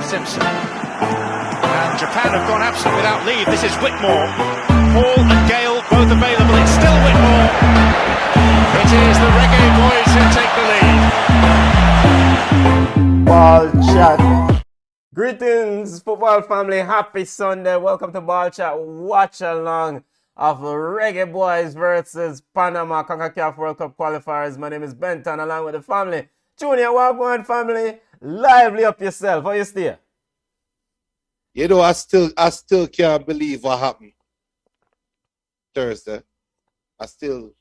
Simpson. And Japan have gone absent without leave. This is Whitmore. Hall and Gale both available. It's still Whitmore. It is the Reggae Boys who take the lead. Ballchat. Greetings, football family. Happy Sunday. Welcome to Ballchat. Watch along of Reggae Boys versus Panama CONCACAF World Cup qualifiers. My name is Benton, along with the family. Junior, what going, family? Lively up yourself. How you stay? You know, I still can't believe what happened Thursday. I'm still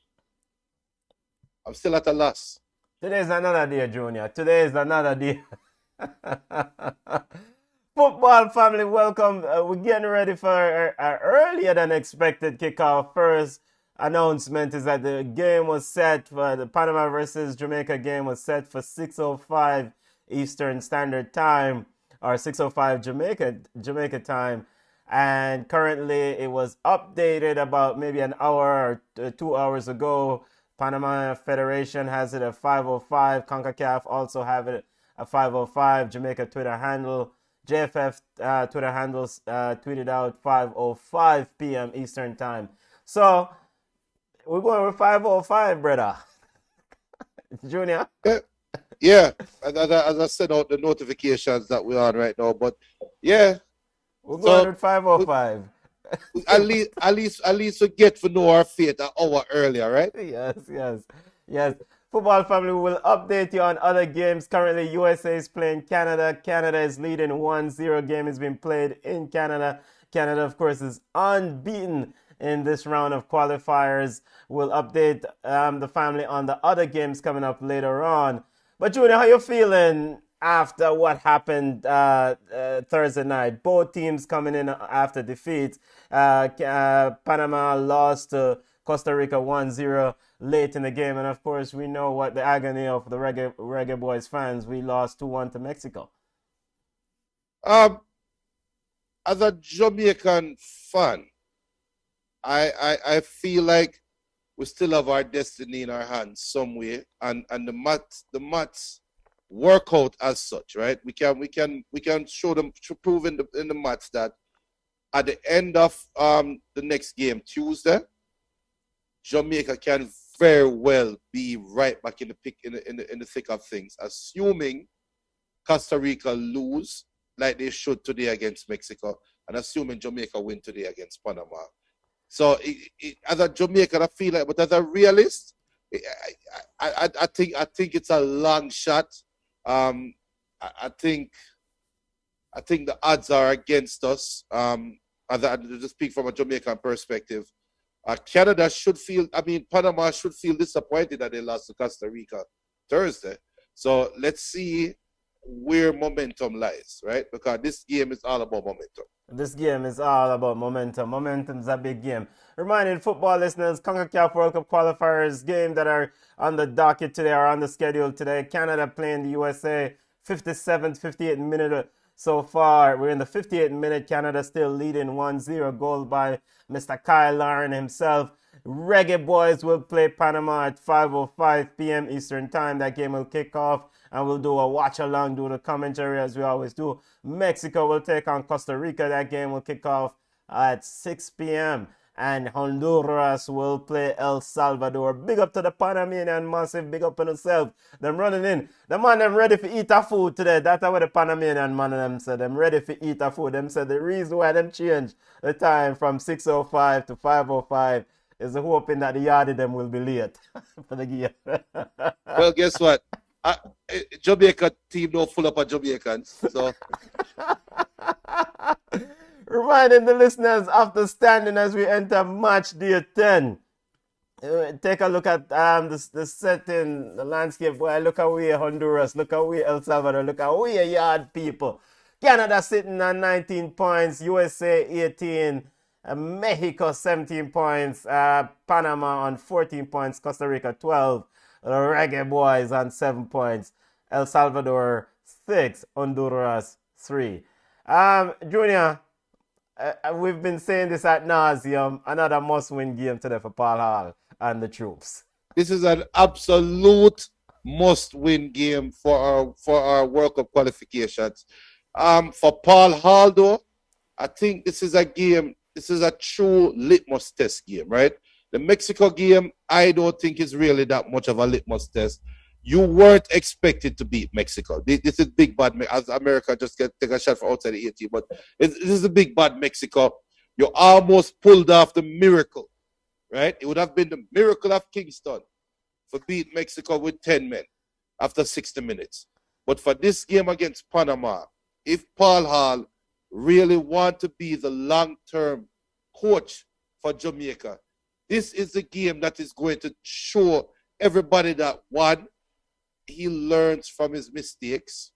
at a loss. Today's another day, Junior. Today is another day. Football family, welcome. We're getting ready for an earlier than expected kickoff. First announcement is that the game was set for the Panama versus Jamaica game was set for 6:05 Eastern Standard Time, or 6:05 Jamaica time, and currently it was updated about maybe an hour or 2 hours ago. Panama Federation has it at 5:05. CONCACAF also have it at 5:05. Jamaica Twitter handle, JFF Twitter handles tweeted out 5:05 p.m. Eastern time. So we're going with 5:05, brother. Junior. Yeah. As I said out the notifications that we're on right now, but yeah, we're going with 5:05. at least we get to know our fate an hour earlier, right? Yes. Football family, will update you on other games. Currently, USA is playing Canada. Canada is leading 1-0. Game is being played in Canada. Canada, of course, is unbeaten in this round of qualifiers. We'll update the family on the other games coming up later on. But Junior, how you feeling after what happened Thursday night? Both teams coming in after defeats. Panama lost to Costa Rica 1-0 late in the game. And of course, we know what the agony of the Reggae Boys fans. We lost 2-1 to Mexico. As a Jamaican fan, I feel like we still have our destiny in our hands some way, and the maths work out as such, right? We can show them to prove in the maths that at the end of the next game Tuesday, Jamaica can very well be right back in the thick of things, assuming Costa Rica lose like they should today against Mexico, and assuming Jamaica win today against Panama. So as a Jamaican, I feel like, but as a realist, I think it's a long shot. I think the odds are against us. As I just speak from a Jamaican perspective, Panama should feel disappointed that they lost to Costa Rica Thursday. So let's see where momentum lies, right? Because this game is all about momentum. This game is all about momentum. Momentum's a big game. Reminding football listeners, CONCACAF World Cup qualifiers game that are on the docket today, are on the schedule today. Canada playing the USA, 57th, 58th minute so far. We're in the 58th minute. Canada still leading 1-0. Goal by Mr. Kyle Lauren himself. Reggae Boys will play Panama at 5:05 p.m. Eastern time. That game will kick off, and we'll do a watch along, do the commentary as we always do. Mexico will take on Costa Rica. That game will kick off at 6 p.m. And Honduras will play El Salvador. Big up to the Panamanian, massive big up on themselves. Them running in. The man them ready for eat a food today. That's what the Panamanian man them said. Them ready for eat a food. Them said the reason why them changed the time from 6:05 to 5:05 is hoping that the yardie them will be late for the game. Well, guess what? Jamaica team don't full up of Jamaicans. So reminding the listeners of the standing as we enter match day 10. Take a look at the setting, the landscape. Boy, look away Honduras, look away El Salvador, look away yard people. Canada sitting on 19 points, USA 18, Mexico 17 points, Panama on 14 points, Costa Rica 12, the Reggae Boys on 7 points, El Salvador 6, Honduras 3. Junior, we've been saying this ad nauseum. Another must-win game today for Paul Hall and the troops. This is an absolute must-win game for our World Cup qualifications. For Paul Haldo, I think this is a game, this is a true litmus test game, right? The Mexico game, I don't think is really that much of a litmus test. You weren't expected to beat Mexico. This is big bad, as America just take a shot for outside the 18, but this is a big bad Mexico. You almost pulled off the miracle, right? It would have been the miracle of Kingston for beat Mexico with 10 men after 60 minutes. But for this game against Panama, if Paul Hall really want to be the long-term coach for Jamaica, this is the game that is going to show everybody that, one, he learns from his mistakes,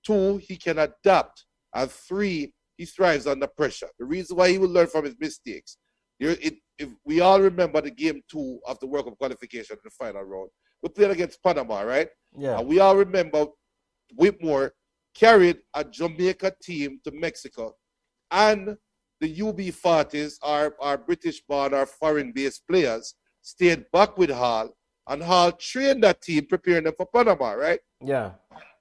two, he can adapt, and three, he thrives under pressure. The reason why he will learn from his mistakes, if we all remember the game 2 of the World Cup qualification in the final round, we played against Panama, right? Yeah. And we all remember Whitmore carried a Jamaica team to Mexico, and the UB40s, our British-born, our foreign-based players, stayed back with Hall, and Hall trained that team, preparing them for Panama, right? Yeah.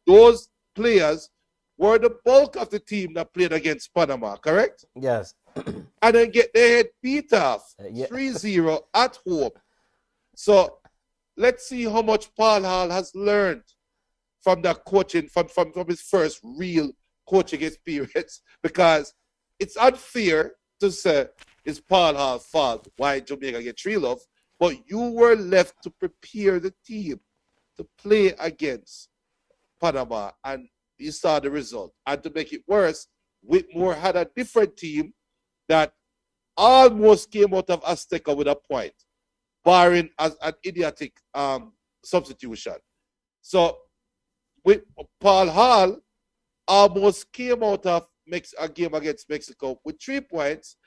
Those players were the bulk of the team that played against Panama, correct? Yes. And then get their head beat off 3-0 at home. So let's see how much Paul Hall has learned from that coaching, from his first real coaching experience, because it's unfair to say it's Paul Hall's fault why Jamaica get 3-0, but you were left to prepare the team to play against Panama, and you saw the result. And to make it worse, Whitmore had a different team that almost came out of Azteca with a point, barring as an idiotic substitution. So with Paul Hall almost came out of a game against Mexico with 3 points,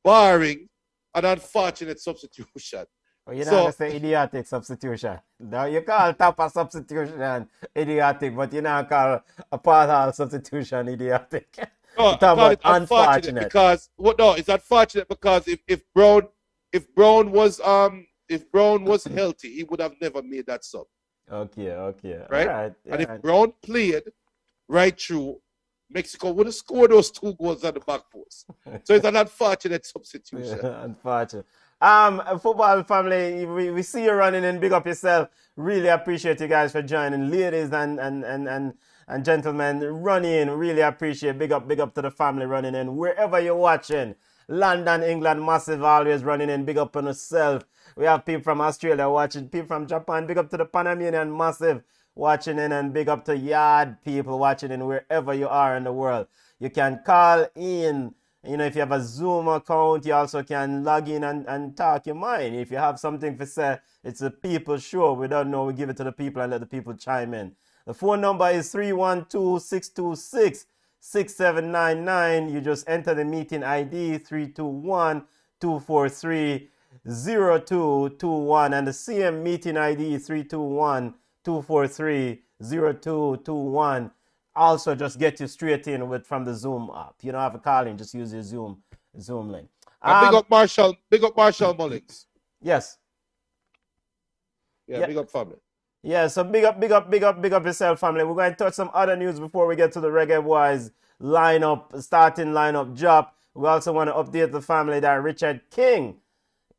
barring an unfortunate substitution. Well, you don't say idiotic substitution. Now you call Tapa substitution idiotic, but you don't call a Paul Hall substitution idiotic. No, it's unfortunate because it's unfortunate because if Brown was healthy, he would have never made that sub. Okay. Right? Right. And if Brown played right through, Mexico would have scored those 2 goals on the back post. So it's an unfortunate substitution. Unfortunate. Football family, we see you running in. Big up yourself. Really appreciate you guys for joining. Ladies and gentlemen, running in. Really appreciate. Big up to the family running in. Wherever you're watching. London, England, massive, always running in. Big up on yourself. We have people from Australia watching. People from Japan. Big up to the Panamanian, massive, watching in. And big up to Yard people watching in wherever you are in the world. You can call in. You know, if you have a Zoom account, you also can log in and talk your mind. If you have something to say, it's a people show. We don't know, we give it to the people and let the people chime in. The phone number is 312-626-6799. You just enter the meeting ID 321-243-0221 and the CM meeting ID 321-243-0221. Also, just get you straight in from the Zoom app. You don't have to call in, just use your Zoom link. Big up Marshall Mullings. Yes. Yeah, big up family. Yeah, so big up yourself, family. We're going to touch some other news before we get to the Reggae Boys starting lineup drop. We also want to update the family that Richard King,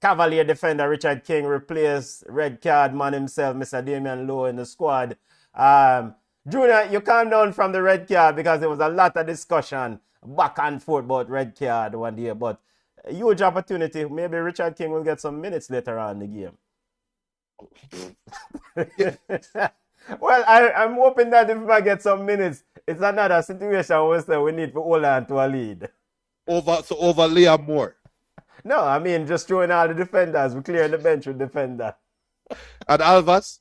Cavalier defender Richard King, replaced red card man himself, Mr. Damian Lowe, in the squad. Junior, you calm down from the red card because there was a lot of discussion back and forth about red card one day. But a huge opportunity. Maybe Richard King will get some minutes later on in the game. Well, I'm hoping that if I get some minutes, it's another situation where we need to hold on to a lead. Over Liam Moore. No, I mean just throwing all the defenders. We clear the bench with defender. And Alvas?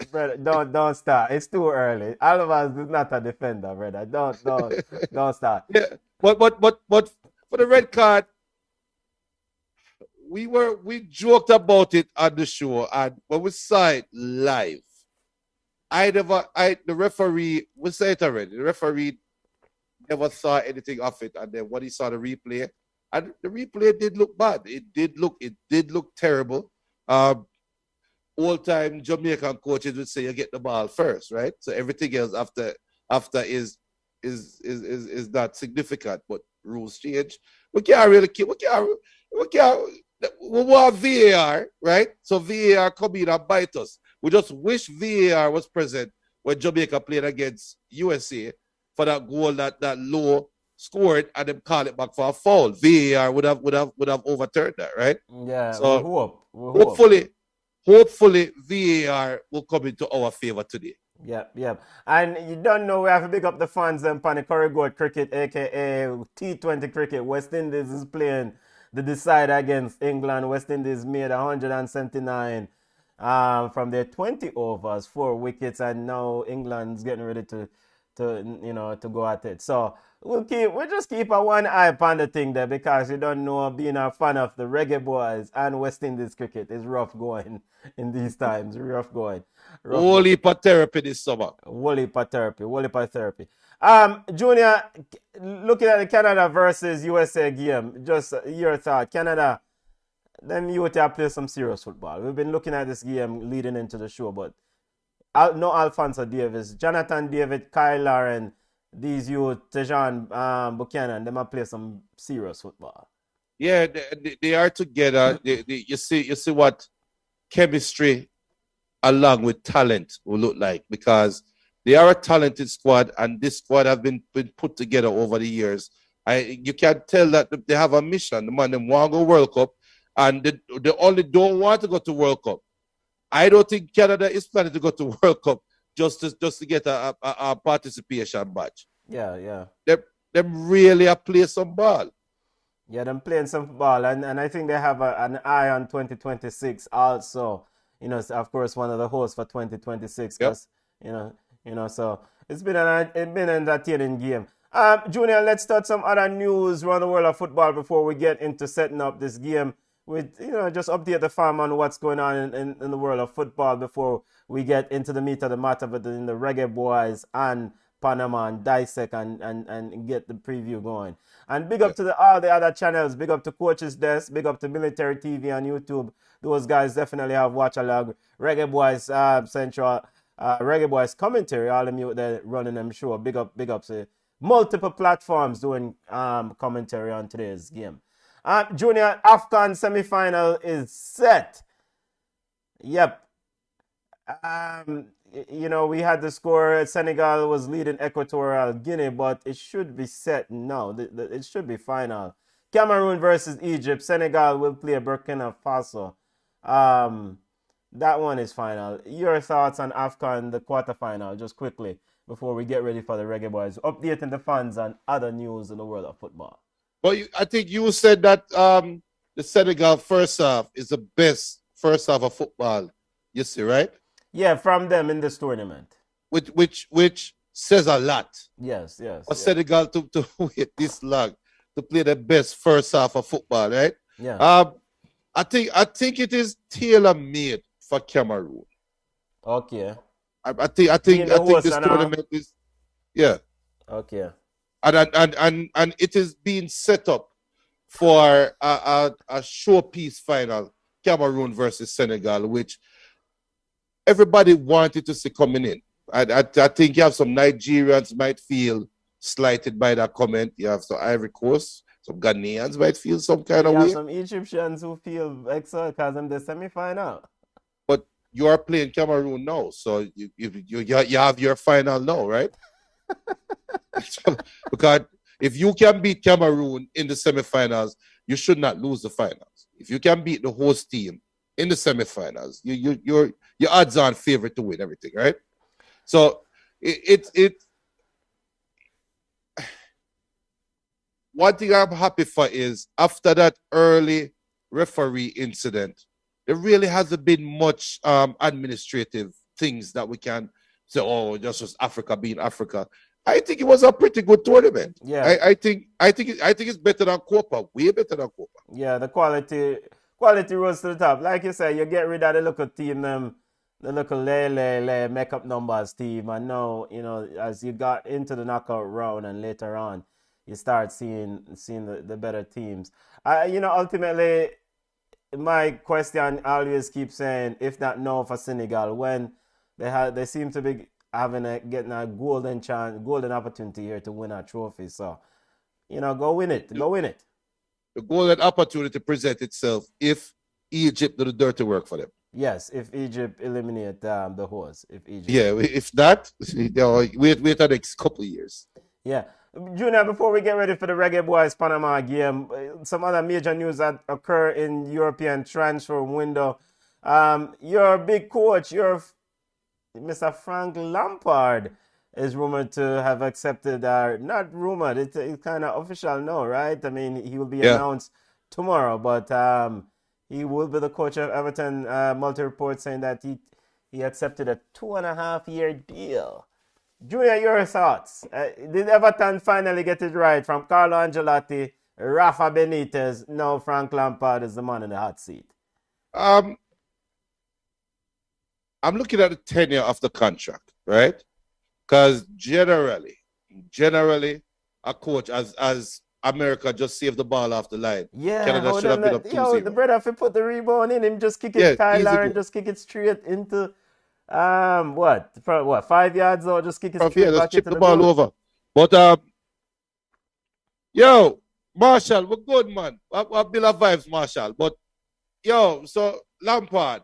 Brother, don't start. It's too early. Alvas is not a defender, brother. Don't start. Yeah, but for the red card, we joked about it on the show, and when we saw it live, the referee, we said it already. The referee never saw anything of it, and then when he saw the replay, and the replay did look bad. It did look terrible. Old-time Jamaican coaches would say you get the ball first, right? So everything else after after is not significant, but rules change. We can't really keep, we can't, we want VAR, right? So VAR come in and bite us. We just wish VAR was present when Jamaica played against USA for that goal that Low scored and then call it back for a foul. VAR would have overturned that, right? Yeah, So we hope. We hope. hopefully VAR will come into our favor today. Yep. And you don't know, we have to pick up the fans then on the Corrigold cricket, aka T20 cricket. West Indies is playing the decider against England. West Indies made 179 from their 20 overs, 4 wickets, and now England's getting ready to go at it. So we'll just keep a one eye on the thing there, because you don't know, being a fan of the Reggae Boys and West Indies cricket is rough going in these times. Rough going. Whole heap of therapy this summer. Whole heap of therapy. Junior, looking at the Canada versus USA game, just your thought. Canada, them youth have played some serious football. We've been looking at this game leading into the show, but no Alphonso Davis, Jonathan David, Kyle Lauren, these youth, Tejan Buchanan, them have played some serious football. Yeah, they are together. You see what chemistry along with talent will look like, because they are a talented squad, and this squad have been put together over the years. You can tell that they have a mission. The man, them want to go World Cup, and they only don't want to go to World Cup. I don't think Canada is planning to go to World Cup just to get a participation badge. Yeah. Them really are play some ball. Yeah, them playing some football, and I think they have an eye on 2026 also. Of course, one of the hosts for 2026. Because, so it's been an entertaining game. Junior, let's start some other news around the world of football before we get into setting up this game. With just update the fam on what's going on in the world of football before we get into the meat of the matter in the Reggae Boys and Panama, and dissect and get the preview going. And big up to all the other channels. Big up to Coach's Desk. Big up to Military TV on YouTube. Those guys definitely have watch along. Reggae Boys Central, Reggae Boys commentary. All of you they're running them show. Big up to multiple platforms doing commentary on today's game. Junior, AFCON semi-final is set. Yep. We had the score. Senegal was leading Equatorial Guinea, but it should be set now. It should be final. Cameroon versus Egypt. Senegal will play Burkina Faso. That one is final. Your thoughts on AFCON, the quarterfinal, just quickly, before we get ready for the Reggae Boys. Updating the fans on other news in the world of football. Well, I think you said that the Senegal first half is the best first half of football. You see, right? Yeah, from them in this tournament. Which says a lot. Yes. For Senegal to wait this long to play the best first half of football, right? Yeah. I think it is tailor made for Cameroon. Okay. I think this tournament is, yeah. Okay. And it is being set up for a showpiece final, Cameroon versus Senegal, which everybody wanted to see coming in. I think you have some Nigerians might feel slighted by that comment. You have some Ivory Coast, some Ghanaians might feel some kind of way. You have some Egyptians who feel excited because I'm the semi-final. But you are playing Cameroon now, so you have your final now, right? Because if you can beat Cameroon in the semifinals, you should not lose the finals. If you can beat the host team in the semifinals, your odds on favorite to win everything, right? So it one thing I'm happy for is after that early referee incident, there really hasn't been much administrative things that we can say, oh, just Africa being Africa. I think it was a pretty good tournament. Yeah, I think it's better than Copa, way better than Copa. Yeah, the quality rose to the top. Like you said, you get rid of the local team, the local makeup numbers team, and now as you got into the knockout round and later on, you start seeing the better teams. Ultimately, my question always keeps saying, if not no for Senegal, when they seem to be getting a golden opportunity here to win a trophy. So, go win it. Go win it. The golden opportunity present itself if Egypt do the dirty work for them. Yes, if Egypt eliminate the host. Yeah, if that, wait the next couple of years. Yeah. Junior, before we get ready for the Reggae Boys Panama game, some other major news that occur in European transfer window. Your big coach, Mr. Frank Lampard, is rumored to have accepted, not rumored, it's kind of official now, right? I mean, he will be announced tomorrow, but he will be the coach of Everton. Multi-reports saying that he accepted a 2.5-year deal. Junior, your thoughts? Did Everton finally get it right from Carlo Ancelotti, Rafa Benitez? Now Frank Lampard is the man in the hot seat. I'm looking at the tenure of the contract, right? Because generally, a coach as America just saved the ball off the line. Yeah, Canada should have been up 2-0. The brother, if he put the rebound in him, just kick it Tyler and just kick it straight into 5 yards or just kick it straight back chip into the ball over. But Marshall, we're good, man. I build a vibes, Marshall. But so Lampard,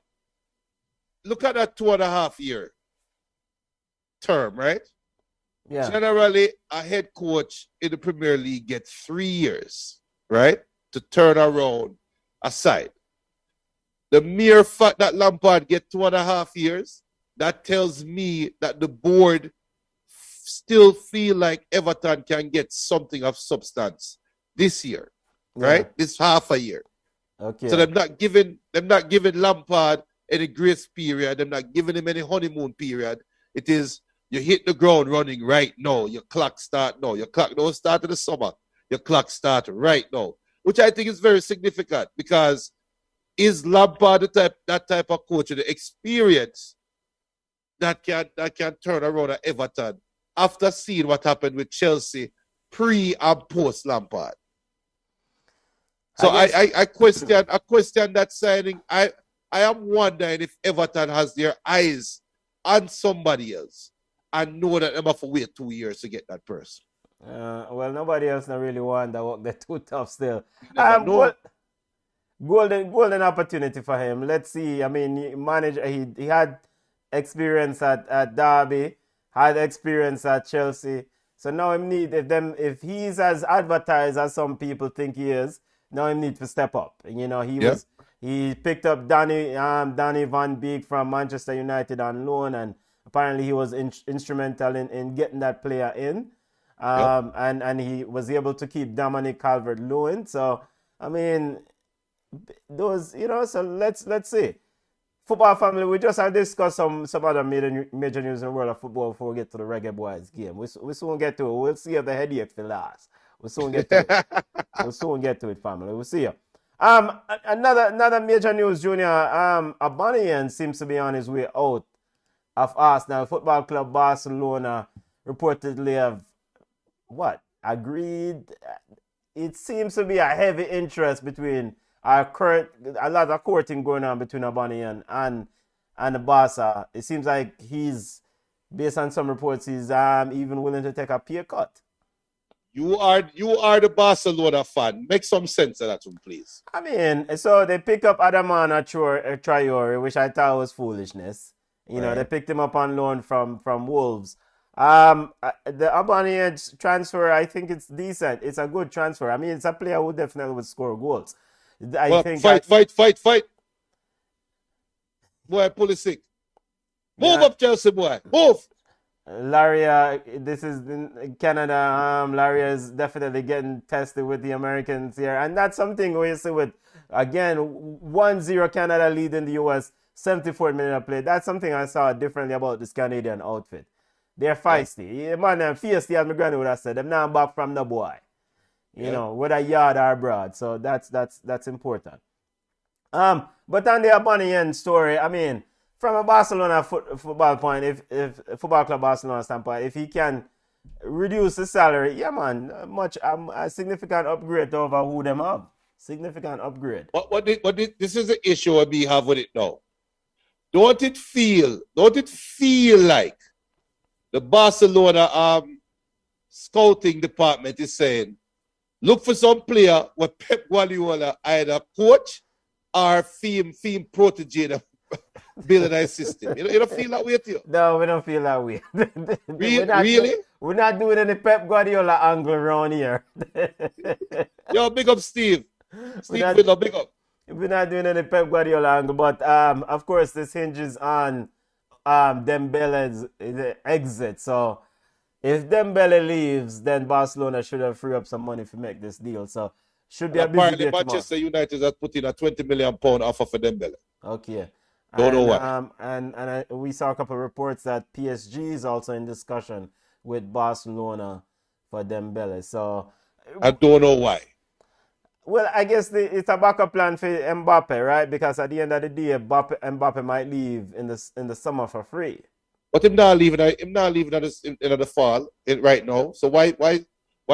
look at that 2.5-year term, right? Yeah. Generally, a head coach in the Premier League gets 3 years, right, to turn around a side. The mere fact that Lampard get 2.5 years, that tells me that the board still feel like Everton can get something of substance this year, right? This half a year. Okay. So they're not giving Lampard any grace period. They're not giving him any honeymoon period. It is you hit the ground running right now. Your clock start now. Your clock don't start in the summer. Your clock start right now, which I think is very significant because is Lampard that type of coach with the experience that can turn around at Everton after seeing what happened with Chelsea pre and post Lampard. So I question that signing. I am wondering if Everton has their eyes on somebody else and know that they have to wait 2 years to get that person. Well, nobody else not really want that work. They're too tough still. Golden opportunity for him. Let's see. I mean, he had experience at Derby, had experience at Chelsea. So now if he's as advertised as some people think he is, now he needs to step up. He picked up Danny Van Beek from Manchester United on loan, and apparently he was instrumental in getting that player in. And he was able to keep Dominic Calvert-Lewin. So I mean, so let's see. Football family, we just have discussed some other major news in the world of football before we get to the Reggae Boys game. We soon get to it. We'll see if the headache will last. We'll soon get to it. We'll soon get to it, family. We'll see you. Another major news, Junior. Abanian seems to be on his way out of Arsenal. Football Club Barcelona reportedly have agreed. It seems to be a heavy interest between a lot of courting going on between Abanian and the Barca. It seems like he's, based on some reports, he's even willing to take a pay cut. You are the Barcelona fan. Make some sense of that one, please. I mean, so they pick up Adamana Traore, which I thought was foolishness. They picked him up on loan from Wolves. The Abanian transfer, I think it's decent. It's a good transfer. I mean, it's a player who definitely would score goals. Fight. Boy, Pulisic. Move up, Chelsea, boy. Move. Laria, this is in Canada. Laria is definitely getting tested with the Americans here. And that's something we see with, again, 1-0 Canada lead in the U.S., 74 minutes of play. That's something I saw differently about this Canadian outfit. They're feisty. Yeah. Man, they're feisty, as my granny would have said. They're not back from the boy. Whether yard or broad. So that's important. But on the Abanian story, I mean, from a Barcelona football point, if Football Club Barcelona standpoint, if he can reduce the salary, yeah, man, a significant upgrade over who them have. Significant upgrade. This is the issue we have with it now. Don't it feel like The Barcelona scouting department is saying, look for some player where Pep Guardiola either coach or theme protege the building system. You don't feel that way to you? No, we don't feel that way. Really? We're not doing any Pep Guardiola angle around here. Yo, big up Steve. Steve not- Whitlow, big up. We're not doing any Pep Guardiola angle, but of course this hinges on Dembele's exit. So if Dembele leaves, then Barcelona should have freed up some money to make this deal. So should be a busy Apparently day Manchester tomorrow. United has put in a £20 million offer for Dembele. Okay. Don't know why. And we saw a couple of reports that PSG is also in discussion with Barcelona for Dembele. So I don't know why. well, I guess it's a backup plan for Mbappe, right? Because at the end of the day, Mbappe might leave in the summer for free. But him not leaving in the fall right now. So why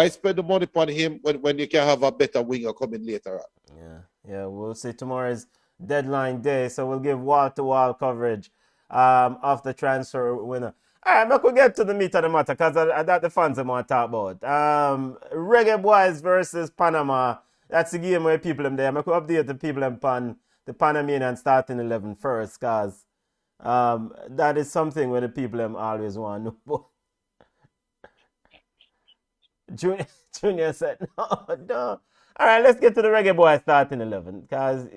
spend the money upon him when you can have a better winger coming later on? Yeah. We'll see. Tomorrow is deadline day, so we'll give wall-to-wall coverage of the transfer winner. All right, let's get to the meat of the matter because that's the fans I want to talk about. REGGAE BOYZ versus Panama. That's the game where people them there. I'm going to update the people in the Panamanian starting 11 first because that is something where the people them always want to know about. Junior said, no. All right, let's get to the REGGAE BOYZ starting 11 because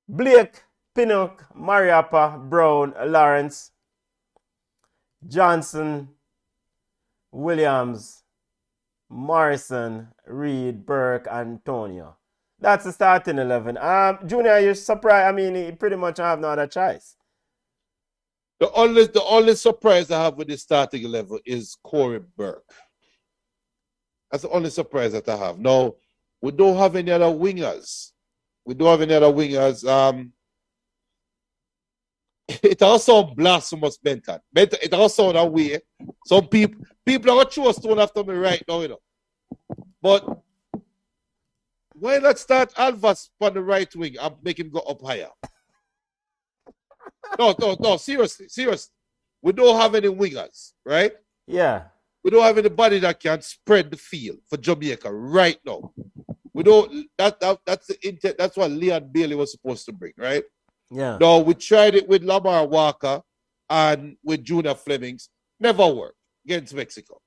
Blake, Pinnock, Mariappa, Brown, Lawrence, Johnson, Williams, Morrison, Reed, Burke, Antonio. That's the starting 11. Junior, you're surprised. I mean, he pretty much have no other choice. The only surprise I have with the starting 11 is Corey Burke. That's the only surprise that I have. No, we don't have any other wingers. It also blasphemous, Benton. It also that way. Some people are going to throw a stone after me right now, you know. But why not start Alvas on the right wing and make him go up higher? No, seriously. We don't have any wingers, right? Yeah. We don't have anybody that can spread the field for Jamaica right now. We don't. That's the intent. That's what Leon Bailey was supposed to bring, right? Yeah. No, we tried it with Lamar Walker and with Junior Flemings. Never worked against Mexico.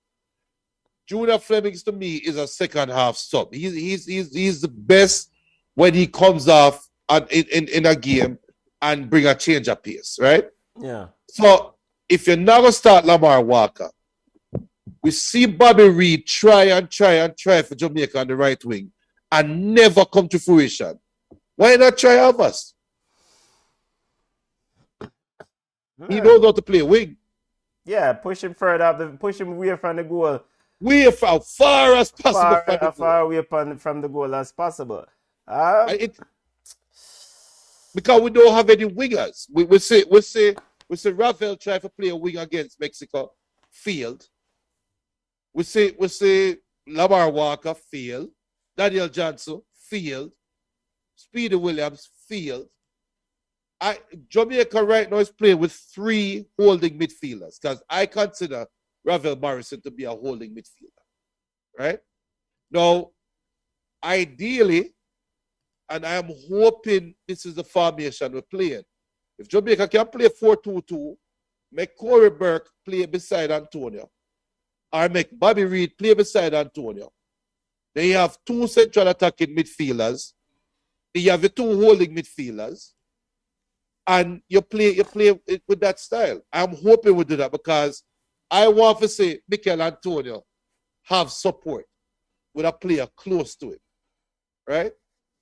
Junior Flemings to me is a second half sub. He's the best when he comes off in a game and bring a change of pace, right? Yeah. So if you're not gonna start Lamar Walker, we see Bobby Reed try for Jamaica on the right wing and never come to fruition. Why not try Alvas? He knows how to play wing. Yeah, push him further up, push him away from the goal. Way far as possible. Far away from the goal as possible. Because we don't have any wingers. We say Ravel try to play a wing against Mexico, failed. We say Lamar Walker failed. Daniel Johnson failed. Speedy Williams failed. Jamaica right now is playing with 3 holding midfielders because I consider Ravel Morrison to be a holding midfielder. Right? Now, ideally, and I am hoping this is the formation we're playing. If Jamaica can play 4-2-2, make Corey Burke play beside Antonio, or make Bobby Reed play beside Antonio, then you have 2 central attacking midfielders, then you have your 2 holding midfielders, and you play it with that style. I'm hoping we do that because I want to see Mikel Antonio have support with a player close to him, right?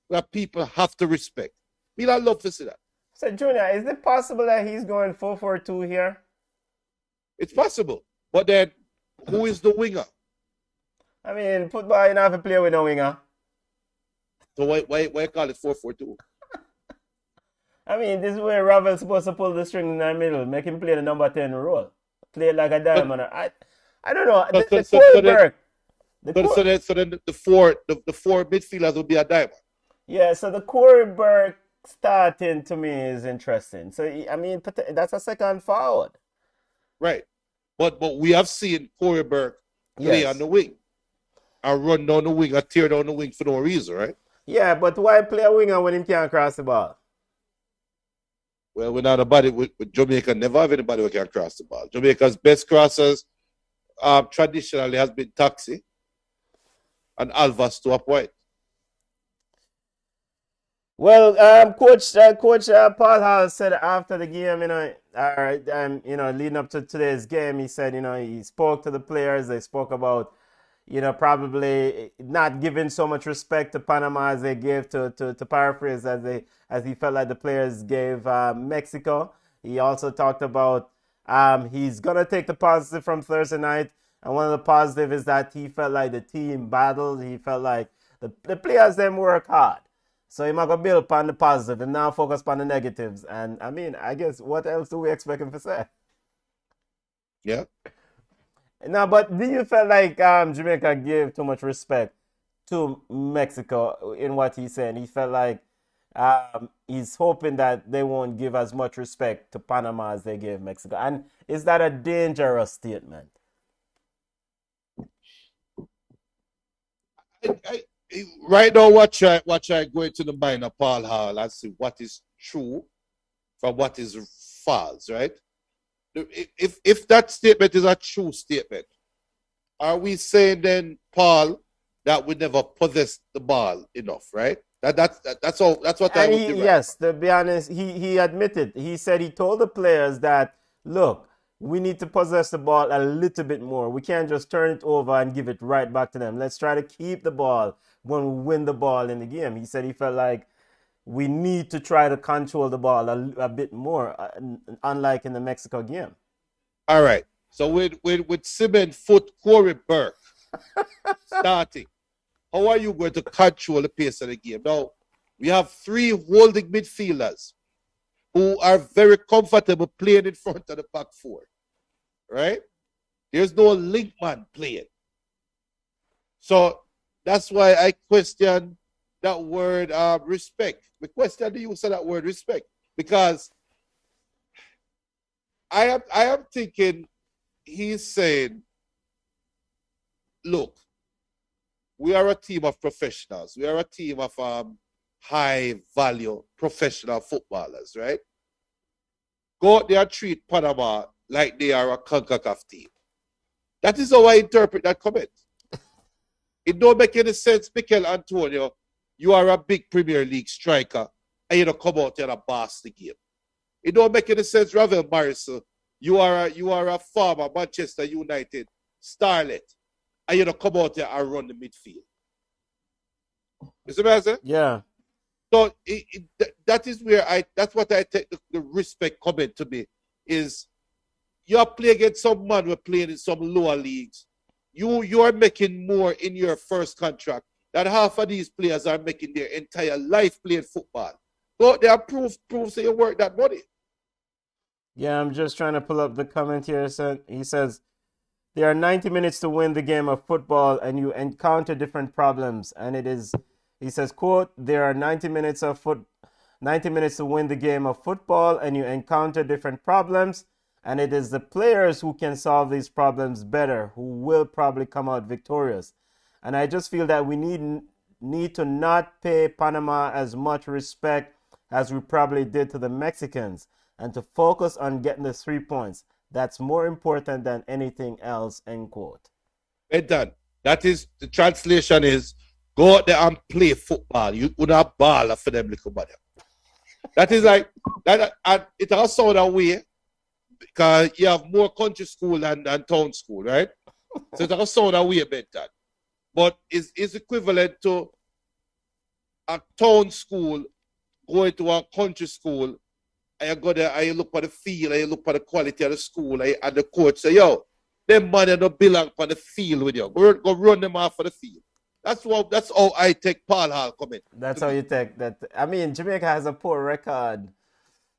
That people have to respect. I love to see that. So, Junior, is it possible that he's going 4-4-2 here? It's possible. But then, who is the winger? I mean, football, you don't have to play with no winger. So why call it 4-4-2? I mean, this is where Ravel's supposed to pull the string in the middle, make him play the number 10 role. Play it like a diamond. I don't know. So then the four midfielders would be a diamond. Yeah, so the Corey Burke starting to me is interesting. So I mean, that's a second forward. Right. But we have seen Corey Burke play on Yes. the wing and run down the wing and tear down the wing for no reason, right? Yeah, but why play a winger when he can't cross the ball? Well, we're not about it with Jamaica. Never have anybody who can cross the ball. Jamaica's best crossers traditionally has been Taxi and Alvas to a point. Well, Coach Paul Hall said after the game, all right, leading up to today's game, he said, he spoke to the players. They spoke about, probably not giving so much respect to Panama as they gave to paraphrase as he felt like the players gave Mexico. He also talked about he's gonna take the positive from Thursday night, and one of the positive is that he felt like the team battled. He felt like the players them work hard. So he might go build upon the positive and now focus on the negatives. And I mean, I guess what else do we expect him to say? Yeah. Now, but do you feel like Jamaica gave too much respect to Mexico in what he's saying? He felt like he's hoping that they won't give as much respect to Panama as they gave Mexico. And is that a dangerous statement? Right now, watch I go into the mind of Paul Hall and see what is true from what is false, right? If that statement is a true statement, are we saying then, Paul, that we never possessed the ball enough, right? That's all. That's what I would do. Yes, to be honest, he admitted. He said he told the players that, look, we need to possess the ball a little bit more. We can't just turn it over and give it right back to them. Let's try to keep the ball when we win the ball in the game. He said he felt like we need to try to control the ball a bit more, unlike in the Mexico game. All right. So with cement foot Corey Burke starting, how are you going to control the pace of the game? Now, we have three holding midfielders who are very comfortable playing in front of the back four, right? There's no link man playing. So that's why I question that word respect. The question the use of that word respect, because I am thinking he's saying, look, we are a team of professionals. We are a team of high value professional footballers, right? Go out there and treat Panama like they are a CONCACAF team. That is how I interpret that comment. It don't make any sense, Mikel Antonio. You are a big Premier League striker, and you don't come out here and boss the game. It don't make any sense, Ravel Morrison. You are a former Manchester United starlet, and you don't come out here and run the midfield. You see what I'm saying? Yeah. So that is where that's what I take the respect comment to be, is you are playing against some man who are playing in some lower leagues. You are making more in your first contract than half of these players are making their entire life playing football. So they are proof that you work that money. Yeah, I'm just trying to pull up the comment here. He says, there are 90 minutes to win the game of football and you encounter different problems. And it is, he says, quote, there are 90 minutes to win the game of football and you encounter different problems. And it is the players who can solve these problems better, who will probably come out victorious. And I just feel that we need to not pay Panama as much respect as we probably did to the Mexicans, and to focus on getting the 3 points. That's more important than anything else, end quote. Well done. That is, the translation is, go out there and play football. You would not ball for them little body. That is like, that, and it also sound away, because you have more country school than town school, right? So it also sound away about that. But it's equivalent to a town school going to a country school, and you go there and you look for the field and you look for the quality of the school, and the coach say, yo, them man don't belong on the field with you. Go run them off for the field. That's how I take Paul Hall comment. That's how you take that. I mean, Jamaica has a poor record.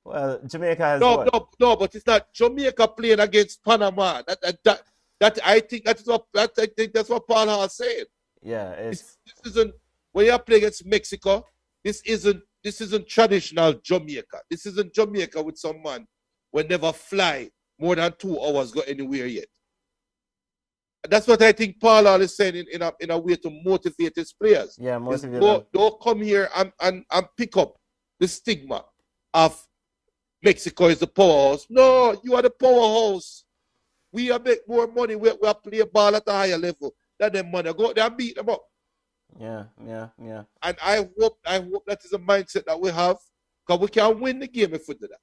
Well, Jamaica has no, but it's not Jamaica playing against Panama. That I think that's what Paul Hall said. Yeah, this isn't when you play against Mexico. This isn't this isn't traditional Jamaica. This isn't Jamaica with someone will never fly more than 2 hours go anywhere yet. And that's what I think Paul Hall is saying in a way to motivate his players. Yeah, motivate them. Don't come here and pick up the stigma of Mexico is the powerhouse. No, you are the powerhouse. We are make more money. We are play ball at a higher level than them money. Go out there and beat them up. Yeah. And I hope that is a mindset that we have, because we can win the game if we do that.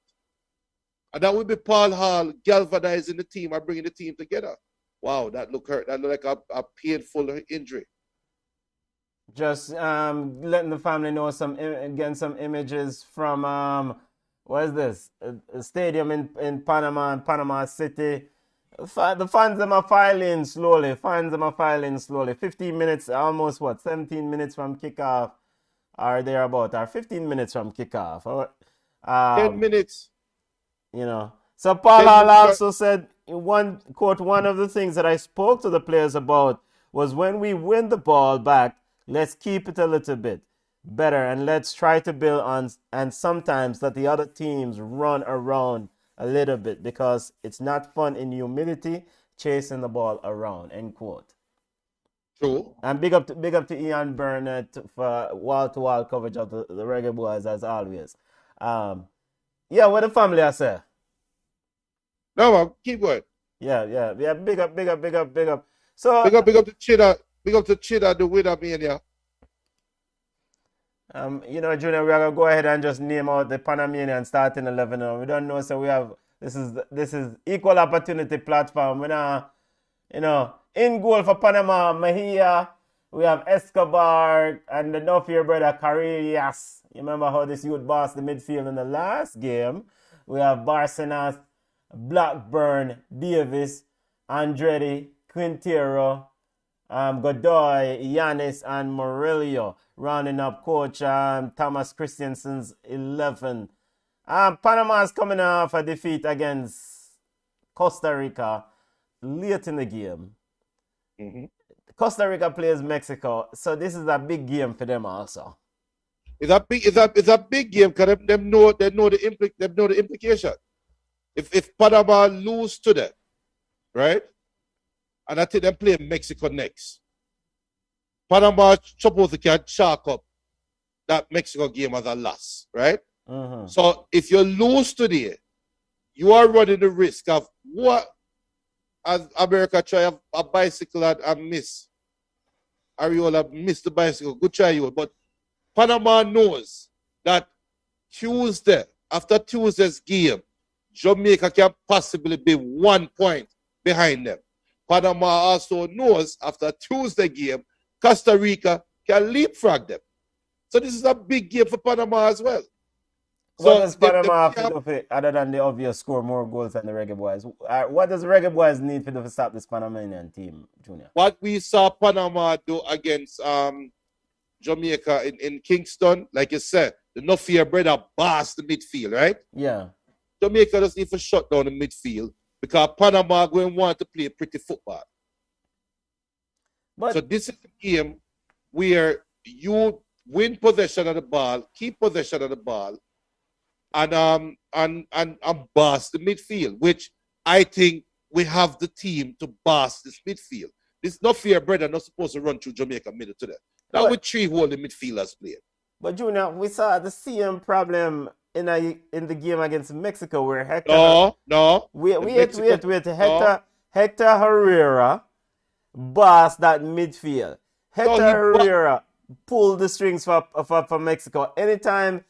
And that will be Paul Hall galvanizing the team and bringing the team together. Wow, that look hurt. That look like a painful injury. Just letting the family know some images from what is this? A stadium in Panama, in Panama City. The fans them are filing slowly. 15 minutes, almost 17 minutes from kickoff, or thereabout, or 15 minutes from kickoff. 10 minutes. You know. So Paul Hall also said, one of the things that I spoke to the players about was, when we win the ball back, let's keep it a little bit better and let's try to build on, and sometimes let the other teams run around a little bit, because it's not fun in humility chasing the ball around, end quote. True. And big up to Ian Burnett for wall-to-wall coverage of the Reggae Boys, as always. Yeah, what the family I say? No, man, keep going. Yeah. Big up. So big up to Chida. Big up to Chida, the winner, mania. Junior, we are gonna go ahead and just name out the Panamanian starting 11 now. We don't know, so we have this is equal opportunity platform. We now, in goal for Panama, Mejia. We have Escobar and the Nofir brother Carillas. You remember how this youth bossed the midfield in the last game? We have Barcenas, Blackburn, Davis, Andretti, Quintero, Godoy, Yanis, and Murillo. Rounding up coach Thomas Christensen's 11. Panama is coming off a defeat against Costa Rica late in the game. Mm-hmm. Costa Rica plays Mexico, so this is a big game for them also. It's a big game because they know the implication. If Panama lose to them, right? And I think they play Mexico next. Panama supposed to can chalk up that Mexico game as a loss, right? Mm-hmm. So if you lose today, you are running the risk of what, as America try a bicycle and miss. Ariola missed the bicycle. Good try, you. But Panama knows that Tuesday, after Tuesday's game, Jamaica can possibly be 1 point behind them. Panama also knows after Tuesday game, Costa Rica can leapfrog them. So this is a big game for Panama as well. What does Panama have to do other than the obvious score more goals than the Reggae Boys? What does the Reggae Boys need to do to stop this Panamanian team, Junior? What we saw Panama do against Jamaica in Kingston, like you said, the No Fear brother boss the midfield, right? Yeah. Jamaica just need to shut down the midfield because Panama going to want to play pretty football. So this is a game where you win possession of the ball, keep possession of the ball, and boss the midfield, which I think we have the team to boss this midfield. This No Fear brother not supposed to run through Jamaica middle to them. Now with 3 holding midfielders playing. But Junior, we saw the same problem in the game against Mexico where Hector. No. Wait. Hector Herrera bossed that midfield. Hector Herrera pulled the strings for Mexico. Anytime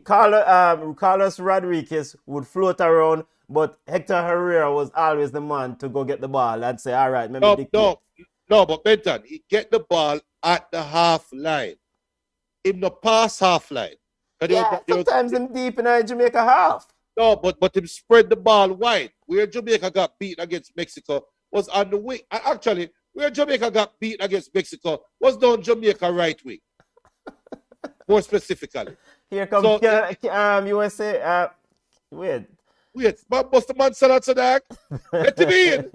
Carlos Rodriguez would float around, but Hector Herrera was always the man to go get the ball and say, all right, No, but Benton, he get the ball at the half line. Him no pass half line. Sometimes him deep in Jamaica half. No, but him spread the ball wide. Where Jamaica got beaten against Mexico was on the wing. Actually, where Jamaica got beaten against Mexico was down Jamaica right wing. More specifically. Here comes USA. Wait, bust the man salad to that. Let him in.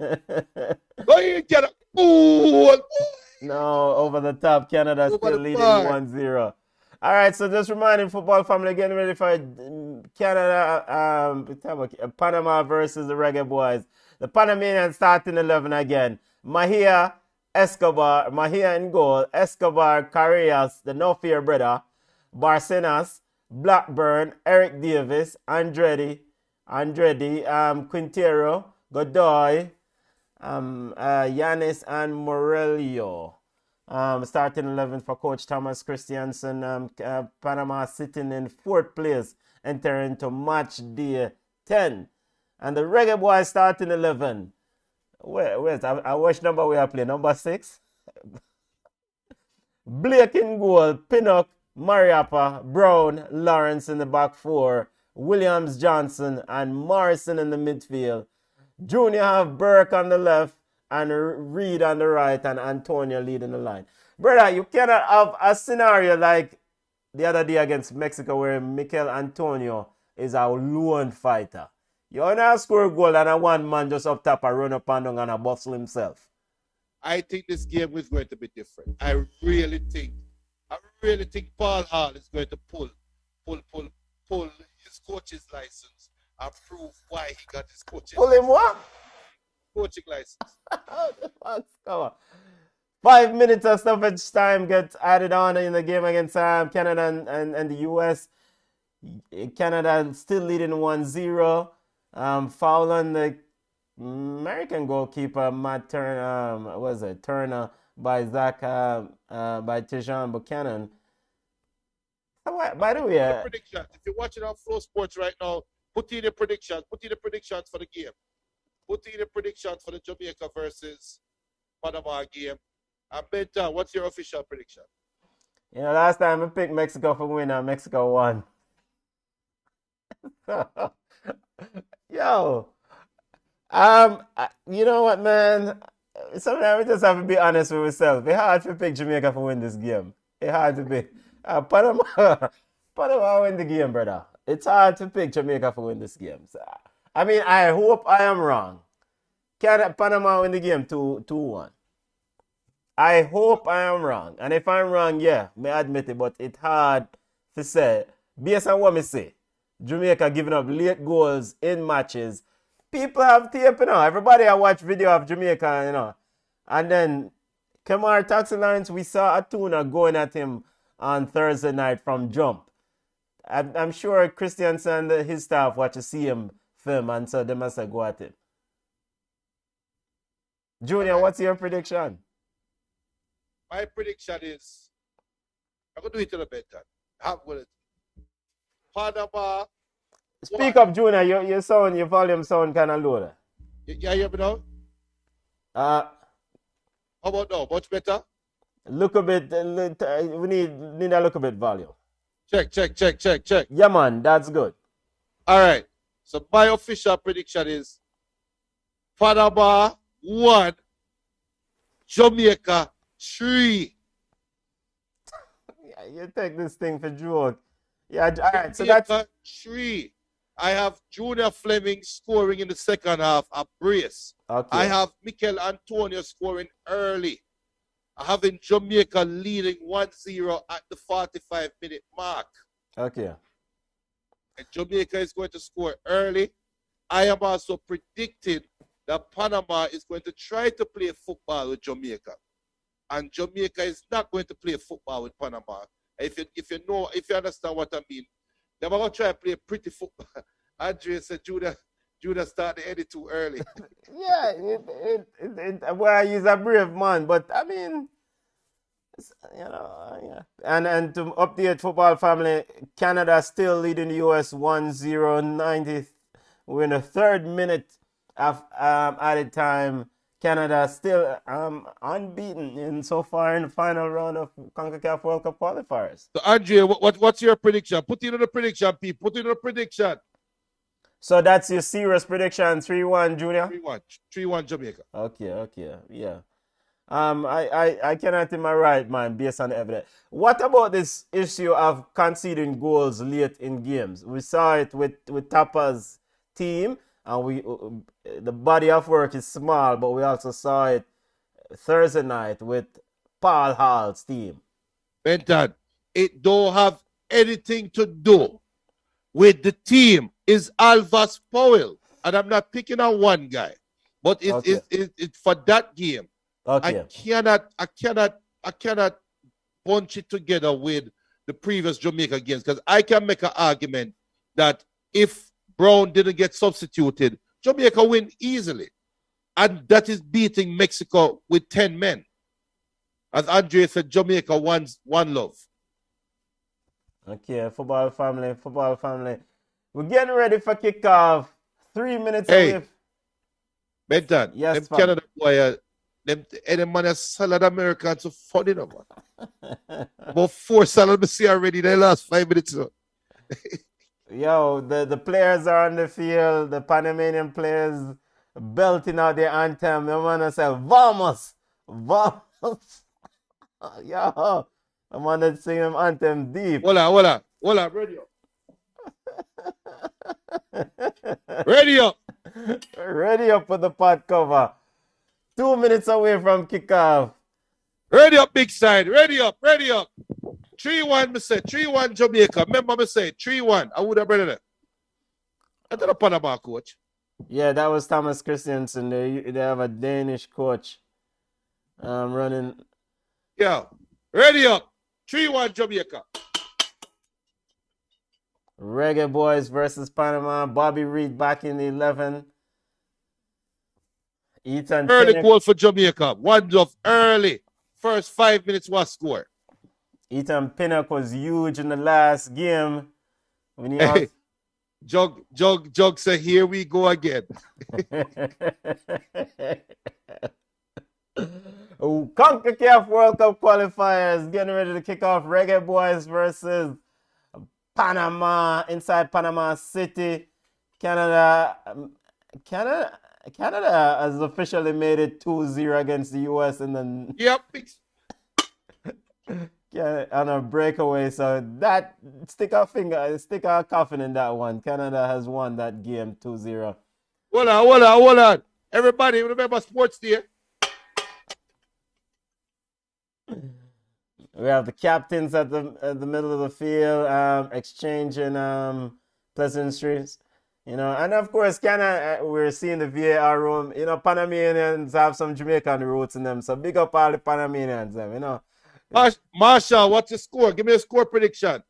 Go in, get a goal. No, over the top. Canada still leading 1-0. All right, so just reminding football family, getting ready for Canada, Panama versus the Reggae Boys. The Panamanians starting 11 again. Mahia, Escobar, Mahia in goal, Escobar, Carreras, the No Fear brother, Barcenas, Blackburn, Eric Davis, Andretti, Quintero, Godoy, Yanis, and Morello. Starting 11 for Coach Thomas Christiansen. Panama sitting in 4th place, entering into match day 10. And the Reggae Boys starting 11. Wait, I watch number we are playing. Number 6. Blake in goal, Pinnock, Mariappa, Brown, Lawrence in the back 4, Williams, Johnson, and Morrison in the midfield. Junior have Burke on the left, and Reed on the right, and Antonio leading the line. Brother, you cannot have a scenario like the other day against Mexico where Mikel Antonio is a lone fighter. You want to score a goal and a one man just up top and run up and down and a bustle himself. I think this game is going to be different. I really think Paul Hall is going to pull his coach's license and prove why he got his coaching. Pull him what? Coaching license. Come on. 5 minutes of stoppage time gets added on in the game against Canada and the US. Canada still leading 1-0. Foul on the American goalkeeper Matt Turner, Turner by by Tijan Buchanan. By the way, prediction. If you're watching on Flow Sports right now, put in the predictions. Put in the predictions for the game. Put in the predictions for the Jamaica versus Panama game. And Benta, what's your official prediction? You know, last time I picked Mexico for win and Mexico won. Yo, you know what, man? Sometimes we just have to be honest with ourselves. It's hard to pick Jamaica for win this game. It's hard to pick. Panama win the game, brother. It's hard to pick Jamaica for win this game. So, I mean, I hope I am wrong. Can Panama win the game 2-1? I hope I am wrong. And if I'm wrong, yeah, may admit it, but it's hard to say. Based on what I say, Jamaica giving up late goals in matches. People have tape, you know. Everybody I watch video of Jamaica, you know. And then Kamar Taxi Lawrence, we saw Atuna going at him on Thursday night from jump. I'm sure Christiansen and his staff watch to see him film, and so they must have go at him. Junior, what's your prediction? My prediction is, I'm going to do it in a better. I'm going to Panama. Speak up, Junior. Your volume sound kind of low. You hear me now? How about now? Much better? Look a bit. We need a little bit volume. Check. Yeah, man, that's good. All right. So my official prediction is Panama 1, Jamaica 3. Yeah, you take this thing for joke. Yeah, all right. So Jamaica that's 3. I have Junior Fleming scoring in the second half, a brace. okay. I have Mikel Antonio scoring early. I have in Jamaica leading 1-0 at the 45-minute mark. Okay. And Jamaica is going to score early. I am also predicting that Panama is going to try to play football with Jamaica. And Jamaica is not going to play football with Panama. If you understand what I mean, they're going to try to play pretty football. Andrea said Judah started the edit too early. Yeah, well, he's a brave man, but I mean, you know, yeah. And to update football family, Canada still leading the US 1-0, 90. We're in the 3rd minute of added time. Canada still unbeaten in so far in the final round of CONCACAF World Cup qualifiers. So Andrea, what's your prediction? Put in the prediction, people. Put in the prediction. So that's your serious prediction, 3-1, Junior? 3-1 Jamaica. Okay, yeah. I cannot in my right mind based on the evidence. What about this issue of conceding goals late in games? We saw it with Tapa's team, and the body of work is small, but we also saw it Thursday night with Paul Hall's team. Benton, it don't have anything to do with the team. Is Alvas Powell. And I'm not picking on one guy. But it's for that game. Okay. I cannot bunch it together with the previous Jamaica games, because I can make an argument that if Brown didn't get substituted, Jamaica win easily. And that is beating Mexico with 10 men. As Andre said, Jamaica wants one love. Okay, football family. We're getting ready for kickoff. 3 minutes away. Benton, yes, them Canada boy, them man is salad Americans so funny no man. About 4 salad we see already the last 5 minutes. Yo, the players are on the field, the Panamanian players belting out their anthem. The man say, Vamos! Vamos! Yo, the man that sing them anthem deep. Hola, ready up. Ready up. Ready up for the pot cover. 2 minutes away from kickoff. Ready up, big side. Ready up. 3-1, me say. 3-1 Jamaica. Remember me say 3-1. I would have read it. I don't know Panama coach. Yeah, that was Thomas Christiansen. They have a Danish coach running. Yeah. Ready up. 3-1 Jamaica. Reggae Boys versus Panama. Bobby Reed back in the 11. Ethan early Pinnock. goal for Jamaica. One of early. First 5 minutes was score. Ethan Pinnock was huge in the last game. When he Hey, Jug say, here we go again. CONCACAF World Cup qualifiers getting ready to kick off. Reggae Boys versus Panama inside Panama City. Canada has officially made it 2-0 against the US in the Yep. on a breakaway. So that stick our coffin in that one. Canada has won that game 2-0. Hold on. Everybody remember Sports Day. We have the captains at the middle of the field, exchanging pleasantries, and of course, we're seeing the VAR room. Panamanians have some Jamaican roots in them, so big up all the Panamanians, them. Marshall, what's the score? Give me a score prediction.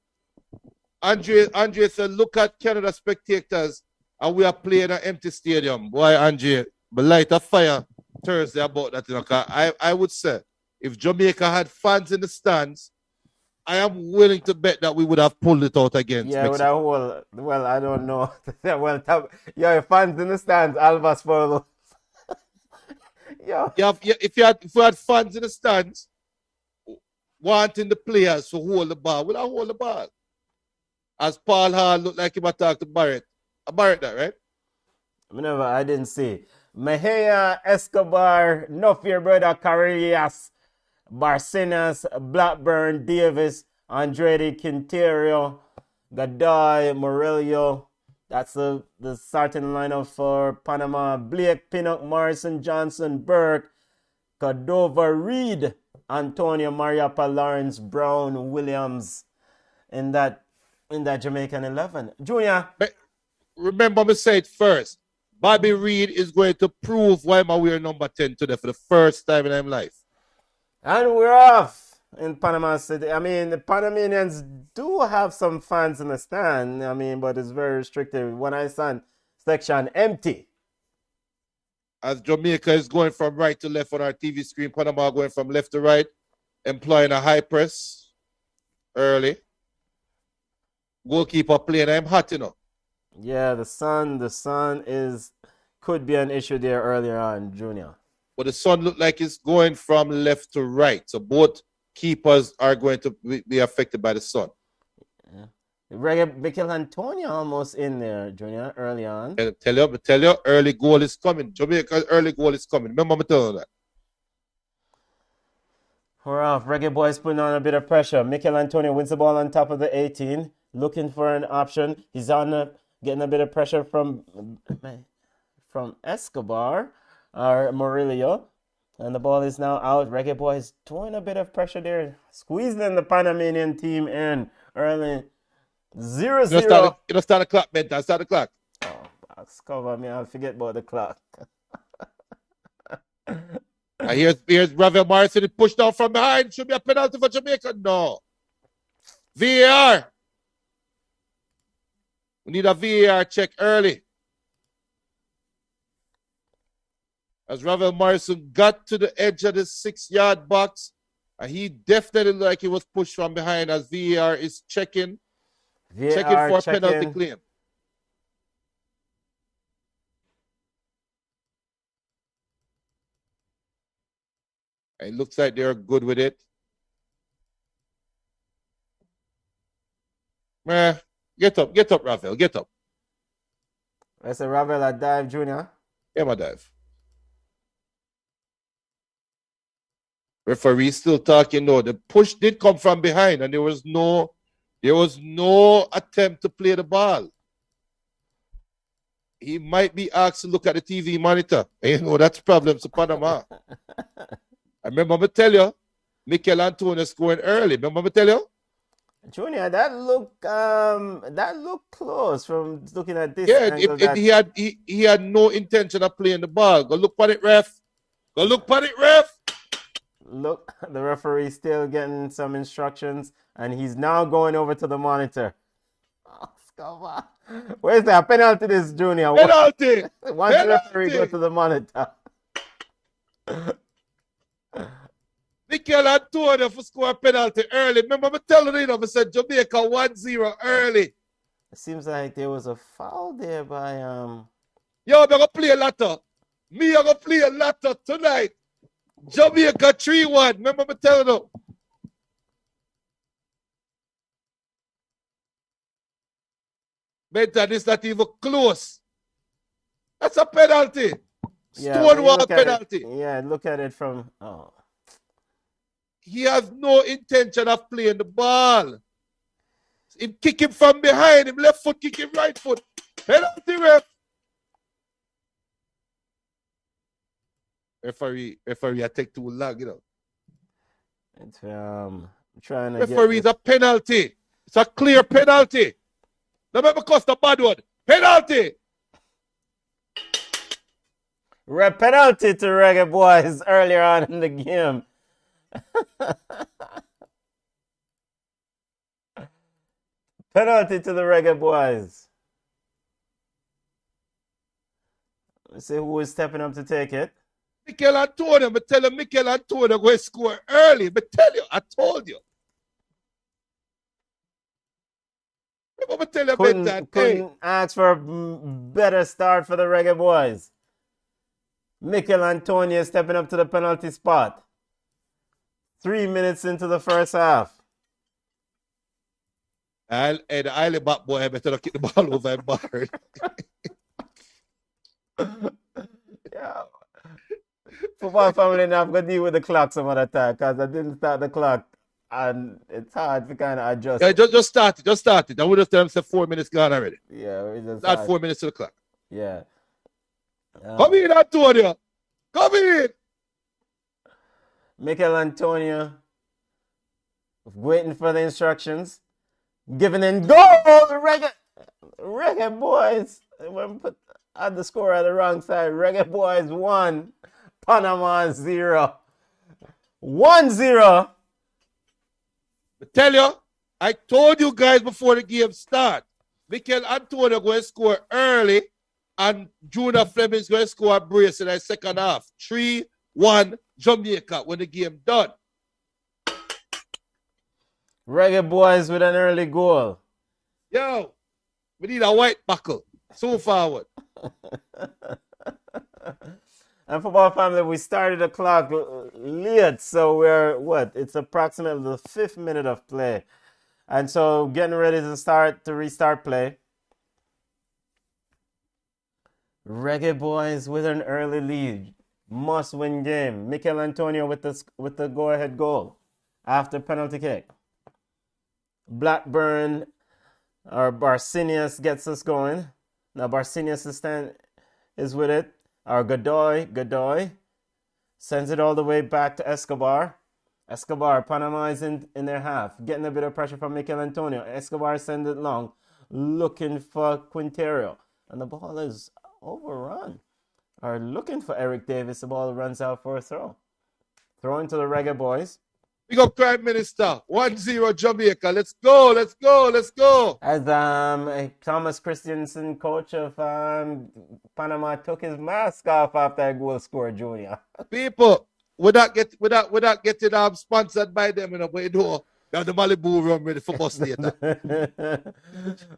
Andre said, look at Canada spectators, and we are playing an empty stadium. Boy, Andre, but light a fire Thursday about that. I would say, if Jamaica had fans in the stands, I am willing to bet that we would have pulled it out against Mexico. Well, I don't know. Fans in the stands, Alvas Powell. If we had fans in the stands wanting the players to hold the ball, we'll hold the ball. As Paul Hall looked like he might talk to Barrett. Barrett that, right? I didn't see. Mejia, Escobar, Nofir brother, Carillas, Barcenas, Blackburn, Davis, Andrade, Quintero, Gaday, Murillo. That's the starting lineup for Panama. Blake, Pinnock, Morrison, Johnson, Burke, Cordova, Reed, Antonio, Mariapa, Lawrence, Brown, Williams in that Jamaican 11. Junior. Remember me say it first. Bobby Reed is going to prove why am I wearing number 10 today for the first time in my life. And we're off in Panama City. The Panamanians do have some fans in the stand, but it's very restricted. When I stand section empty. As Jamaica is going from right to left on our TV screen, Panama going from left to right, employing a high press early. Goalkeeper playing, I'm hot, Yeah, the sun could be an issue there earlier on, Junior. But the sun looked like it's going from left to right. So both keepers are going to be affected by the sun. Yeah. Reggae Mikel Antonio almost in there, Junior, early on. And tell you, early goal is coming. Jamaica's early goal is coming. Remember me telling you that. We're off. Reggae Boys putting on a bit of pressure. Mikel Antonio wins the ball on top of the 18, looking for an option. He's getting a bit of pressure from Escobar or Murillo. And the ball is now out. Reggae Boys doing a bit of pressure there. Squeezing in the Panamanian team in early. 0-0. You know, start the clock, mentor. Start the clock. Oh, box cover me. I'll forget about the clock. And here's Ravel Morrison. He pushed down from behind. Should be a penalty for Jamaica. No. VAR. We need a VAR check early. As Ravel Morrison got to the edge of the 6-yard box, and he definitely looked like he was pushed from behind as VAR is checking for a penalty claim. And it looks like they're good with it. Get up, Ravel, get up. I said Ravel a dive, Junior. Yeah, my dive. Referee still talking. No, the push did come from behind, and there was no attempt to play the ball. He might be asked to look at the TV monitor. You know, that's problems to Panama. I remember me tell you, Mikel Antonio scoring early. Remember me tell you? Junior, that looked close from looking at this. Yeah, he had no intention of playing the ball. Go look at it, ref. Go look at it, ref. Look, the referee still getting some instructions, and he's now going over to the monitor. Oh, where's that penalty? This Junior. Penalty. Once the referee go to the monitor. Mikel Antonio for score a penalty early. Remember me telling you, I said Jamaica 1-0 early. It seems like there was a foul there by Yo, I'm gonna play a lotto. I'm gonna play a lotto tonight. Jamaica 3-1. Remember me telling you? Mentor, this not even close. That's a penalty. Stonewall penalty. Look at it from. Oh. He has no intention of playing the ball. Him kick him from behind. Him left foot kick him right foot. Penalty, ref. Referee, I take too long, you know. It's trying to referee's a penalty. It's a clear penalty. Remember cost a bad one. Penalty. Penalty to Reggae Boys earlier on in the game. Penalty to the Reggae Boys. Let's see who is stepping up to take it. Mikel Antonio. I tell you, Mikel Antonio go score early. But tell you, I told you. I tell you couldn't ask for a better start for the Reggae Boys. Mikel Antonio stepping up to the penalty spot. 3 minutes into the first half. And the island back boy better not kick the ball over and bar. Yeah. Football family now I'm gonna deal with the clock some other time because I didn't start the clock and it's hard to kind of adjust. Yeah, just start it. I would have tell them 4 minutes gone already. Yeah, we just add 4 minutes to the clock. Yeah. Come in, Antonio. Come in. Mikel Antonio waiting for the instructions. Giving in goal. Reggae Boys. Had the score at the wrong side. Reggae Boys 1. Panama 0. 1-0. I tell you, I told you guys before the game start. Mikel Antonio going to score early and Junior Fleming's going to score a brace in the second half. 3-1 Jamaica when the game done. Reggae Boys with an early goal. Yo, we need a white buckle. So forward. And football family, we started the clock late, so we're it's approximately the 5th minute of play. And so getting ready to restart play. Reggae Boys with an early lead. Must win game. Mikel Antonio with the go-ahead goal after penalty kick. Blackburn or Barcinius gets us going. Now Barcinius is with it. Or Godoy. Sends it all the way back to Escobar. Escobar, Panama is in their half. Getting a bit of pressure from Mikel Antonio. Escobar sends it long. Looking for Quintero. And the ball is overrun. Or looking for Eric Davis. The ball runs out for a throw. Throw into the Reggae Boys. Big up Prime Minister. 1-0 Jamaica. Let's go, let's go, let's go. As Thomas Christensen, coach of Panama, took his mask off after a goal score, Junior. People, without getting sponsored by them, you know, but you know, now the Malibu run ready for bus later.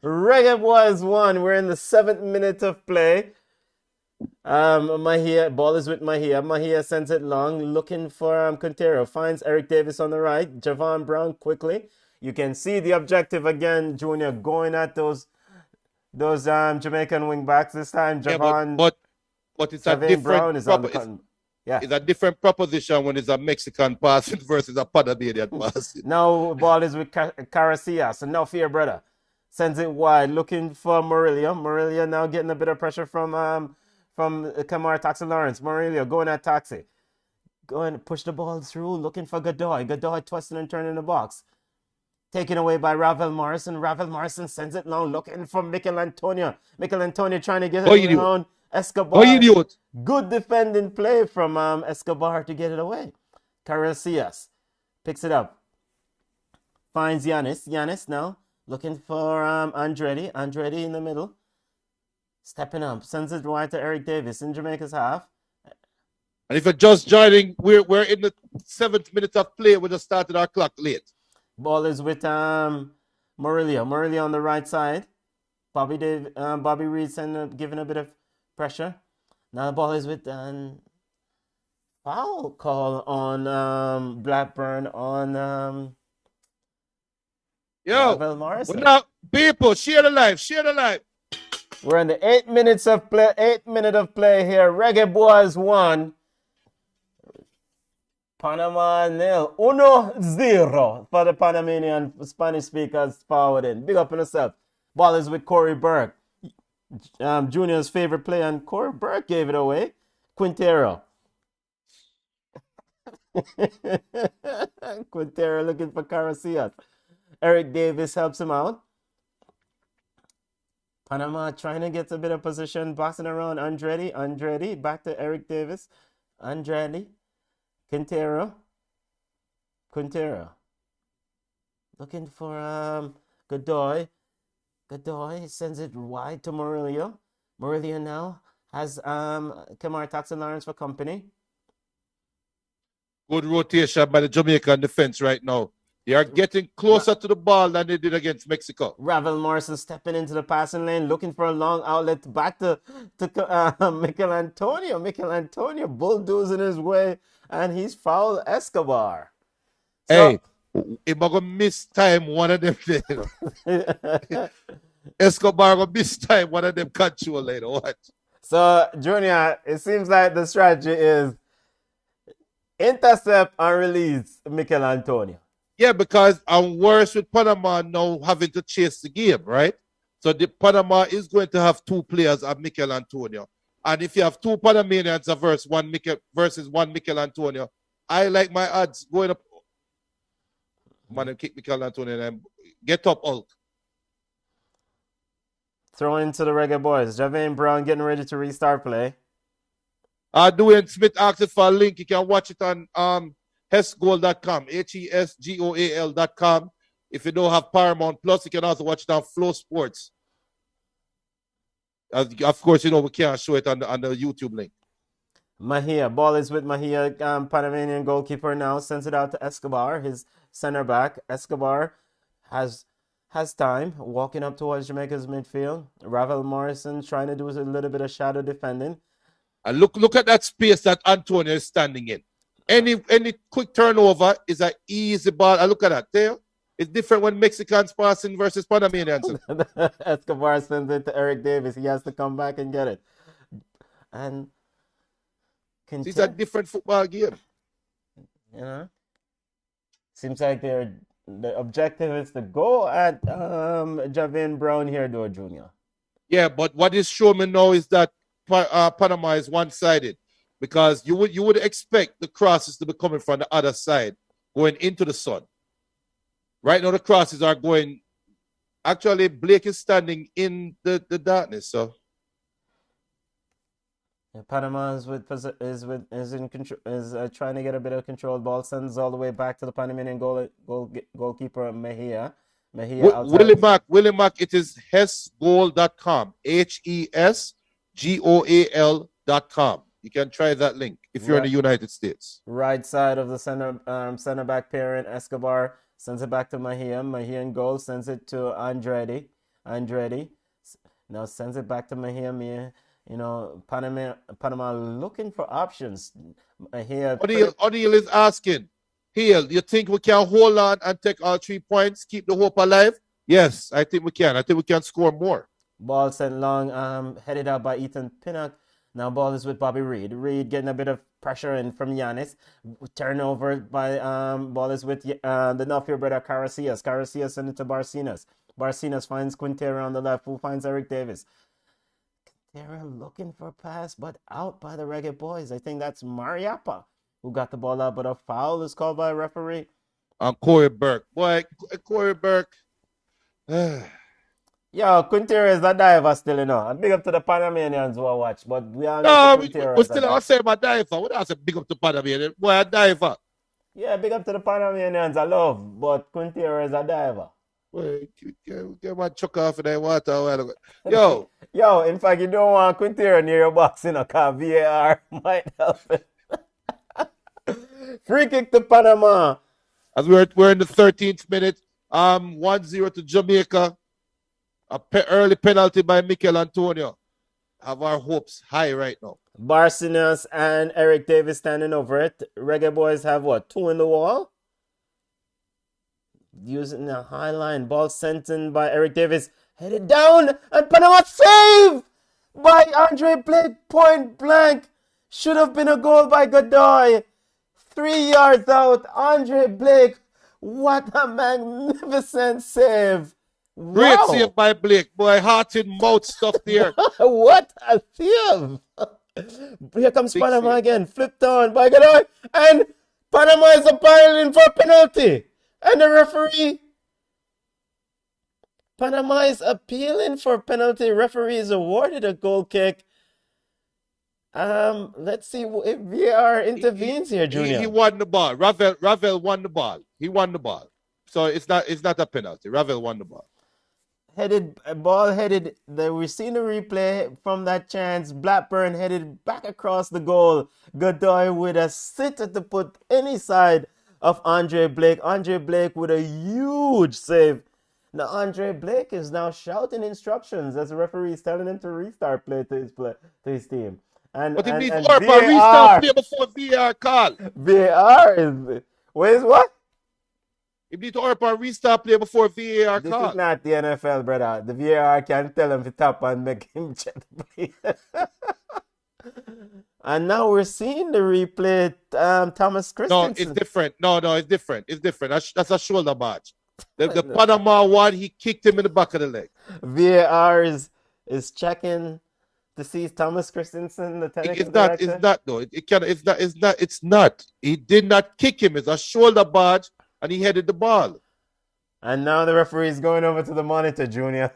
Reggae Boys won. We're in the 7th minute of play. Mahia, ball is with Mahia. Mahia sends it long, looking for Quintero. Finds Eric Davis on the right. Javon Brown quickly. You can see the objective again, Junior, going at those Jamaican wing backs this time. Javon, yeah, but it's a different Brown is on the it's a different proposition when it's a Mexican passing versus a Panamanian passing. Now ball is with Caracias. No fear, brother. Sends it wide, looking for Murillo. Murillo now getting a bit of pressure from Kamar Taxi Lawrence. Murillo going at Taxi. Going to push the ball through, looking for Godoy. Godoy twisting and turning the box. Taken away by Ravel Morrison. Ravel Morrison sends it long, looking for Mikel Antonio. Mikel Antonio trying to get it around Escobar. Good defending play from Escobar to get it away. Caracias picks it up. Finds Yanis. Yanis now looking for Andretti. Andretti in the middle. Stepping up. Sends it wide to Eric Davis in Jamaica's half. And if you're just joining, we're in the 7th minute of play. We just started our clock late. Ball is with Murillo. Murillo on the right side. Bobby Reed giving a bit of pressure. Now the ball is with foul call on Blackburn on Ravel Morrison. Now, people, share the live. We're in the 8 minutes of play. 8 minute of play here. Reggae Boys 1. Panama 0. 1-0 for the Panamanian Spanish speakers forward in. Big up on yourself. Ball is with Corey Burke. Junior's favorite player, and Corey Burke gave it away. Quintero. Quintero looking for Caracias. Eric Davis helps him out. Panama trying to get a bit of position, boxing around Andretti. Andretti back to Eric Davis. Andretti. Quintero. Looking for Godoy. Godoy sends it wide to Murillo. Murillo now has Kamar Taxi Lawrence for company. Good rotation by the Jamaican defense right now. They are getting closer to the ball than they did against Mexico. Ravel Morrison stepping into the passing lane, looking for a long outlet back to Mikel Antonio. Mikel Antonio bulldozing his way, and he's fouled Escobar. Hey, if I'm going to miss time, one of them. Escobar going to miss time, one of them control later. What? So, Junior, it seems like the strategy is intercept and release Mikel Antonio. Yeah, because I'm worse with Panama now having to chase the game, right? So the Panama is going to have 2 players of Mikel Antonio. And if you have 2 Panamanians versus one Mikel Antonio, I like my odds going up. Man, kick Mikel Antonio and get up, Hulk. Throw into the Reggae Boys. Javon Brown getting ready to restart play. Dwayne Smith asked for a link. You can watch it on hesgoal.com, HESGOAL.com. If you don't have Paramount Plus, you can also watch it on Flow Sports. Of course, you know we can't show it on the YouTube link. Mahia, ball is with Mahia, Panamanian goalkeeper now, sends it out to Escobar, his center back. Escobar has time, walking up towards Jamaica's midfield. Ravel Morrison trying to do a little bit of shadow defending. And look at that space that Antonio is standing in. Any quick turnover is an easy ball. I look at that. There, it's different when Mexicans passing versus Panamanians. Escobar sends it to Eric Davis. He has to come back and get it. And it's a different football game. You know, seems like the objective is to go at Javon Brown here, though, Junior. Yeah, but what is showing me now is that Panama is one-sided. because you would expect the crosses to be coming from the other side, going into the sun. Right now, the crosses are going. Actually, Blake is standing in the darkness. So Panama is in control, is trying to get a bit of control. Ball sends all the way back to the Panamanian goalkeeper Mejia. Willie Mack, it is hesgoal.com. HESGOAL.com. You can try that link if you're in the United States. Right side of the center back pairing, Escobar sends it back to Mejia. Mejia in goal, sends it to Andretti. Now sends it back to Mejia. You know, Panama looking for options. O'Neal is asking, Hill, you think we can hold on and take all 3 points, keep the hope alive? Yes, I think we can. I think we can score more. Ball sent long, headed out by Ethan Pinnock. Now ball is with Bobby Reed. Reed getting a bit of pressure in from Giannis. Turnover by ball is with the Nuffield brother Caracias. Caracias sent it to Barcinas. Barcinas finds Quintero on the left, who finds Eric Davis. Quintero looking for a pass, but out by the Reggae Boys. I think that's Mariappa who got the ball out, but a foul is called by a referee. Corey Burke. Boy, Corey Burke. Yo, Quintero is a diver still, you know. And big up to the Panamanians who are watch, but we are no, we still not say my diver. We don't say big up to Panamanians. Boy, a diver. Yeah, big up to the Panamanians, I love, but Quintero is a diver. Boy, get my chuck off in that water a while ago. Yo. Yo, in fact, you don't want Quintero near your box, you know, because VAR might help it. Free kick to Panama. As we're in the 13th minute, 1-0 to Jamaica. Early penalty by Mikel Antonio. Have our hopes high right now. Barcinas and Eric Davis standing over it. Reggae Boys have what? 2 in the wall? Using the high line. Ball sent in by Eric Davis. Headed down. And Panama save by Andre Blake. Point blank. Should have been a goal by Godoy. 3 yards out. Andre Blake. What a magnificent save. Great Wow. save by Blake. Boy, heart in mouth stuff there. What a save. Here comes Big Panama save. again. Flipped on by Godoy. And Panama is appealing for penalty. And the referee. Panama is appealing for penalty. Referee is awarded a goal kick. Let's see if VAR intervenes here, Junior. He won the ball. Ravel won the ball. He won the ball. So it's not a penalty. Ravel won the ball. Ball headed. We've seen the replay from that chance. Blackburn headed back across the goal. Godoy with a sitter to put any side of Andre Blake. Andre Blake with a huge save. Now Andre Blake is now shouting instructions as the referee is telling him to restart play to his team. But he needs to restart play before VAR call. VAR is where's what? He needs to restart play before VAR This call. is not the NFL, brother. The VAR can tell him to tap and make him check the play. And now we're seeing the replay. Thomas Christensen. No, it's different. No, it's different. It's different. That's a shoulder badge. The Panama one, he kicked him in the back of the leg. VAR is checking to see Thomas Christensen, the technical director. It's not though. It's not. He did not kick him. It's a shoulder badge, and he headed the ball. And now the referee is going over to the monitor, Junior.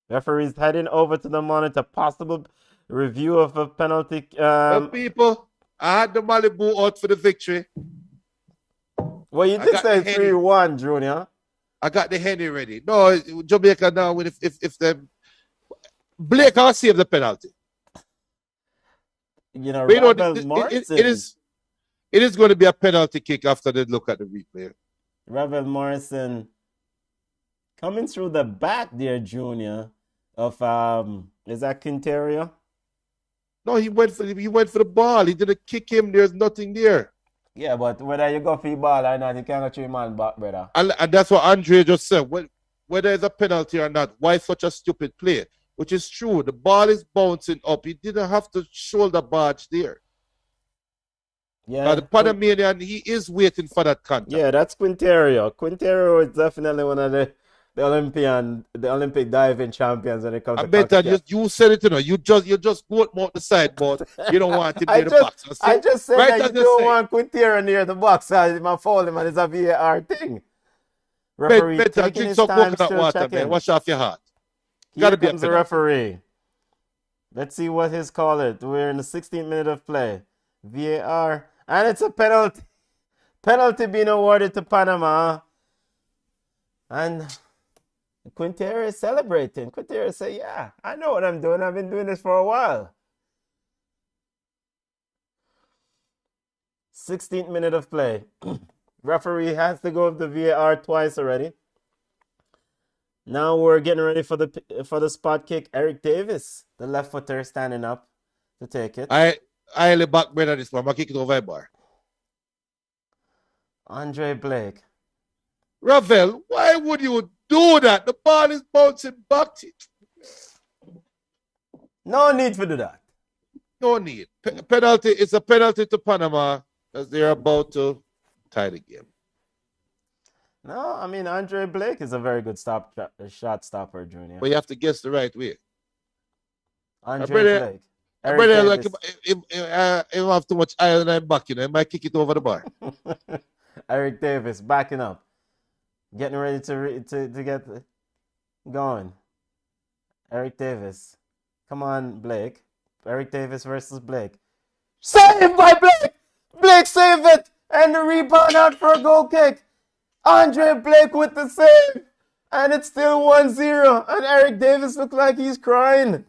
Referee's heading over to the monitor. Possible review of a penalty. People, I had the Malibu out for the victory. Well, you did say 3-1, Junior. I got the Henny ready. No, Jamaica now. If the Blake can't save the penalty. You know, it is going to be a penalty kick after they look at the replay. Ravel Morrison coming through the back there, Junior. Of is that Quintero? No, he went for the ball. He didn't kick him. There's nothing there. Yeah, but whether you go for the ball or not, you can't get your man back, brother. And that's what Andre just said. Whether it's a penalty or not, why such a stupid play? Which is true. The ball is bouncing up. He didn't have to shoulder barge there. Yeah. The Panamanian, he is waiting for that contact. Yeah, that's Quintero. Quintero is definitely one of the the Olympic diving champions when it comes I to bet that CONCACAF. you said it, you just go out the side, but you don't want him I near the box. I just said Right that as you you don't say. want Quintero near the box. I foul him and it's a VAR thing. Referee Better taking drink his some time, coconut still water, man. checking. Wash off your heart. Here Gotta be a comes the penalty. referee. Let's see what his call is. We're in the 16th minute of play. VAR. And it's a penalty. Penalty being awarded to Panama. And Quintero is celebrating. Quintero say, yeah, I know what I'm doing. I've been doing this for a while. 16th minute of play. Referee has to go with the VAR twice already. Now we're getting ready for the spot kick. Eric Davis, the left footer, standing up to take it. I only back better this one. I'm gonna kick it over a bar. Andre Blake. Ravel, why would you do that? The ball is bouncing back to you. No need to do that. No need. Penalty. It's a penalty to Panama as they're about to tie the game. No, I mean Andre Blake is a very good shot stopper, Junior. But you have to guess the right way. Andre Blake. I better like him have too much iron and back, I might kick it over the bar. Eric Davis backing up, getting ready to get going. Eric Davis, come on, Blake. Eric Davis versus Blake. Saved by Blake. Blake saved it, and the rebound out for a goal kick. Andre Blake with the save. And it's still 1-0. And Eric Davis looks like he's crying.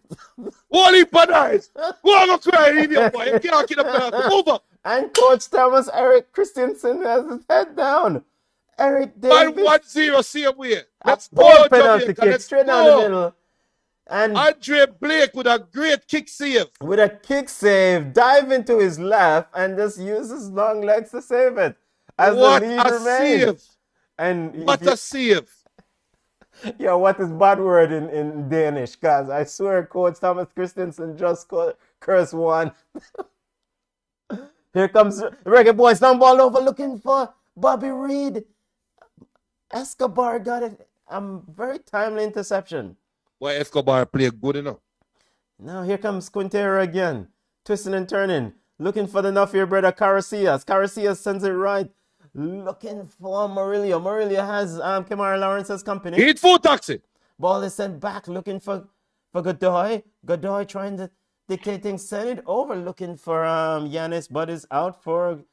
Wally Padais! Go on, cry, idiot boy. You can't get up. Move up. And Coach Thomas Eric Christensen has his head down. Eric Davis. 1-0, same way. Let's Poor go, penalty Jamaica. kick Let's straight down go. the middle. And Andre Blake with a great kick save. with a kick save, dive into his left and just use his long legs to save it. As What the lead a remains. save. And What a save. yeah, what is bad word in Danish? Because I swear Coach Thomas Christensen just cursed one. Here comes Reggae Boys down ball over looking for Bobby Reed. Escobar got it. Very timely interception. Why Escobar play good enough? Now here comes Quintero again. Twisting and turning. Looking for the Nuffier brother Caracias. Caracias sends it right. Looking for Murillo. Murillo has Kamara Lawrence's company. He hit full taxi. Ball is sent back. Looking for Godoy. Godoy trying to dictate things. Send it over. Looking for Yanis. But is out for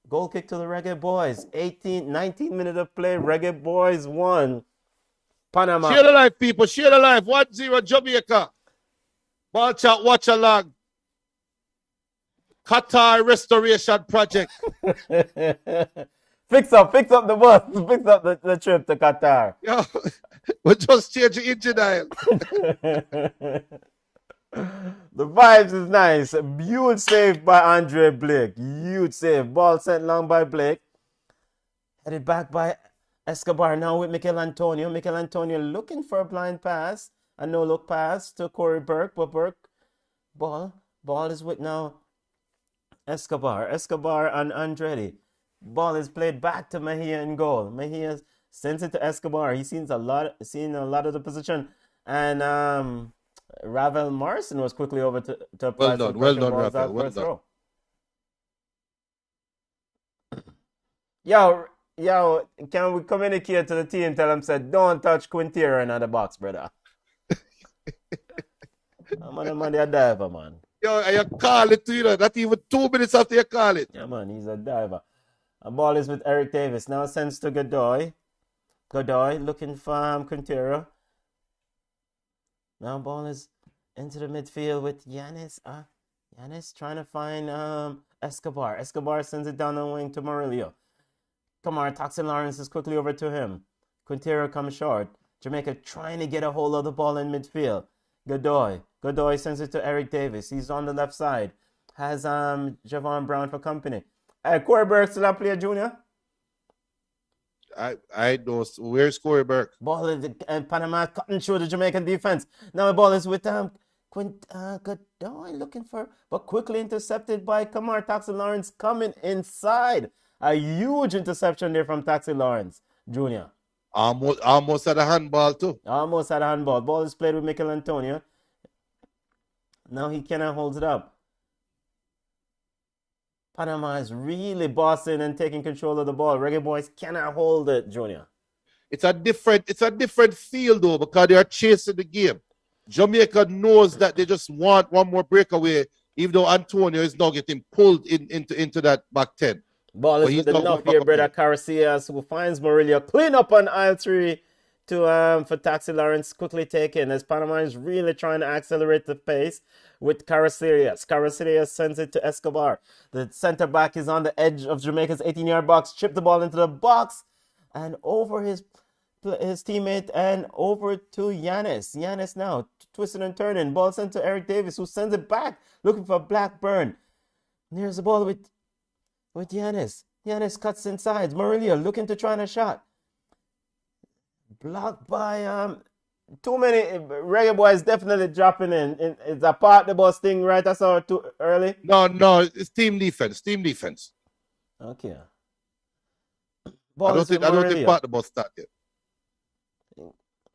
goal kick to the Reggae Boys. 19 minutes of play. Reggae Boys 1. Panama. Share the life, people. Share the life. 1-0 Jamaica. Ballchat watch along. Qatar Restoration Project. Fix up the bus. Fix up the trip to Qatar. Yo, we just change the engine oil. The vibes is nice. A huge save by Andre Blake. Huge save. Ball sent long by Blake. Headed back by Escobar now with Mikel Antonio. Mikel Antonio looking for a blind pass. A no-look pass to Corey Burke. But Burke, ball is with now Escobar and Andretti. Ball is played back to Mejia in goal. Mejia sends it to Escobar. He's seen a lot of the position. And Ravel Morrison was quickly over to apply Well some done, pressure. Ravel. Balls out Well for a done. throw. Yo, can we communicate to the team? Tell them, said, don't touch Quintero in the box, brother. I'm a diver, man. Yo, you call it to you. Not even 2 minutes after you call it. Yeah, man, he's a diver. A ball is with Eric Davis. Now sends to Godoy. Godoy looking for Quintero. Now ball is into the midfield with Yanis. Yanis trying to find Escobar. Escobar sends it down the wing to Murillo. Kamar Toxin Lawrence is quickly over to him. Quintero comes short. Jamaica trying to get a hold of the ball in midfield. Godoy sends it to Eric Davis. He's on the left side. Has Javon Brown for company. Corey Burke still play Junior. I don't. Where's Corey Burke? Ball is and Panama cutting through the Jamaican defense. Now the ball is with Godoy looking for, but quickly intercepted by Kamar Taxi Lawrence coming inside. A huge interception there from Taxi Lawrence Jr. Almost had a handball too. Almost had a handball. Ball is played with Mikel Antonio. Now he cannot hold it up. Panama is really bossing and taking control of the ball. Reggae Boys cannot hold it, Junior. It's a different feel though, because they are chasing the game. Jamaica knows that they just want one more breakaway, even though Antonio is now getting pulled into that back 10. Ball is with enough here, brother Caracias, who finds Murillo. Clean up on aisle 3 for Taxi Lawrence, quickly taken as Panama is really trying to accelerate the pace with Caracias. Caracias sends it to Escobar. The center back is on the edge of Jamaica's 18-yard box. Chip the ball into the box and over his teammate and over to Yanis. Yanis now twisting and turning. Ball sent to Eric Davis, who sends it back looking for Blackburn. There's the ball with Yanis. Yanis cuts inside. Murillo looking to try a shot. Blocked by too many. Reggae Boys definitely dropping in. It's a part the bus thing, right? I saw it too early. No, it's team defense. Okay. I don't think part the bus start yet.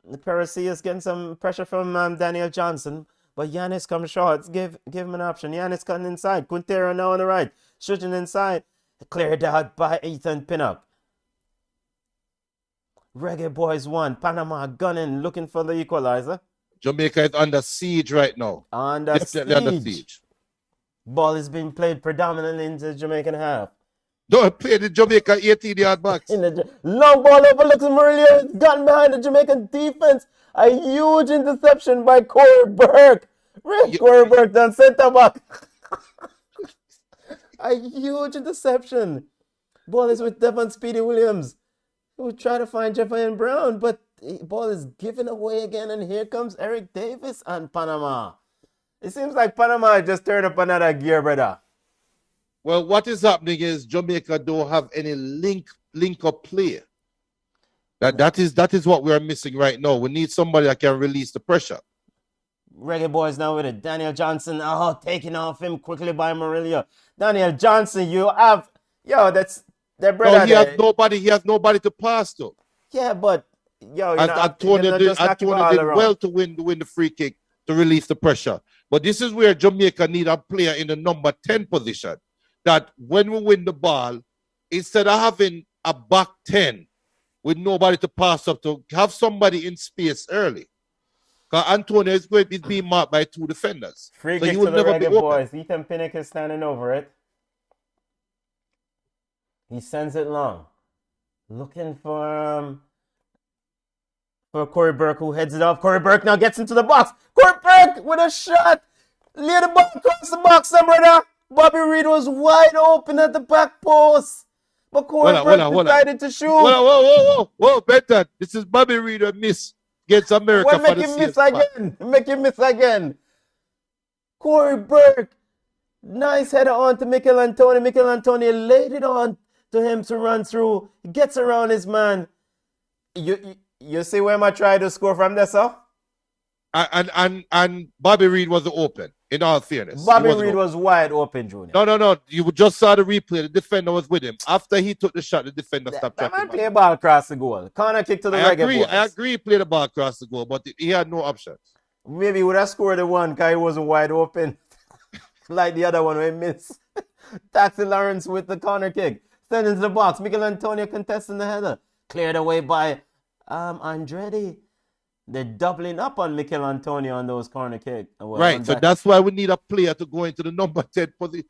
The Percy is getting some pressure from Daniel Johnson, but Yanis comes short. Give him an option. Yanis cutting inside. Quintero now on the right, shooting inside. Cleared out by Ethan Pinnock. Reggae Boys 1. Panama gunning, looking for the equalizer. Jamaica is under siege right now. Definitely under siege. Ball is being played predominantly into the Jamaican half. Don't play the Jamaica 18-yard box. Long ball overlooks Murillo. It's gotten behind the Jamaican defense. A huge interception by Corey Burke. Corey Burke done center back. A huge interception. Ball is with Devon Speedy Williams, who try to find Jefferson Brown, but the ball is given away again, and here comes Eric Davis and Panama. It seems like Panama just turned up another gear, brother. Well, what is happening is Jamaica don't have any link-up play. That is what we are missing right now. We need somebody that can release the pressure. Reggae Boys now with it. Daniel Johnson, taking off him quickly by Murillo. Daniel Johnson, that's their brother. No, he has nobody to pass to. Yeah, but Antonio did well to win the free kick to release the pressure. But this is where Jamaica need a player in the number 10 position. That when we win the ball, instead of having a back 10 with nobody to pass up to, have somebody in space early. Because Antonio is being marked by 2 defenders. Free kick to the Reggae Boys. Ethan Pinnock is standing over it. He sends it long. Looking for Corey Burke, who heads it off. Corey Burke now gets into the box. Corey Burke with a shot. Lay the ball across the box, brother. Bobby Reed was wide open at the back post. But Corey Burke decided to shoot. Whoa, Benton. This is Bobby Reed who miss against America. Make him miss again. Corey Burke. Nice header on to Mikel Antonio. Mikel Antonio laid it on to him to run through. He gets around his man. You see where I tried to score from there, sir? And Bobby Reed was open, in all fairness. Bobby Reed was wide open, Junior. No. You just saw the replay. The defender was with him. After he took the shot, the defender stopped tracking. That man play a ball across the goal. Corner kick to the Reggae Boys. I agree he played the ball across the goal, but he had no options. Maybe he would have scored the one because he wasn't wide open. Like the other one we missed. Taxi Lawrence with the corner kick. Send into the box. Mikel Antonio contesting the header. Cleared away by Andretti. They're doubling up on Mikel Antonio on those corner kicks. Right, so that's why we need a player to go into the number 10 position.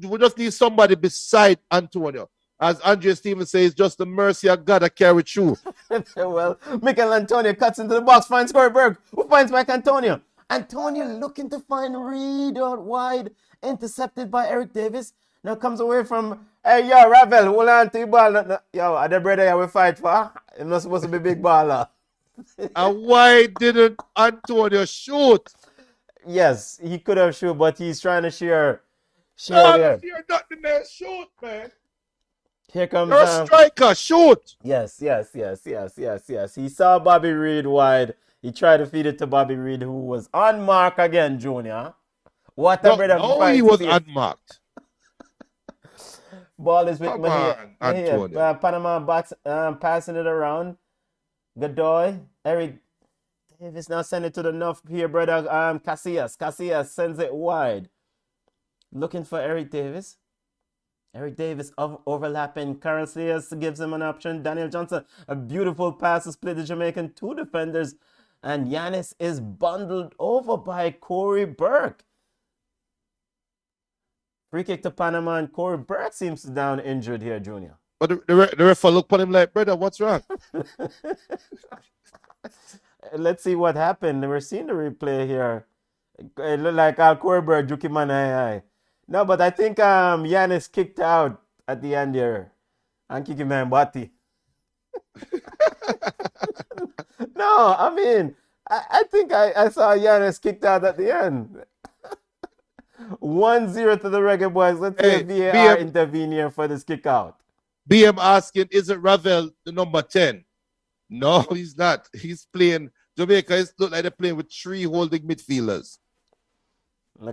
We just need somebody beside Antonio. As Andre Stevens says, just the mercy of God that carry through. Well, Mikel Antonio cuts into the box, finds Corey Burke, who finds back Antonio. Antonio looking to find Reed out wide, intercepted by Eric Davis. Now comes away from, hey, Ravel, hold on to your ball. Yo, the brother we fight for, he's not supposed to be big baller. And why didn't Antonio shoot? Yes, he could have shoot, but he's trying to share there. You're not the man. Shoot, man. Here comes you're a striker. Shoot. Yes. He saw Bobby Reed wide. He tried to feed it to Bobby Reed, who was on mark again, Junior. What a brother. No, he was unmarked. Ball is with Panama passing it around. Godoy. Eric Davis now send it to the north here, brother. Casillas. Casillas sends it wide. Looking for Eric Davis. Eric Davis overlapping. Casillas gives him an option. Daniel Johnson, a beautiful pass to split the Jamaican two defenders. And Giannis is bundled over by Corey Burke. Free kick to Panama, and Corey Burke seems to down injured here, Junior. But the ref look upon him like, brother, what's wrong? Let's see what happened. We're seeing the replay here. It looked like Corey Burke juke him an eye. No, but I think Giannis kicked out at the end here. And kick him in body. No, I mean, I think I saw Giannis kicked out at the end. 1-0 to the Reggae Boys. Let's see if VAR intervene here for this kick out. BM asking, is it Ravel the number 10? No, he's not. He's playing. Jamaica is look like they're playing with 3 holding midfielders.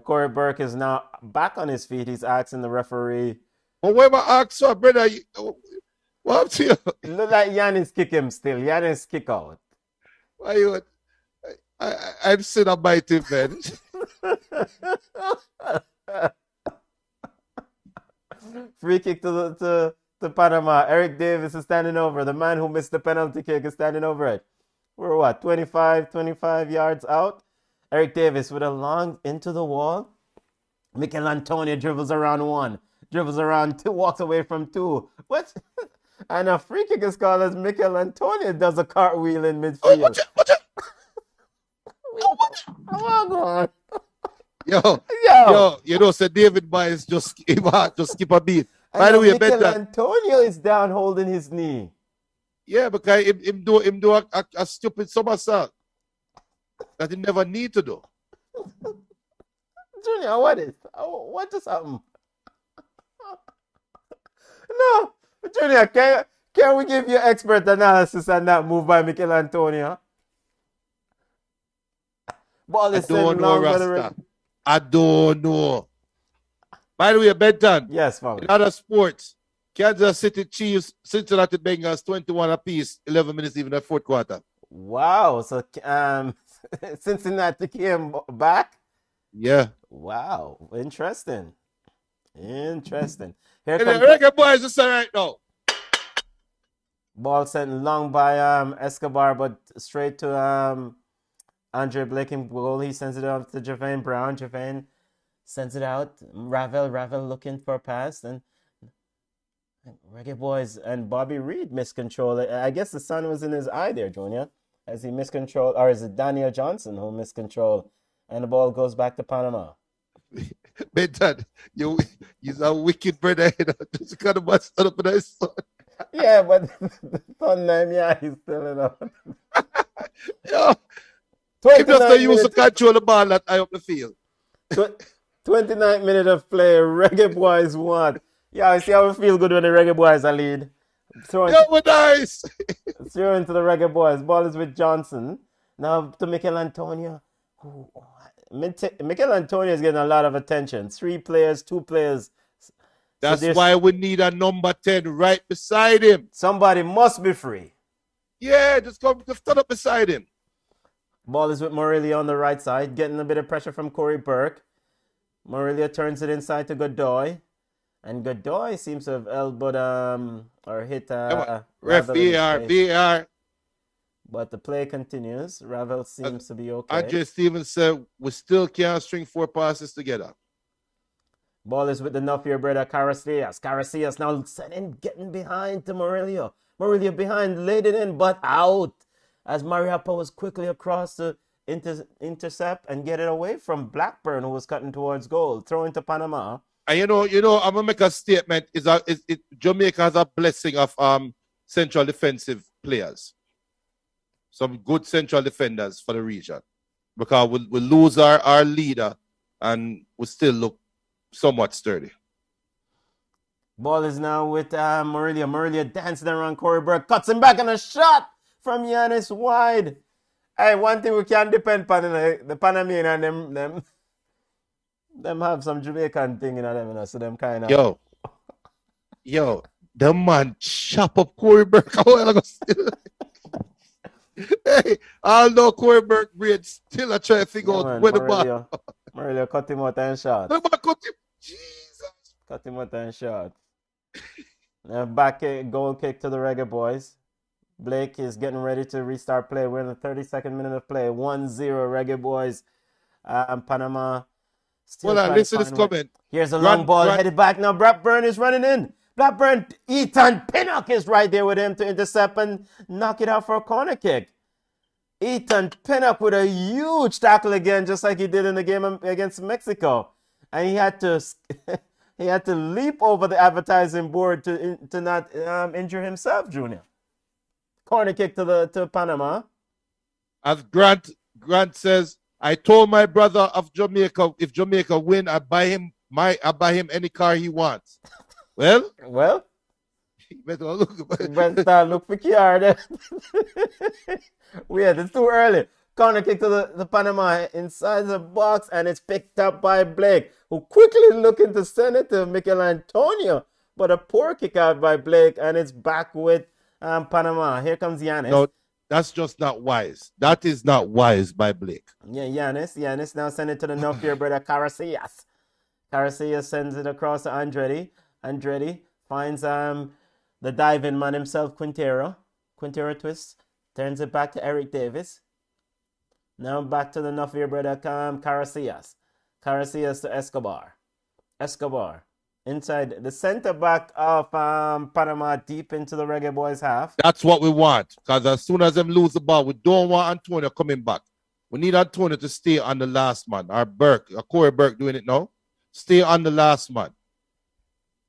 Corey Burke is now back on his feet. He's asking the referee. But where my ask so, brother? What up to you? It look like Giannis kick him still. Giannis kick out. Why you? I'm sitting on my team, man. Free kick to Panama. Eric Davis is standing over. The man who missed the penalty kick is standing over it. We're what, 25 yards out? Eric Davis with a long into the wall. Mikel Antonio dribbles around 1. Dribbles around 2. Walks away from 2. What? And a free kick is called as Mikel Antonio does a cartwheel in midfield. Oh, watch it. Come on. Yo, you know, so David Byes just skip a beat. By the way, Mikel Antonio is down holding his knee. Yeah, because him do a stupid somersault that he never need to do. Junior, what just happened? No, Junior, can we give you expert analysis on that move by Mikel Antonio? Ball is sent long by the red. I don't know. By the way, Benton. Yes, family. In other sports, Kansas City Chiefs, Cincinnati Bengals, 21 apiece, 11 minutes even the fourth quarter. Wow. So Cincinnati came back? Yeah. Wow. Interesting. Here And comes the Reggae Boys is right now. ball sent long by Escobar, but straight to Andre Blake in goal. He sends it off to Javane Brown. Javane sends it out. Ravel looking for a pass. And Reggae Boys and Bobby Reed miscontrol. I guess the sun was in his eye there, Junior, as he miscontrolled. Or is it Daniel Johnson who miscontrolled? And the ball goes back to Panama. Benton, you're a wicked brother. Just got to bust up with his son. Yeah, but the sun name, yeah, he's still in on. Yeah. He just used to control the ball that high up the field. 29th minute of play. Reggae Boys won. Yeah, I see how we feel good when the Reggae Boys are lead. Yeah, we're nice. Throw into the Reggae Boys. Ball is with Johnson. Now to Mikel Antonio. Mikel Antonio is getting a lot of attention. 3 players, 2 players. That's why we need a number 10 right beside him. Somebody must be free. Yeah, just stand up beside him. Ball is with Morelia on the right side, getting a bit of pressure from Corey Burke. Morelia turns it inside to Godoy. And Godoy seems to have elbowed or hit Ref, VAR. But the play continues. Ravel seems to be okay. Andre Stevens said we still can't string 4 passes together. Ball is with the Nuffier brother, Casillas. Casillas now getting behind to Morelia. Morelia behind, laid it in, but out. As Mariappa was quickly across to intercept and get it away from Blackburn, who was cutting towards goal. Throw into Panama. And you know, I'm gonna make a statement. Jamaica has a blessing of central defensive players. Some good central defenders for the region. Because we lose our leader and we still look somewhat sturdy. Ball is now with Morelia. Morelia dancing around Corey Burke. Cuts him back and a shot from Giannis wide. Hey, one thing we can't depend on the Panamanian and them have some Jamaican thing in them, you know, so them kind of... Yo, the man chop up Corey Burke. Hey, although Corey Burke Braid still I try to figure Yeah, out man. where the ball. Marilio cut him out and shot. The ball cut him. Jesus. Cut him out and shot. Now back goal kick to the Reggae Boys. Blake is getting ready to restart play. We're in the 32nd minute of play. 1-0 Reggae Boys. Panama still Well, trying to listen to this find comment. Here's a long ball headed back. Now Blackburn is running in. Blackburn, Ethan Pinnock is right there with him to intercept and knock it out for a corner kick. Ethan Pinnock with a huge tackle again, just like he did in the game against Mexico. And he had to he had to leap over the advertising board to not injure himself, Junior. Corner kick to Panama. As Grant says, I told my brother of Jamaica, if Jamaica win, I buy him any car he wants. Well, you better look. You better start look for Kiara. Weird, it's too early. Corner kick to the Panama inside the box, and it's picked up by Blake, who quickly looking to send it to Mikel Antonio. But a poor kick out by Blake, and it's back with Panama. Here comes Giannis. No, that's just not wise. That is not wise by Blake. Yeah, Giannis now send it to the no fear brother Carasillas. Carasillas sends it across to Andretti. Andretti finds the diving man himself, Quintero. Quintero twists, turns it back to Eric Davis. Now back to the no fear brother Carasillas. Carasillas to Escobar. Escobar inside the center back of Panama, deep into the Reggae Boys half. That's what we want. Because as soon as them lose the ball, we don't want Antonio coming back. We need Antonio to stay on the last man. Or Burke, or Corey Burke doing it now. Stay on the last man.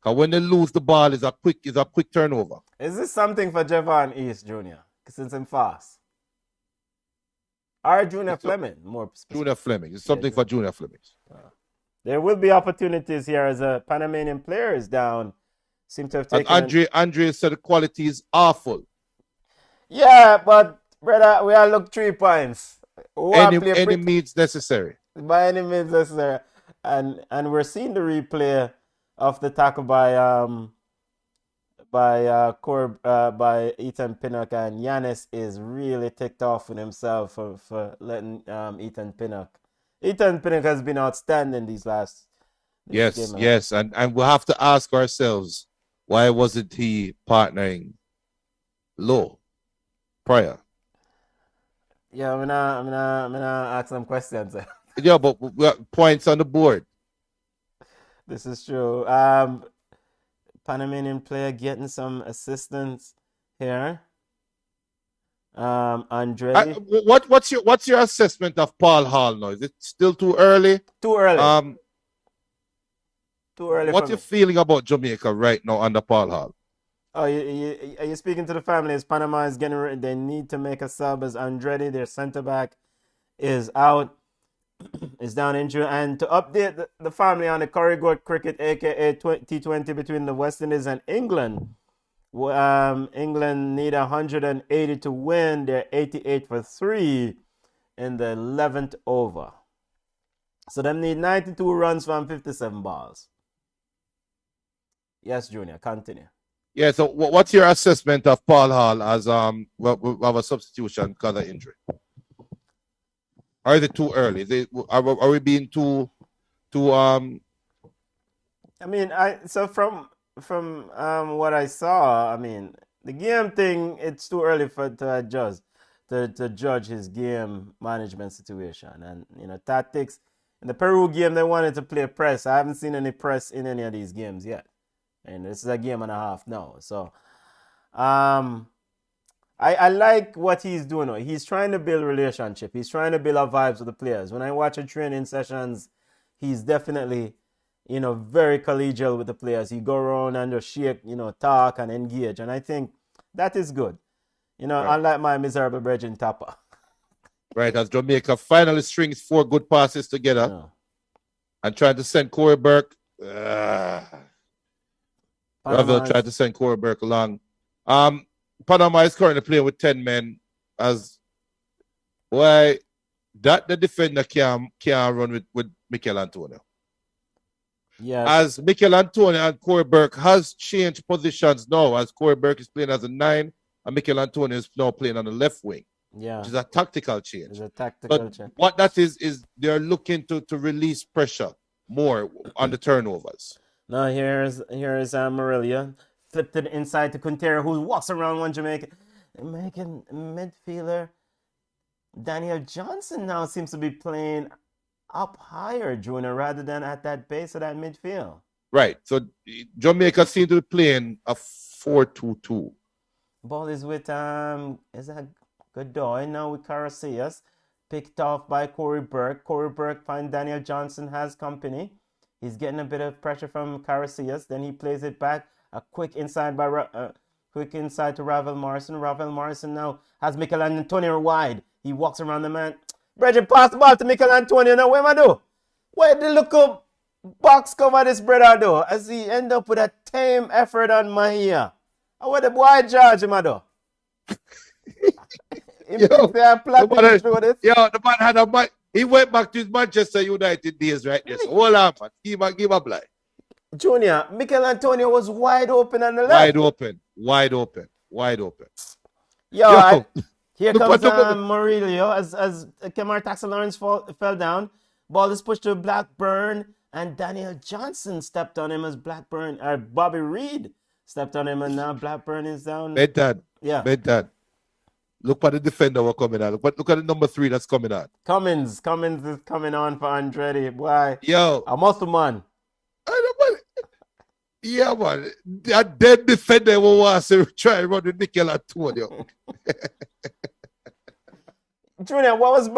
Because when they lose the ball, it's a quick turnover. Is this something for Javon East Jr.? Since I'm fast. Or Junior Fleming, more specific. Junior Fleming. It's something for Junior Fleming. There will be opportunities here as a Panamanian player is down. Seem to have taken. Andre said the quality is awful. Yeah, but brother, we all look 3 points. Any means necessary. By any means necessary. And we're seeing the replay of the tackle by Ethan Pinnock, and Giannis is really ticked off with himself for letting Ethan Pinnock. Ethan Pinnock has been outstanding these last. Yes, and we'll have to ask ourselves, why wasn't he partnering low prior? Yeah, I'm gonna ask some questions. Yeah, but we got points on the board. This is true. Panamanian player getting some assistance here. Andre. What's your assessment of Paul Hall now? Is it still too early? Too early. Too early. What's your feeling about Jamaica right now under Paul Hall? Oh, are you speaking to the families? Panama is getting ready. They need to make a sub as Andretti, their center back, is out. Is down injured. And to update the family on the Corrigan cricket, aka T20 between the West Indies and England. England need 180 to win. They're 88 for 3 in the 11th over. So them need 92 runs from 57 balls. Yes, Junior, continue. Yeah, so what's your assessment of Paul Hall as we have a substitution because of injury? Or is it too early? Are we being too I mean, from what I saw, I mean, the game thing, it's too early to judge his game management situation. And tactics. In the Peru game, they wanted to play press. I haven't seen any press in any of these games yet. And this is a game and a half now. So I like what he's doing. He's trying to build relationship. He's trying to build up vibes with the players. When I watch the training sessions, he's definitely, very collegial with the players. He go around and just shake, talk and engage. And I think that is good. Right. Unlike my miserable brethren Tapper. Right, as Jamaica finally strings 4 good passes together and trying to send Corey Burke. Ravel tried to send Corey Burke along. Panama is currently playing with 10 men as why that the defender can run with Mikel Antonio. Yeah. As Mikel Antonio and Corey Burke has changed positions now, as Corey Burke is playing as a 9 and Mikel Antonio is now playing on the left wing. Yeah. which is a tactical change. It's a tactical But change. what that is they're looking to release pressure more on the turnovers. Now here's Morelia. Flipped it inside to Quintero, who walks around one Jamaican midfielder. Daniel Johnson now seems to be playing up higher, Junior, rather than at that base of that midfield. Right. So Jamaica seem to be playing a 4-2-2. Ball is with is that Godoy now with Caracias, picked off by Corey Burke. Corey Burke finds Daniel Johnson has company. He's getting a bit of pressure from Caracias. Then he plays it back. A quick inside to Ravel Morrison. Ravel Morrison now has Mikel Antonio wide. He walks around the man. Bridget, pass the ball to Mikel Antonio. Now what am I do? Where the look up box cover this brother do? As he end up with a tame effort on Mahia. And what the boy judge him do? The man had a match. He went back to his Manchester United days right there. So hold on, man. Give a blind. Junior, Mikel Antonio was wide open on the left. Wide open. Here comes Murillo as Kemar Taxa-Lawrence fell down. Ball is pushed to Blackburn, and Daniel Johnson stepped on him as Bobby Reed stepped on him, and now Blackburn is down. Bedtime. Yeah. Bedtime. Look at the defender we're coming on. Look at the number 3 that's coming on. Cummins is coming on for Andretti. Why? Yo. A muscle man. Yeah, man. That dead defender who wants to try run with Mikel Antonio. Junior, what was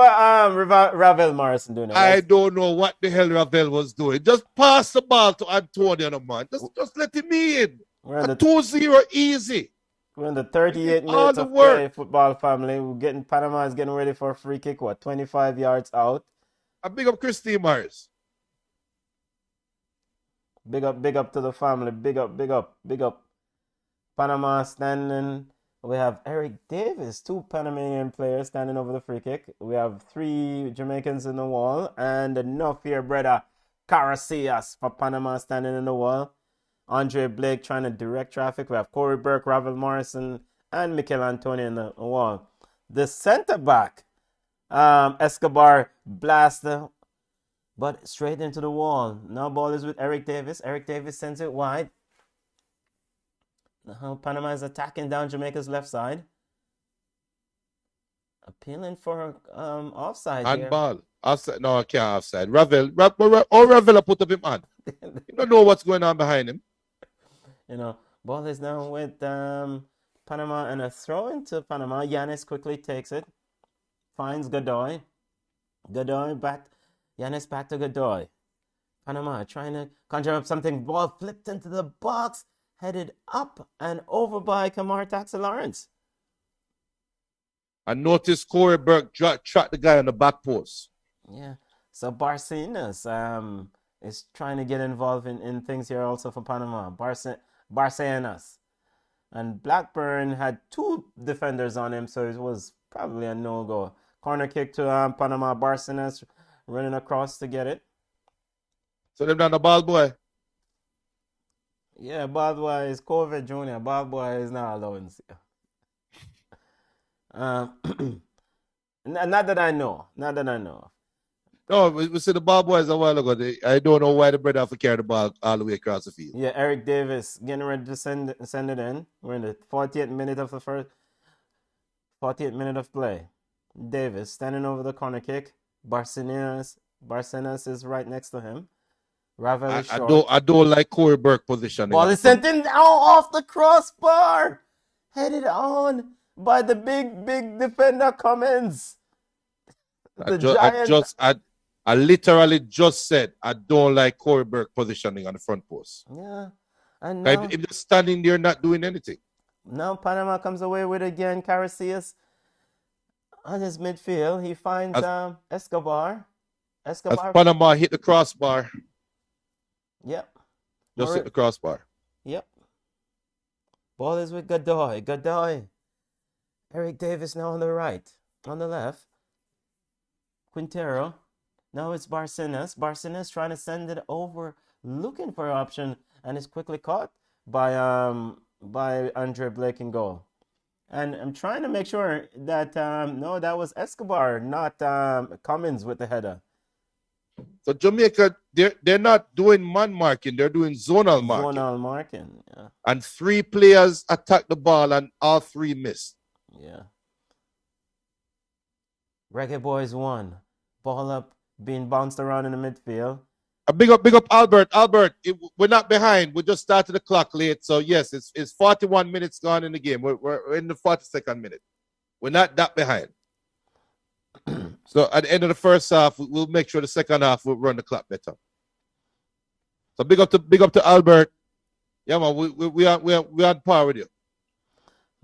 Ravel Morrison doing? I don't know what the hell Ravel was doing. Just pass the ball to Antonio, man. Just let him in. A 2-0 easy. We're in the 38 minutes of play, football family. Panama is getting ready for a free kick, 25 yards out. I big up Christine Morris. Big up to the family. Big up. Panama standing. We have Eric Davis, 2 Panamanian players standing over the free kick. We have 3 Jamaicans in the wall. And enough here, brother. Caracias for Panama standing in the wall. Andre Blake trying to direct traffic. We have Corey Burke, Ravel Morrison, and Mikel Antonio in the wall. The center back, Escobar blaster, but straight into the wall. Now ball is with Eric Davis. Eric Davis sends it wide. Now Panama is attacking down Jamaica's left side. Appealing for offside here. Handball. Offside. No, I can't offside. Ravel put up him on. You don't know what's going on behind him. Ball is now with Panama and a throw into Panama. Yanis quickly takes it. Finds Godoy. Godoy back. Yanis back to Godoy. Panama trying to conjure up something. Ball flipped into the box. Headed up and over by Kemar Taxa-Lawrence. I noticed Corey Burke track the guy on the back post. Yeah. So Barcenas is trying to get involved in things here also for Panama. Barcenas. And Blackburn had 2 defenders on him, so it was probably a no-go. Corner kick to Panama. Barcenas running across to get it. So them down the ball boy. Yeah, ball boy is COVID Junior. Ball boy is not allowance. Not that I know. No, we said the ball boys a while ago. I don't know why the brother have to carry the ball all the way across the field. Yeah, Eric Davis getting ready to send it in. We're in the 48th minute of the 48th minute of play. Davis standing over the corner kick. Barcenas is right next to him. Ravel is short. I don't like Corey Burke positioning. Ball is sent in off the crossbar. Headed on by the big defender Cummins. I literally just said I don't like Corey Burke positioning on the front post. Yeah. And now, if they're standing there not doing anything. Now Panama comes away with again Caracias on his midfield. He finds Escobar. As Panama hit the crossbar. Yep. Just hit the crossbar. Yep. Ball is with Godoy. Eric Davis now on the right. On the left. Quintero. Now it's Barcenas. Barcenas trying to send it over, looking for an option, and is quickly caught by Andre Blake in goal. And I'm trying to make sure that, no, that was Escobar, not Cummins with the header. So Jamaica, they're not doing man marking, they're doing zonal marking. Zonal marking, yeah. And 3 players attacked the ball and all 3 missed. Yeah. Reggae Boys won. Ball up, being bounced around in the midfield. Big up Albert. Albert, we're not behind. We just started the clock late. So, yes, it's 41 minutes gone in the game. We're in the 42nd minute. We're not that behind. So, at the end of the first half, we'll make sure the second half will run the clock better. So, big up to Albert. Yeah, man, we on par with you.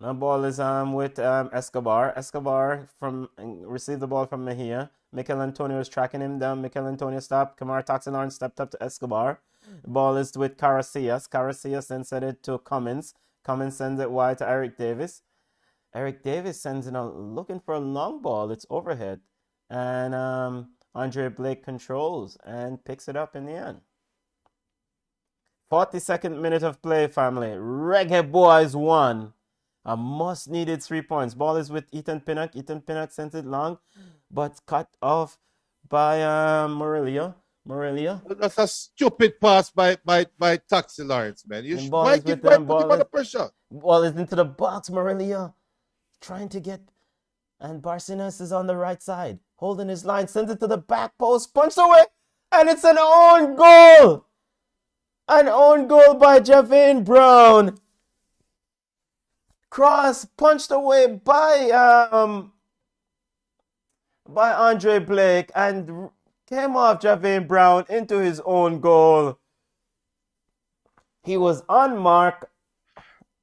Now ball is with Escobar. Escobar received the ball from Mejia. Mikel Antonio is tracking him down. Mikel Antonio stopped. Kamara Taxilorn stepped up to Escobar. The ball is with Caracias. Caracias then sent it to Cummins. Cummins sends it wide to Eric Davis. Eric Davis sends it on looking for a long ball. It's overhead. And Andre Blake controls and picks it up in the end. 42nd minute of play, family. Reggae Boys won. A must-needed 3 points. Ball is with Ethan Pinnock. Ethan Pinnock sent it long, but cut off by Morelia. That's a stupid pass by Taxi Lawrence, man. You should put him under pressure. Ball is into the box. Morelia trying to get, and Barcenas is on the right side, holding his line, sends it to the back post, punched away, and it's an own goal. An own goal by Javane Brown. Cross punched away by Andre Blake and came off Javane Brown into his own goal. He was unmarked,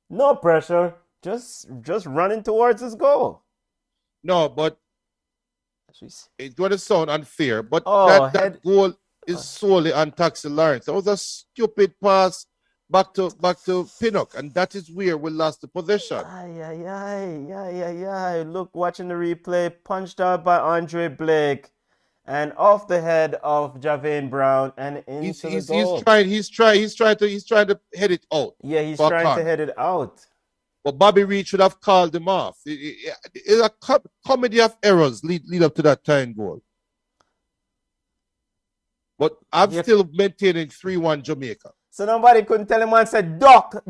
no pressure, just running towards his goal. No, but it's going to sound unfair, but that goal is solely on Taxi Lawrence. That was a stupid pass back to Pinnock, and that is where we lost the possession. Look, watching the replay, punched out by Andre Blake and off the head of Javane Brown and into the goal. He's trying to head it out. Yeah, he's trying to head it out. But Bobby Reed should have called him off. It's a comedy of errors lead up to that tying goal. But I'm still maintaining 3-1 Jamaica. So nobody couldn't tell him and said, duck,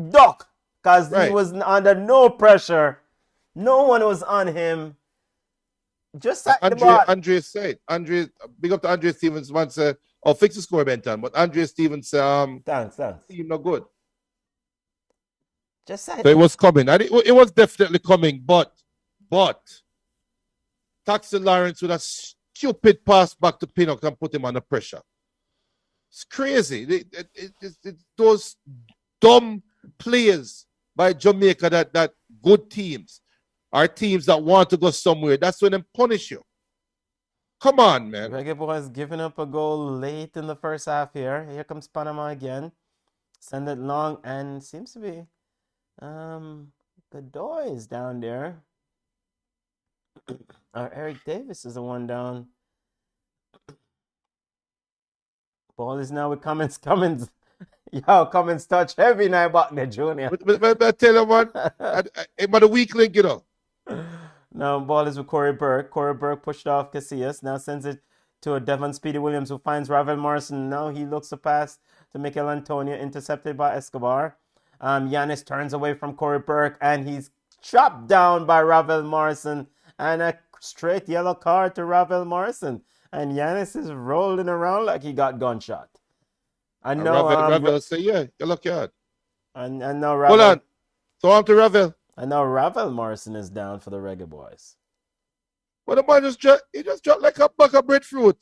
because he was under no pressure. No one was on him. Just at the ball. Andre said, big up to Andre Stevens once said, fix the score, Benton. But Andre Stevens said, thanks. Team not good. Just said. So it was coming. And it was definitely coming, but Taxi Lawrence with a stupid pass back to Pinnock and put him under pressure. It's crazy. Those dumb players by Jamaica that good teams are teams that want to go somewhere. That's when they punish you. Come on, man. Reggae Boys giving up a goal late in the first half here. Here comes Panama again. Send it long and seems to be Godoy is down there. Eric Davis is the one down. Ball is now with Cummins. Yo, Cummins touch heavy now back there, Junior. But I tell you what, but a weak link, you know. Now ball is with Corey Burke. Corey Burke pushed off Casillas. Now sends it to a Devon Speedy Williams who finds Ravel Morrison. Now he looks to pass to Mikel Antonio, intercepted by Escobar. Yanis turns away from Corey Burke and he's chopped down by Ravel Morrison. And a straight yellow card to Ravel Morrison. And Yanis is rolling around like he got gunshot. I know. Ravel say, yeah, yellow card. And now Ravel. Hold on. Throw on to Ravel. I know Ravel Morrison is down for the Reggae Boys. Well, the man just dropped like a buck of breadfruit.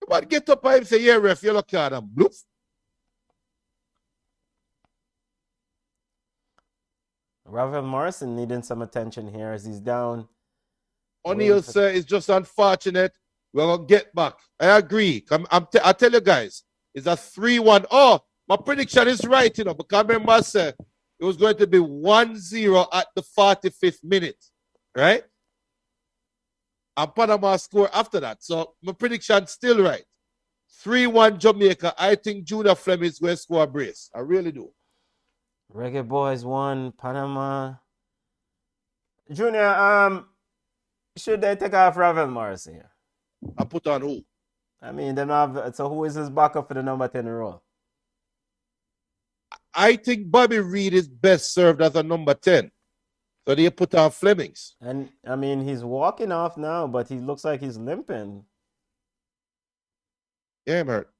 The man get up by him and say, yeah, ref, yellow card, and bloop. Ravel Morrison needing some attention here as he's down. O'Neal, sir, is just unfortunate. We're going to get back. I agree. I tell you guys, it's a 3-1. Oh, my prediction is right, you know, because remember I said it was going to be 1-0 at the 45th minute, right? And Panama score after that. So my prediction's still right. 3-1 Jamaica. I think Junior Fleming is going to score a brace. I really do. Reggae Boys won. Panama. Junior, should they take off Ravel Morrison here? I put on who? I mean, they don't have. So who is his backup for the number 10 role? I think Bobby Reed is best served as a number 10. So they put on Flemings. And I mean, he's walking off now, but he looks like he's limping. Yeah, I'm hurt.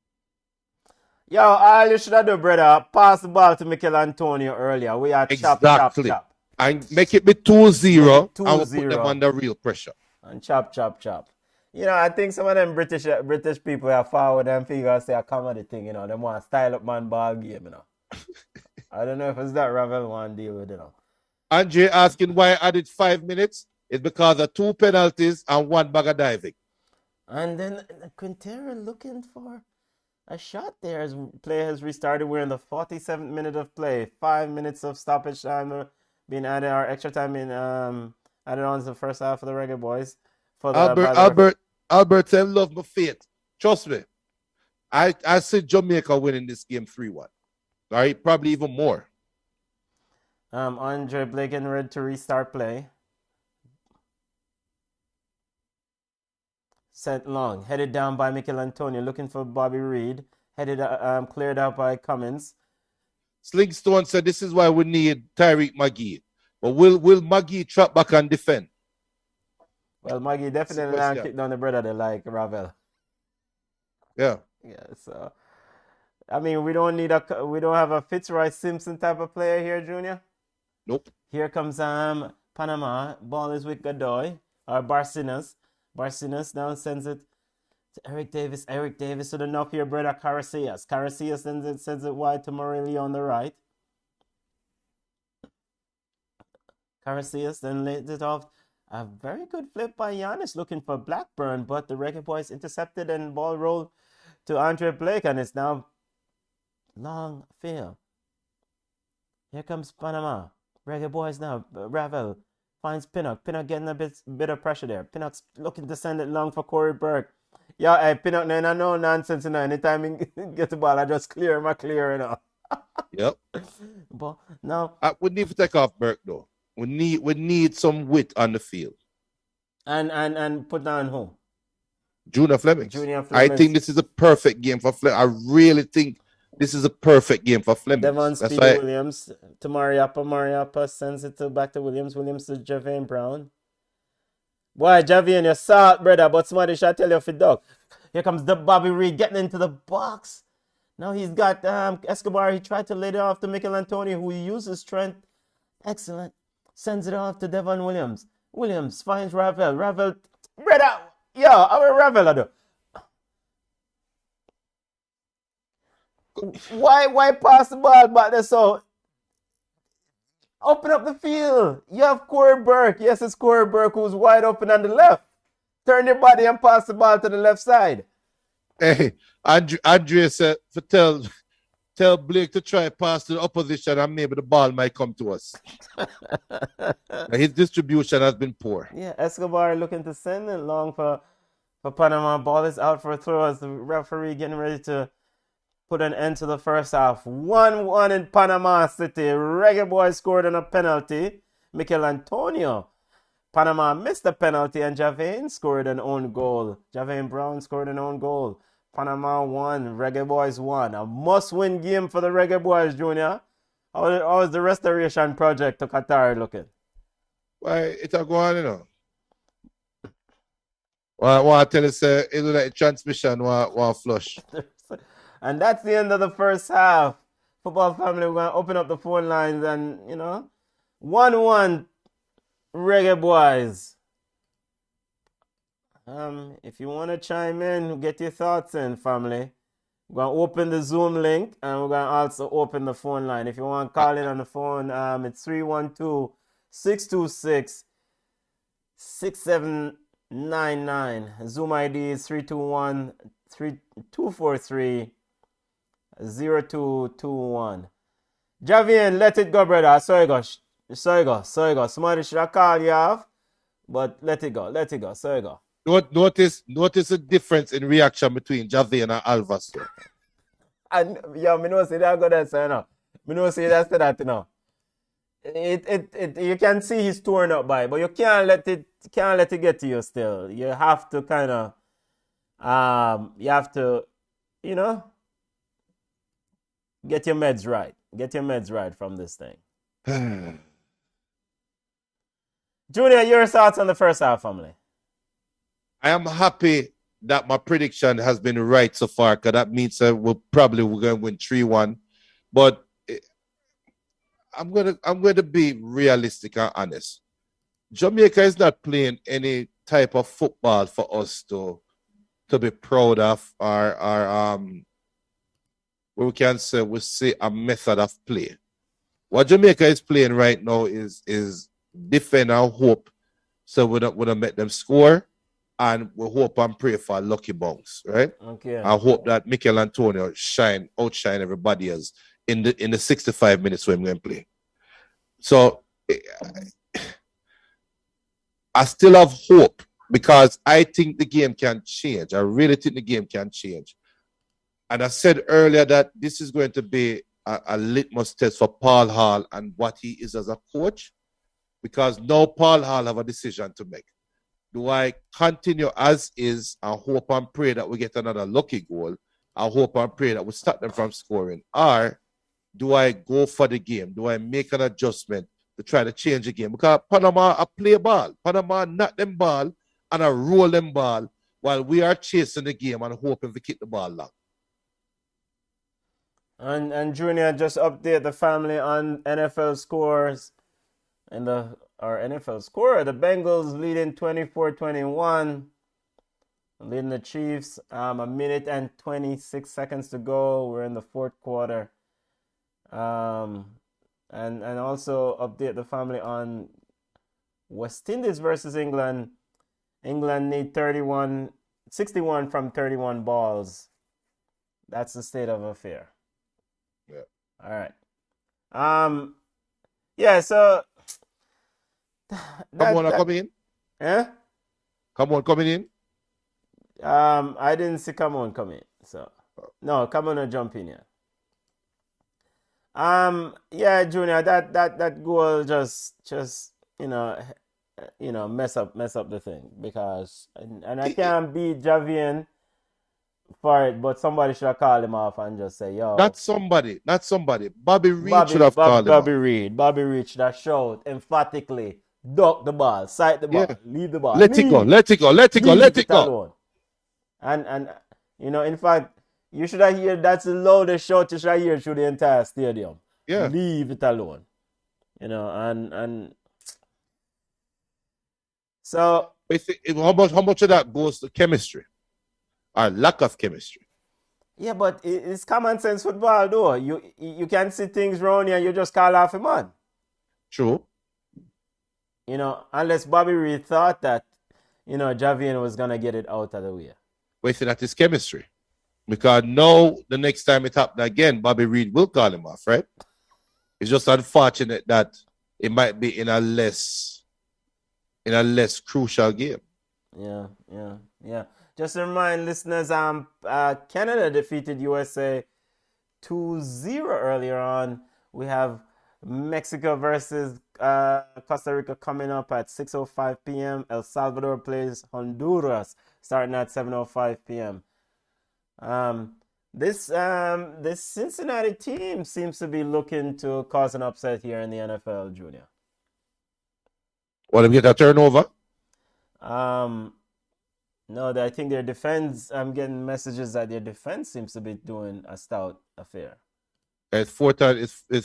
Yo, all you should have done, brother, pass the ball to Mikel Antonio earlier. We are chop, chop, chop. And make it be 2-0 and we'll 2-0. put them under real pressure. And chop, chop, chop. You know, I think some of them British people are forward and figure say a comedy thing, you know. They want to style up man ball game, you know. I don't know if it's that Ravel want to deal with, you know. Andre asking why I added 5 minutes. It's because of 2 penalties and 1 bag of diving. And then Quintero looking for a shot there as play has restarted. We're in the 47th minute of play. 5 minutes of stoppage time being added. Our extra time in added on to the first half of the Reggae Boys. For the Albert, I love my faith. Trust me. I see Jamaica winning this game 3-1. All right, probably even more. Andre Blake getting ready to restart play. Sent long, headed down by Mikel Antonio, looking for Bobby Reed. Headed cleared out by Cummins. Slingstone said this is why we need Tyreek McGee. But will McGee trap back and defend? Well, McGee definitely not kick down the brother they like Ravel. Yeah. Yeah, so I mean we don't have a Fitzroy Simpson type of player here, Junior. Nope. Here comes Panama. Ball is with Godoy or Barcinas. Barcinas now sends it to Eric Davis. Eric Davis to the knock here, brother Caracias. Caracias sends it wide to Morelli on the right. Caracias then laid it off. A very good flip by Giannis looking for Blackburn, but the Reggae Boys intercepted and ball rolled to Andre Blake, and it's now long field. Here comes Panama. Reggae Boys now. Ravel finds Pinnock. Pinnock getting a bit of pressure there. Pinnock's looking to send it long for Corey Burke. Yeah, hey, Pinnock, no nonsense, you know. Anytime he gets the ball, I just clear him, you know. Yep. But now we need to take off Burke though. We need some wit on the field. And put down who? Junior Flemings. I think this is a perfect game for Flemings. I really think this is a perfect game for Flemings. Devon Speedy Williams to Mariappa. Mariappa sends it back to Williams. Williams to Javane Brown. Boy, Javane, you're salt, brother, but somebody should tell you if you dog. Here comes the Bobby Reed getting into the box. Now he's got Escobar. He tried to lay it off to Mikel Antonio, who uses strength. Excellent. Sends it off to Devon Williams. Williams finds Ravel. Ravel, brother, yo, our Ravel, do. Why pass the ball back there? So open up the field. You have Corey Burke. Yes, it's Corey Burke who's wide open on the left. Turn your body and pass the ball to the left side. Hey, Andrea said tell Blake to try pass to the opposition and maybe the ball might come to us. His distribution has been poor. Yeah, Escobar looking to send it long for Panama. Ball is out for a throw as the referee getting ready to put an end to the first half. 1-1 in Panama City. Reggae Boys scored on a penalty. Mikel Antonio. Panama missed the penalty and Javane scored an own goal. Javane Brown scored an own goal. Panama won. Reggae Boys won. A must-win game for the Reggae Boys, Junior. How is the restoration project to Qatar looking? Why, it's a go on, you know. Well, I tell you, it's like transmission, one flush. And that's the end of the first half. Football family, we're going to open up the phone lines and, 1-1 Reggae Boys. If you want to chime in, get your thoughts in, family. We're going to open the Zoom link and we're going to also open the phone line. If you want to call in on the phone, it's 312-626-6799. Zoom ID is 321-243-0221. Javian, let it go, brother. So you go. Somebody should have called you off, but let it go. So you go. Notice the difference in reaction between Javian and Alvas. And yeah, me know say that go there, so Me know say that's that, you know. You can see he's torn up by it, but you can't let it get to you still. You have to kind of, you have to, you know, get your meds right. Get your meds right from this thing. Junior, your thoughts on the first half, family? I am happy that my prediction has been right so far, because that means we're going to win 3-1. But I'm gonna be realistic and honest. Jamaica is not playing any type of football for us to be proud of, or we can say a method of play. What Jamaica is playing right now is defend and hope, so we don't make them score, and we hope and pray for a lucky bounce, right? Okay. I hope that Mikel Antonio outshine everybody else in the 65 minutes we're going to play. So I still have hope, because I think the game can change. I really think the game can change. And I said earlier that this is going to be a litmus test for Paul Hall and what he is as a coach, because now Paul Hall have a decision to make. Do I continue as is and hope and pray that we get another lucky goal? I hope and pray that we stop them from scoring. Or do I go for the game? Do I make an adjustment to try to change the game? Because Panama play ball. Panama knock them ball and I roll them ball while we are chasing the game and hoping to kick the ball long. And Junior, just update the family on NFL scores and our NFL score. The Bengals leading 24-21. Leading the Chiefs. A minute and 26 seconds to go. We're in the fourth quarter. And also update the family on West Indies versus England. England need 61 from 31 balls. That's the state of affair. Yeah. All right. Yeah, so Come on, come in. Eh? Come on, coming in. I didn't see come on come in. So no, come on and jump in here. Yeah, Junior, that goal just mess up the thing, because and I can't beat Javian for it, but somebody should have called him off and just say, yo. Not somebody. Bobby Reed should have called him off. Bobby Reed should have showed emphatically, duck the ball, sight the ball, leave the ball. Let it go. Alone. And in fact, you should have heard that's the loudest shout you should have heard through the entire stadium. Yeah. Leave it alone. And so how much of that goes to chemistry? Or lack of chemistry? Yeah, but it's common sense football, though. You can see things wrong here and you just call off a man. True. Unless Bobby Reed thought that, Javian was going to get it out of the way. But see, that is chemistry. Because now, the next time it happens again, Bobby Reed will call him off, right? It's just unfortunate that it might be in a less crucial game. Yeah. Just to remind listeners, Canada defeated USA 2-0 earlier on. We have Mexico versus Costa Rica coming up at 6:05 p.m. El Salvador plays Honduras starting at 7:05 p.m. This Cincinnati team seems to be looking to cause an upset here in the NFL, Junior. Want to get a turnover? No, I think their defense, I'm getting messages that their defense seems to be doing a stout affair. It's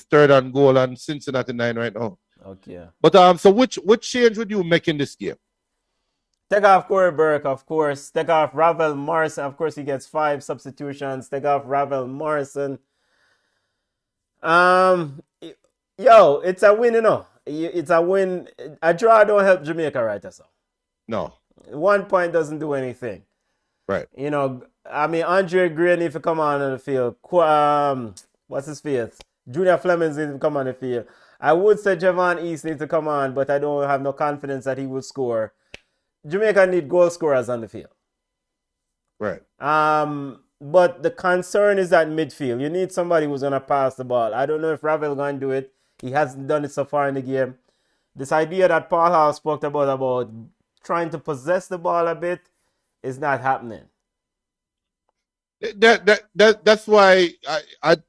third and goal on Cincinnati 9 right now. Okay. But so which change would you make in this game? Take off Corey Burke, of course. Take off Ravel Morrison. Of course, he gets 5 substitutions. Take off Ravel Morrison. It's a win, It's a win. A draw don't help Jamaica right now. No. 1 point doesn't do anything. Right. Andre Gray needs to come on the field. What's his face? Junior Flemings needs to come on the field. I would say Javon East needs to come on, but I don't have no confidence that he will score. Jamaica need goal scorers on the field. Right. But the concern is at midfield. You need somebody who's going to pass the ball. I don't know if Ravel going to do it. He hasn't done it so far in the game. This idea that Paul Hall spoke about trying to possess the ball a bit is not happening. That's why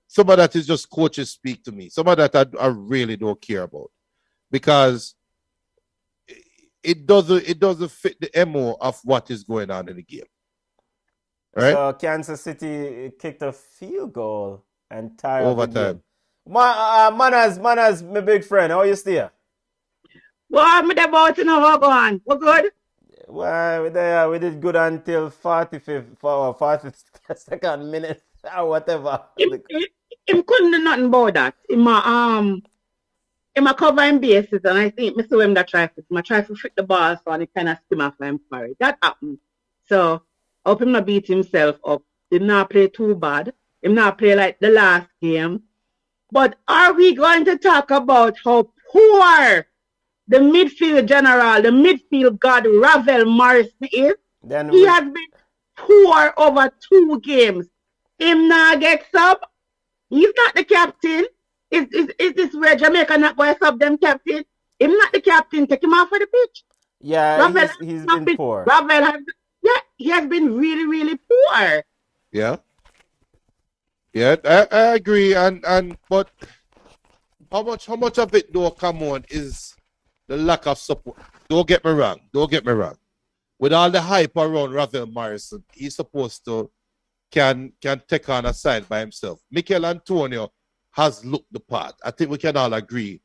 some of that is just coaches speak to me. Some of that I really don't care about, because it doesn't fit the MO of what is going on in the game. Right? So Kansas City kicked a field goal and tied up the Overtime. game. Manas, my big friend, how you stay? Well, I'm about to know how go on. We're good? Well, we did good until 42nd minute or whatever. Him couldn't do nothing about that. In my covering bases, and I think Mr. Wim that try to fit the ball so and he kind of skim off him for it. That happened. So I hope him not beat himself up. Did not play too bad. Him not play like the last game. But are we going to talk about how poor the midfield general, the midfield god Ravel Morrison is? He has been poor over 2 games. Him not get sub. He's not the captain. Is this where Jamaica not going to sub them captain? Him not the captain. Take him off of the pitch. Yeah, Ravel he's been poor. He has been really, really poor. Yeah. Yeah, I agree. But how much of it though, come on, is the lack of support? Don't get me wrong. With all the hype around Ravel Morrison, he's supposed to can take on a side by himself. Mikel Antonio has looked the part. I think we can all agree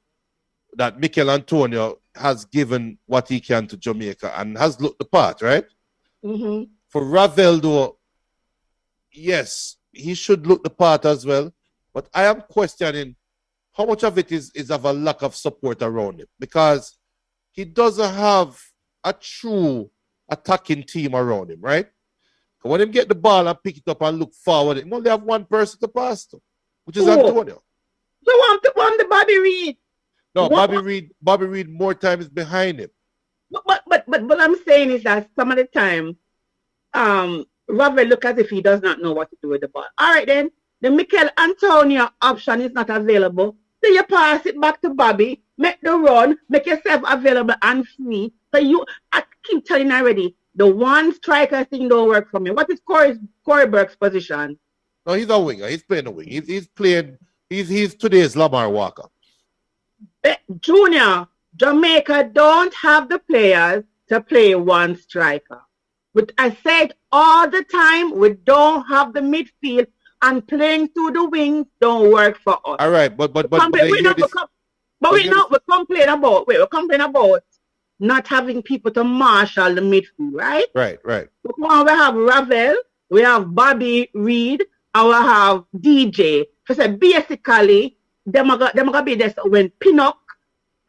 that Mikel Antonio has given what he can to Jamaica and has looked the part, right? Mm-hmm. For Ravel, though, yes, he should look the part as well. But I am questioning how much of it is of a lack of support around him, because he doesn't have a true attacking team around him, right? When him get the ball and pick it up and look forward, he only have one person to pass to, which is Antonio. So want the Bobby Reed. No, Bobby Reed more time is behind him. But what I'm saying is that some of the time, Ravel look as if he does not know what to do with the ball. All right then, the Mikel Antonio option is not available. So you pass it back to Bobby, make the run, make yourself available and free. So I keep telling you already, the one striker thing don't work for me. What is Corey Burke's position? No, he's a winger. He's playing a wing. He's playing. He's today's Lamar Walker. Junior, Jamaica don't have the players to play one striker. But I said all the time, we don't have the midfield, and playing through the wings don't work for us. All right, but we complain about not having people to marshal the midfield, right? Right. We have Ravel, we have Bobby Reed, and we have DJ. So basically, them are gonna be there when Pinnock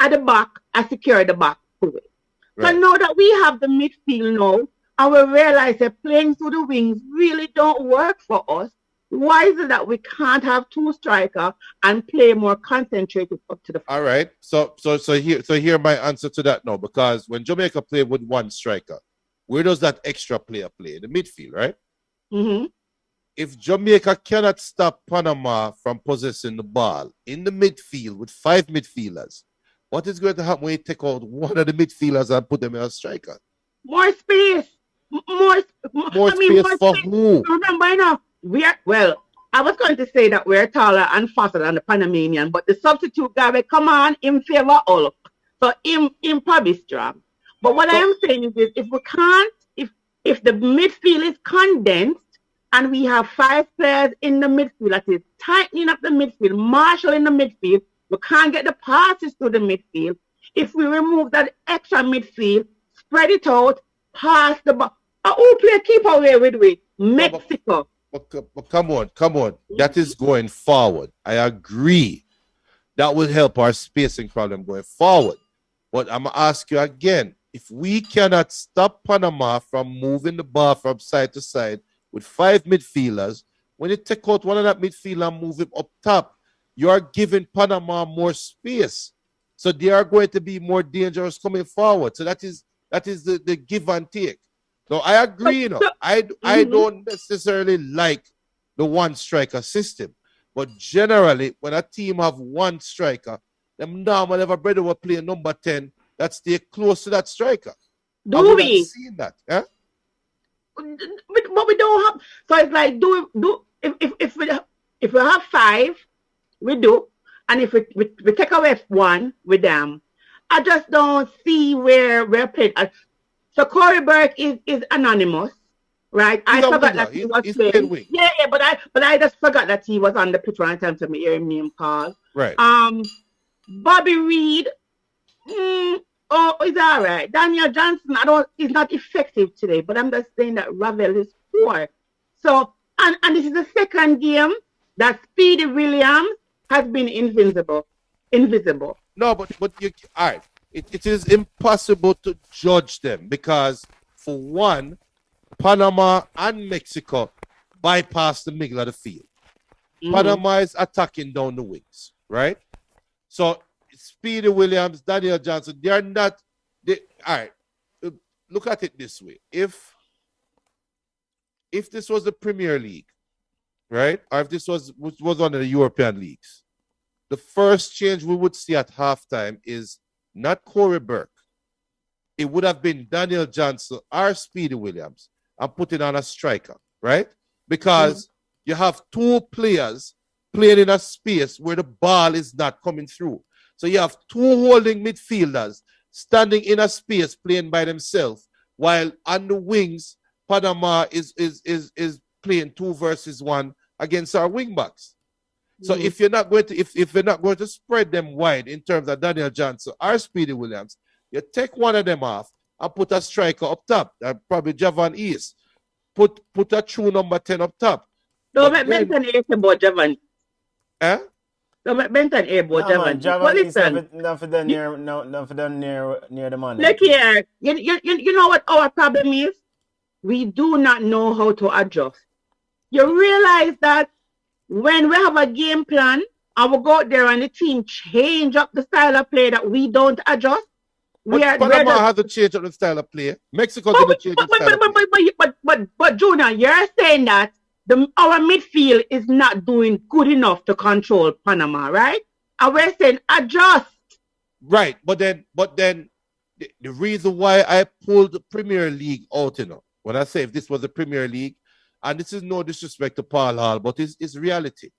at the back and secure the back to it. Right. So now that we have the midfield now, and we realize that playing through the wings really don't work for us, why is it that we can't have 2 strikers and play more concentrated up to the front? All right. So here my answer to that now, because when Jamaica play with 1 striker, where does that extra player play? In the midfield, right? Mm-hmm. If Jamaica cannot stop Panama from possessing the ball in the midfield with 5 midfielders, what is going to happen when you take out one of the midfielders and put them in a striker? More space. More space for who? Remember, I was going to say that we're taller and faster than the Panamanian, but the substitute guy will come on in favor all. So in probably strong. But what I am saying is this, if the midfield is condensed and we have 5 players in the midfield, that is tightening up the midfield, marshalling the midfield, we can't get the passes to the midfield. If we remove that extra midfield, spread it out, pass the ball. Who play keep away with Mexico. But come on. That is going forward. I agree. That will help our spacing problem going forward. But I'm going to ask you again, if we cannot stop Panama from moving the ball from side to side with 5 midfielders, when you take out one of that midfielder and move him up top, you are giving Panama more space. So they are going to be more dangerous coming forward. So that is the give and take. So I agree, you know. I Mhm. don't necessarily like the one striker system. But generally, when a team have one striker, them normal ever brother will play number 10 that stay close to that striker. And Do we're not we? seeing that. Eh? But we don't have. So it's like do if we have five, we do, and if we take away one with them, I just don't see where we're playing. So Corey Burke is anonymous, right? He's I a forgot winger. that he was He's playing playing. wing. Yeah, but I just forgot that he was on the pitch one time to me hearing name call. Right. Bobby Reed. Oh, it's all right. Daniel Johnson, he's not effective today, but I'm just saying that Ravel is poor. So, and this is the second game that Speedy Williams has been invisible. No, but you all right. It is impossible to judge them because for one, Panama and Mexico bypass the middle of the field. Panama is attacking down the wings, right? So Speedy Williams, Daniel Johnson, they are not. All right. Look at it this way: if this was the Premier League, right, or if this was one of the European leagues, the first change we would see at halftime is not Corey Burke. It would have been Daniel Johnson or Speedy Williams and putting on a striker, right? Because you have two players playing in a space where the ball is not coming through. So you have two holding midfielders standing in a space playing by themselves, while on the wings, Panama is playing 2 versus 1 against our wing backs. So if you're not going to if you're not going to spread them wide in terms of Daniel Johnson or Speedy Williams, you take one of them off and put a striker up top, probably Javan East. Put a true number 10 up top. Don't make Benton air about Javan. Eh? Don't make Benton air about Javan. Javan is Listen, not for done near the man. look here. You know what our problem is? We do not know how to adjust. You realize that when we have a game plan and we go out there and the team change up the style of play that we don't adjust, Panama has to change up the style of play. Mexico didn't change the style of play. But Junior, you're saying that our midfield is not doing good enough to control Panama, right? And we're saying adjust. Right, but then the reason why I pulled the Premier League out, when I say if this was the Premier League, and this is no disrespect to Paul Hall, but it's reality.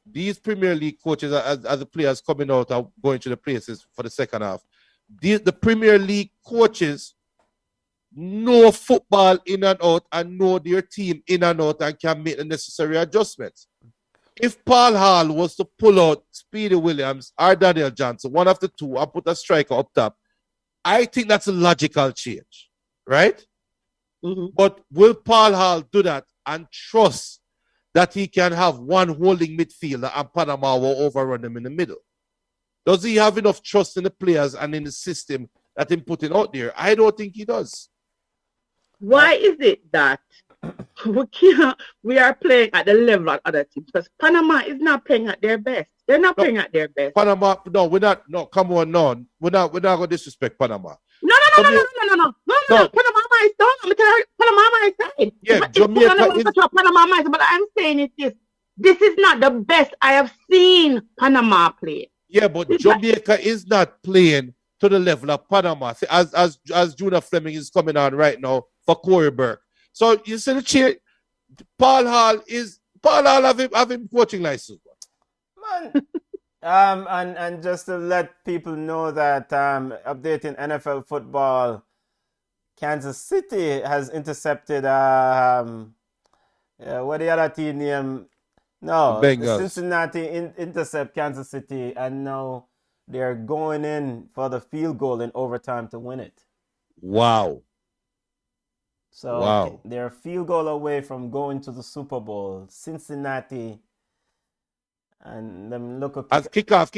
These Premier League coaches, as the players coming out and going to the places for the second half, the Premier League coaches know football in and out and know their team in and out and can make the necessary adjustments. If Paul Hall was to pull out Speedy Williams or Daniel Johnson, one of the two, and put a striker up top, I think that's a logical change, right? But will Paul Hall do that and trust that he can have one holding midfielder and Panama will overrun them in the middle? Does he have enough trust in the players and in the system that he's putting out there? I don't think he does. Why is it that we are playing at the level of other teams? Because Panama is not playing at their best. They're not playing at their best. Panama, no, we're not. No, come on, no, we're not going to disrespect Panama. No. Panama is done. I'm telling you, Panama is side. Yeah, Jamaica is. Panama is, but I'm saying it is. This is not the best I have seen Panama play. Yeah, but Jamaica is not playing to the level of Panama. See, as Junior Fleming is coming on right now for Corey Burke. So you see the change. Paul Hall have him coaching license. Man. And just to let people know that updating NFL football, Kansas City has intercepted what the other team name? No, Cincinnati intercept Kansas City, and now they're going in for the field goal in overtime to win it. Wow. So they're a field goal away from going to the Super Bowl. Cincinnati. And them look at kick off.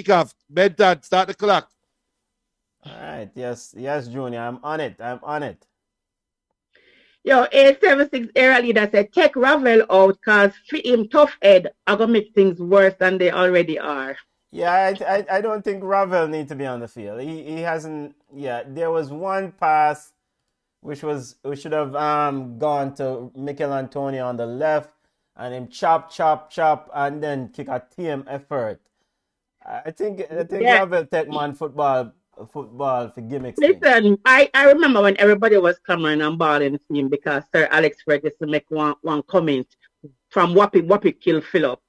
Bedtime, start the clock. All right, yes, Junior, I'm on it. Yo, 876 area leader said, take Ravel out because for him tough head are going to make things worse than they already are. Yeah, I don't think Ravel needs to be on the field. He hasn't, there was one pass we should have gone to Mikel Antonio on the left and him chop, and then kick a team effort. I think Yeah. Ravel take man football for gimmicks thing. Listen, I remember when everybody was coming and balling for him because Sir Alex Ferguson make one comment from Whoppi kill Philip.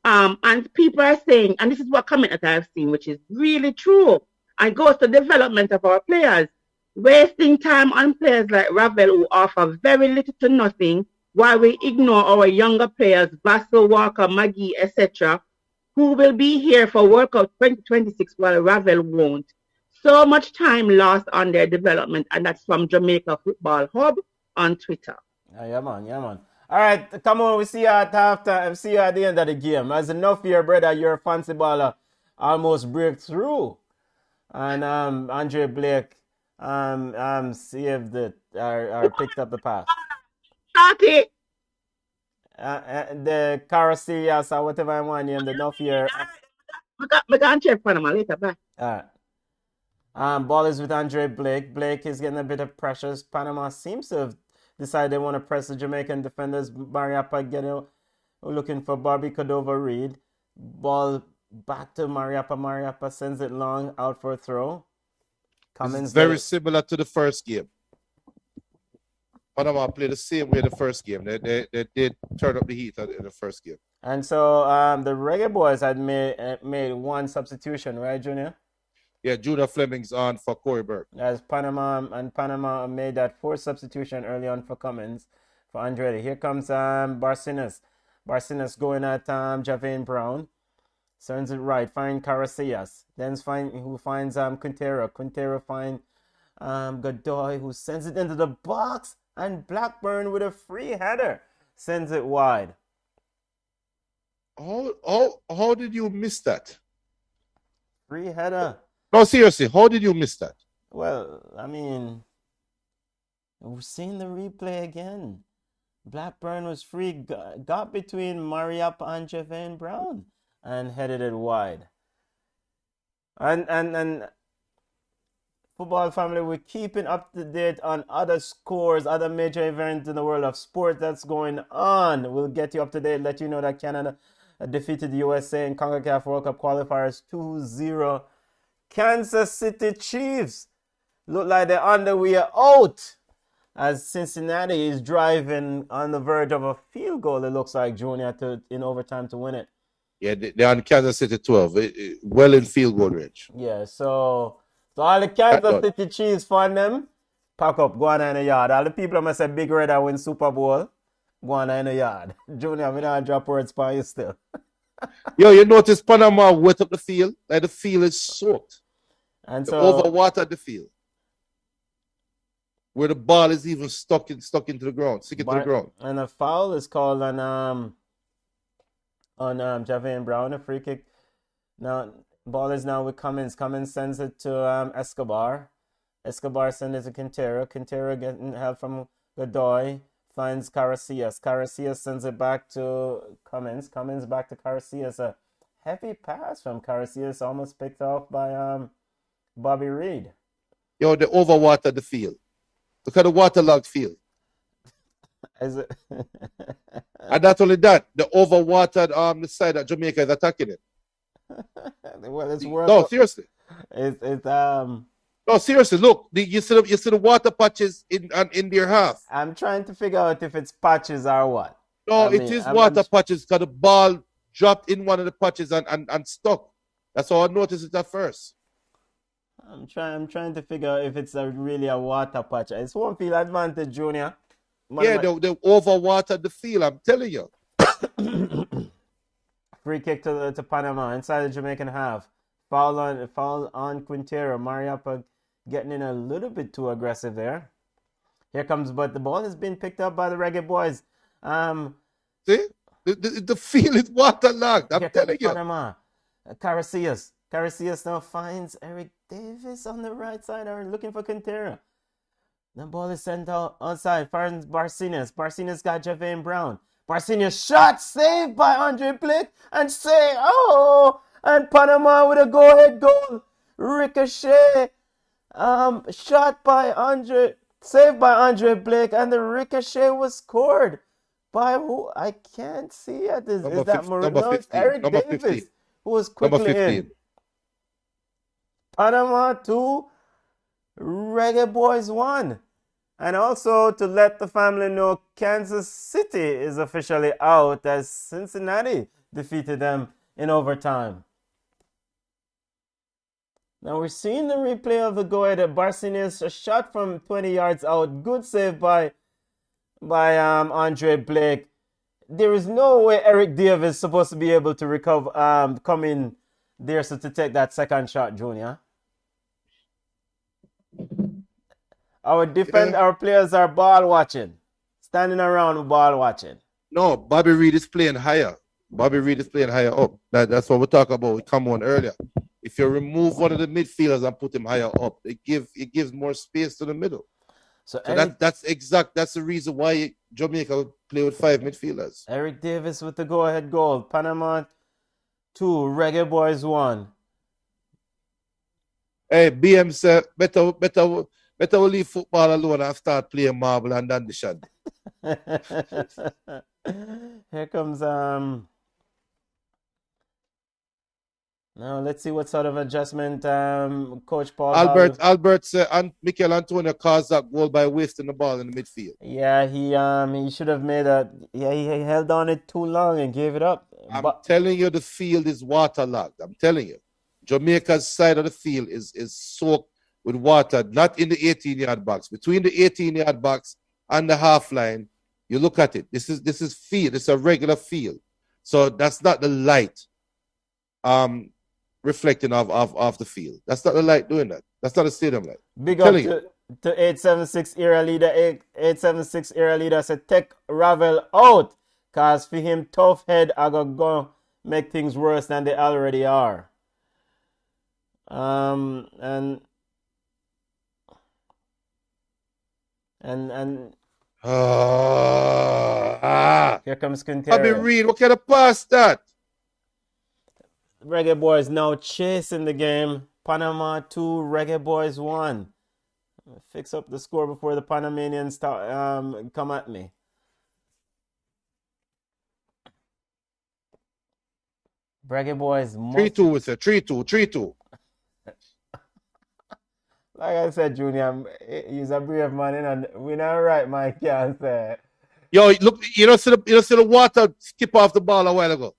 And people are saying, and this is what comment that I've seen, which is really true, and goes to development of our players. Wasting time on players like Ravel who offer very little to nothing while we ignore our younger players, Bassel, Walker, Maggie, etc., who will be here for World Cup 2026 while Ravel won't. So much time lost on their development, and that's from Jamaica Football Hub on Twitter. Yeah, man. All right, come on, we see you at halftime. See you at the end of the game. As enough here, brother, your fancy baller almost break through, and Andre Blake saved it or picked up the pass. Shorty! The Casillas or whatever I want name, the enough here. We can check Panama later, bye. All right. Ball is with Andre Blake. Blake is getting a bit of pressures. Panama seems to have decided they want to press the Jamaican defenders. Mariappa looking for Bobby Cordova-Reed. Ball back to Mariappa. Mariappa sends it long out for a throw. It's very similar to the first game. Panama played the same way the first game. They did turn up the heat in the first game. And so the Reggae Boys had made one substitution, right, Junior? Yeah, Junior Fleming's on for Corey Burke. As Panama made that fourth substitution early on for Cummins, for Andretti. Here comes Barcinas. Barcinas going at Javane Brown. Turns it right, find Casillas. Then who finds Quintero. Quintero finds Godoy, who sends it into the box. And Blackburn with a free header sends it wide. How did you miss that? Free header. No, seriously, how did you miss that? Well, I mean, we're seeing the replay again. Blackburn was free, got between Mariappa and Javane Brown and headed it wide. And football family, we're keeping up to date on other scores, other major events in the world of sport that's going on. We'll get you up to date, let you know that Canada defeated the USA in CONCACAF World Cup qualifiers 2-0. Kansas City Chiefs look like they're on the way out as Cincinnati is driving on the verge of a field goal, it looks like, Junior, in overtime to win it. Yeah, they're on Kansas City 12, well in field goal range. Yeah, so all the Kansas City Chiefs fan them, pack up, go on in the yard. All the people who say Big Red win Super Bowl, go on in the yard. Junior, we don't drop words for you still. Yo, you notice Panama wet up the field? Like the field is soaked. And they so overwatered the field. Where the ball is even stuck into the ground, stick into the ground. And a foul is called on Javane Brown, a free kick. Now ball is now with Cummins. Cummins sends it to Escobar. Escobar sends it to Quintero. Quintero getting help from Godoy. Finds Casillas. Casillas sends it back to Cummins. Cummins back to Casillas. A heavy pass from Casillas, almost picked off by Bobby Reed. Yo, they overwatered the field. Look at the waterlogged field. Is it? And not only that, the overwatered the side that Jamaica is attacking it. Well, it's worth. No, seriously. It's No, seriously. Look, you see the water patches in their half. I'm trying to figure out if it's patches or what. No, it is water patches because the ball dropped in one of the patches and stuck. That's how I noticed it at first. I'm trying to figure out if it's really a water patch. It's one field advantage, Junior. They overwatered the field, I'm telling you. Free kick to Panama inside the Jamaican half. Foul on Quintero. Mariappa getting in a little bit too aggressive there. Here comes, but the ball has been picked up by the Reggae Boys. See? The field is waterlogged. I'm telling you. Panama. Casillas. Casillas now finds Eric Davis on the right side, looking for Quintero. The ball is sent outside. Finds Barcinas. Barcinas got Javane Brown. Barcinas shot saved by Andre Blake and and Panama with a go-ahead goal. Ricochet. Shot by Andre Saved by Andre Blake, and the ricochet was scored by who? I can't see it. Is that No, it's 15. Eric Number Davis 15. who was Number quickly 15. in. Panama 2, Reggae Boys 1. And also to let the family know, Kansas City is officially out as Cincinnati defeated them in overtime. Now we're seeing the replay of the go-ahead at Barcinius, a shot from 20 yards out. Good save by Andre Blake. There is no way Eric Davis is supposed to be able to recover, come in there so to take that second shot, Junior. Our players are ball watching, standing around ball watching. No, Bobby Reed is playing higher. Bobby Reed is playing higher up. That's what we talked about. We come on earlier. If you remove one of the midfielders and put him higher up, it gives more space to the middle. So that's the reason why Jamaica play with 5 midfielders. Eric Davis with the go-ahead goal. Panama 2, Reggae Boys 1. Hey, BM said better we leave football alone and start playing marble and dandy. Here comes now let's see what sort of adjustment Coach Paul Albert said and Mikel Antonio caused that goal by wasting the ball in the midfield. Yeah, he should have made he held on it too long and gave it up. I'm telling you, the field is waterlogged. I'm telling you. Jamaica's side of the field is soaked with water, not in the 18-yard box. Between the 18-yard box and the half line, you look at it. This is field. It's a regular field. So that's not the light reflecting off the field. That's not the light doing that. That's not a stadium light. Big up to 876 era leader. 876 era leader said take Ravel out. Cause for him tough head I go make things worse than they already are. And here comes Quintero. Bobby Reed, what kind of pass that? Reggae Boys now chasing the game. Panama 2, Reggae Boys 1. Fix up the score before the Panamanians come at me. Reggae Boys 3-2 with it. 3-2. Like I said, Junior, he's a brave man, and we're not right, Mike. Can't say. Yo, look, see the water skip off the ball a while ago.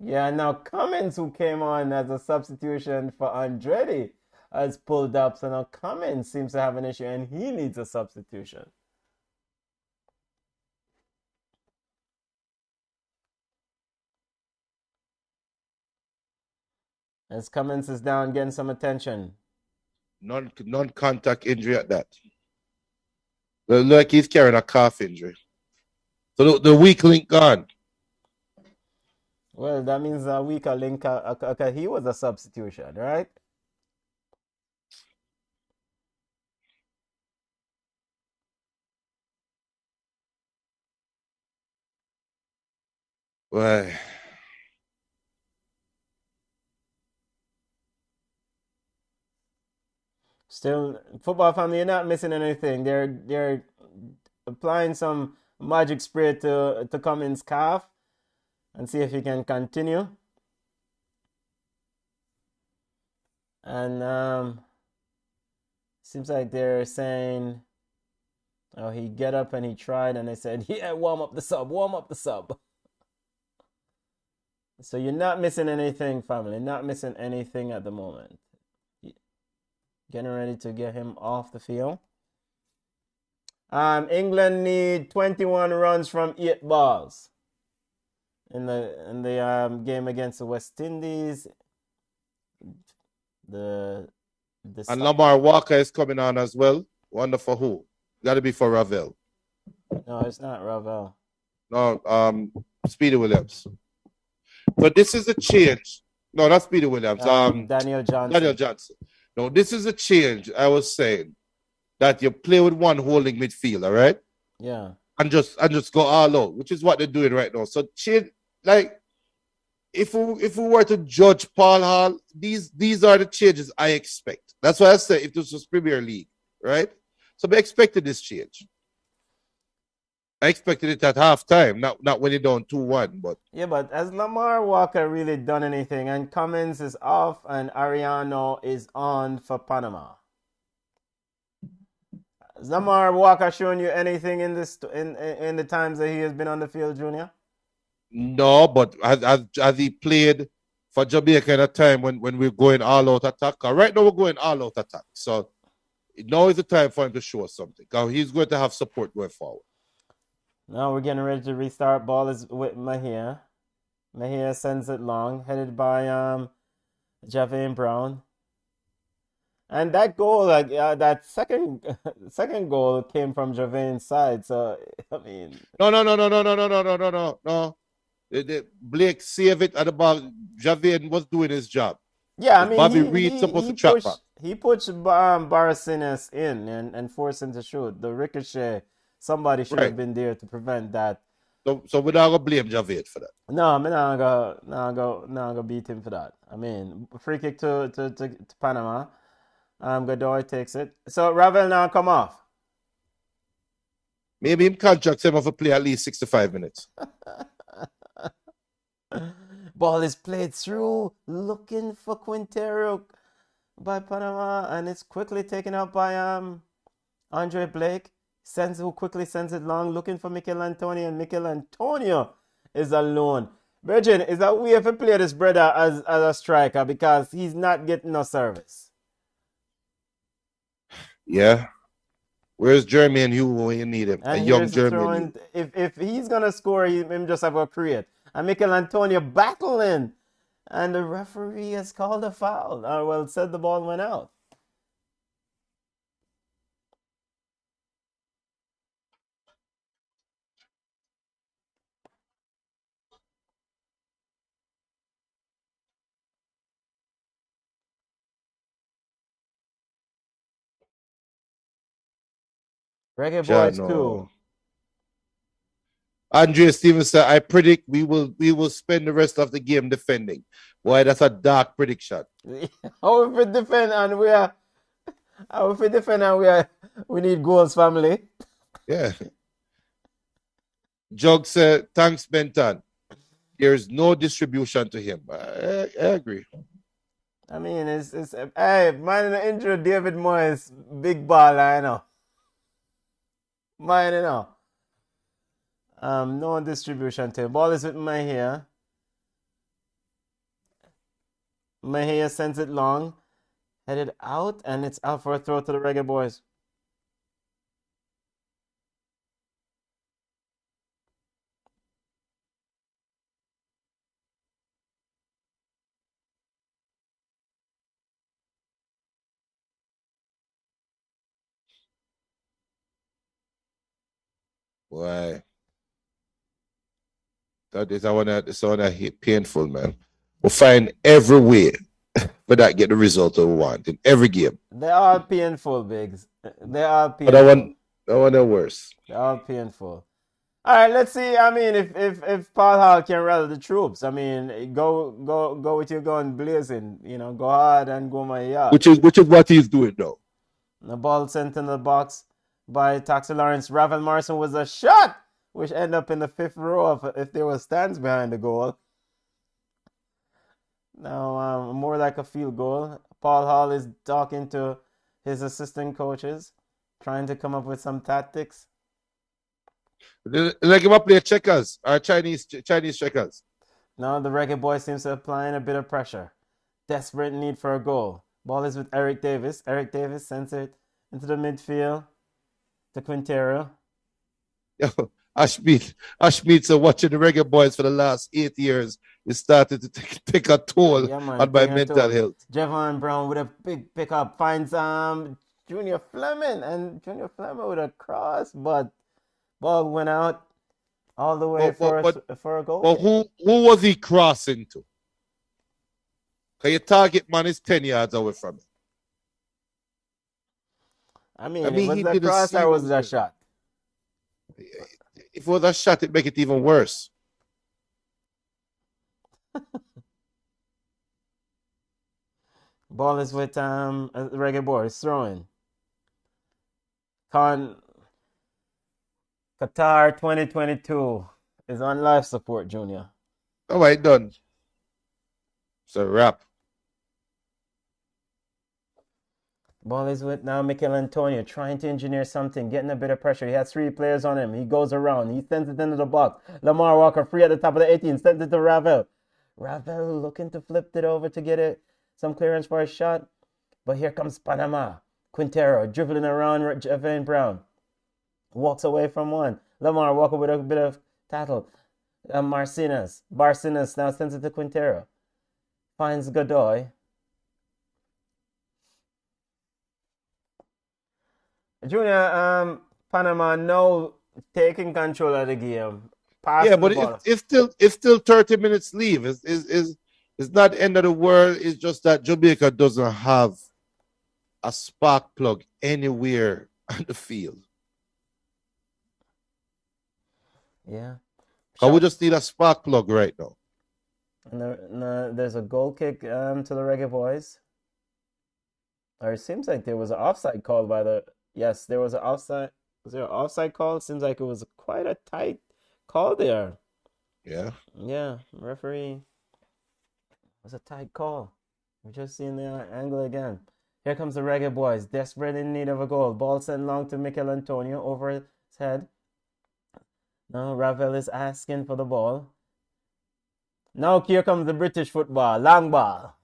Yeah, now Cummins, who came on as a substitution for Andretti, has pulled up. So now Cummins seems to have an issue, and he needs a substitution. As Cummins is down, getting some attention. Non-contact injury at that. Look like he's carrying a calf injury. So the weak link gone. Well, that means a weaker link. He was a substitution, right? Well, still, football family, you're not missing anything. They're applying some magic spray to Cummins' calf and see if he can continue. And seems like they're saying, oh, he get up and he tried, and they said, yeah, warm up the sub. So you're not missing anything, family. Not missing anything at the moment. Getting ready to get him off the field. England need 21 runs from 8 balls in the game against the West Indies. And Lamar Walker is coming on as well. Wonder for who? Got to be for Ravel. No, it's not Ravel. No, Speedy Williams. But this is a change. No, not Speedy Williams. Daniel Johnson. No, this is a change. I was saying that you play with one holding midfielder, right? Yeah. And just go all out, which is what they're doing right now. So change, like, if we were to judge Paul Hall, these are the changes I expect. That's why I say if this was Premier League, right? So I expected this change. I expected it at halftime, not when you're down 2-1. But Yeah, but has Lamar Walker really done anything? And Cummins is off and Ariano is on for Panama. Has Lamar Walker shown you anything in this in the times that he has been on the field, Junior? no, but has he played for Jamaica in a time when we're going all out attack? Right now we're going all out attack. So now is the time for him to show us something. Because he's going to have support going forward. Now we're getting ready to restart. Ball is with Mahia. Mahia sends it long, headed by Javane Brown. And that goal, that second goal came from Javane's side. So I mean, No. Blake saved it at the ball. Javane was doing his job. yeah, I mean, Bobby Reed supposed to trap back. He pushed Barasinas in and forced him to shoot. The ricochet, somebody should have been there to prevent that. So we're not gonna blame Javed for that. No, I'm not gonna beat him for that. I mean, free kick to Panama. Godoy takes it. So Ravel now come off. Maybe him contract him to play at least 65 minutes. Ball is played through, looking for Quintero by Panama, and it's quickly taken up by Andre Blake. Who quickly sends it long, looking for Mikel Antonio, and Mikel Antonio is alone. Virgin, is that we have to play this brother as a striker because he's not getting no service? Yeah. Where's Jermaine Hugh when you need him? And a young Jermaine. If he's gonna score, him just have to create. And Mikel Antonio battling, and the referee has called a foul. Said the ball went out. Reggae Boys cool. Andre Stevenson, I predict we will spend the rest of the game defending. Boy, that's a dark prediction. How if we defend and we need goals, family. Yeah. Jug said, thanks, Benton. There's no distribution to him. I agree. I mean, it's hey, man in the injury, David Moyes, big ball, I know. Mine, you know. No distribution to him. Ball is with Mahia. Mahia sends it long. Headed out, and it's out for a throw to the Reggae Boys. Why? That is I wanna hit painful, man. We'll find every way for that get the result we want in every game. They are painful, Biggs. They are painful. But I want the worse. They are painful. All right, let's see. I mean, if Paul Hall can rally the troops, I mean, go with your gun blazing. You know, go hard and go my yard. Which is what he's doing now. The ball sent in the box by Taxi Lawrence. Ravel Morrison was a shot, which ended up in the fifth row if there were stands behind the goal. Now, more like a field goal. Paul Hall is talking to his assistant coaches, trying to come up with some tactics. Like him up play checkers or Chinese checkers. Now the Reggae Boy seems to be applying a bit of pressure. Desperate need for a goal. Ball is with Eric Davis. Eric Davis sends it into the midfield to Quintero. Ashmead, so watching the Reggae Boys for the last 8 years, it started to take a toll on my mental health. Javon Brown with a big pickup finds Junior Fleming, and Junior Fleming with a cross, but ball went out all the way for a goal. But who was he crossing to? Because your target man is 10 yards away from it. I mean was it a cross or was it a shot? If it was a shot, it'd make it even worse. Ball is with Reggae Boys throwing. Qatar 2022 is on life support, Junior. All right, done. It's a wrap. Ball is with now Mikel Antonio trying to engineer something, getting a bit of pressure. He has 3 players on him. He goes around. He sends it into the box. Lamar Walker free at the top of the 18. Sends it to Ravel. Ravel looking to flip it over to get it some clearance for a shot. But here comes Panama. Quintero dribbling around Javane Brown. Walks away from one. Lamar Walker with a bit of tattle. Barcenas now sends it to Quintero. Finds Godoy. Junior, Panama now taking control of the game. Yeah, but it's still 30 minutes leave. It's not the end of the world. It's just that Jamaica doesn't have a spark plug anywhere on the field. Yeah. We just need a spark plug right now. And there's a goal kick to the Reggae Boys. Or it seems like there was an offside call by the... Yes, there was an offside. Was there an offside call? It seems like it was quite a tight call there. Yeah. Yeah, referee. It was a tight call. We're just seeing the angle again. Here comes the Reggae Boys, desperate in need of a goal. Ball sent long to Mikel Antonio over his head. Now Ravel is asking for the ball. Now here comes the British football. Long ball.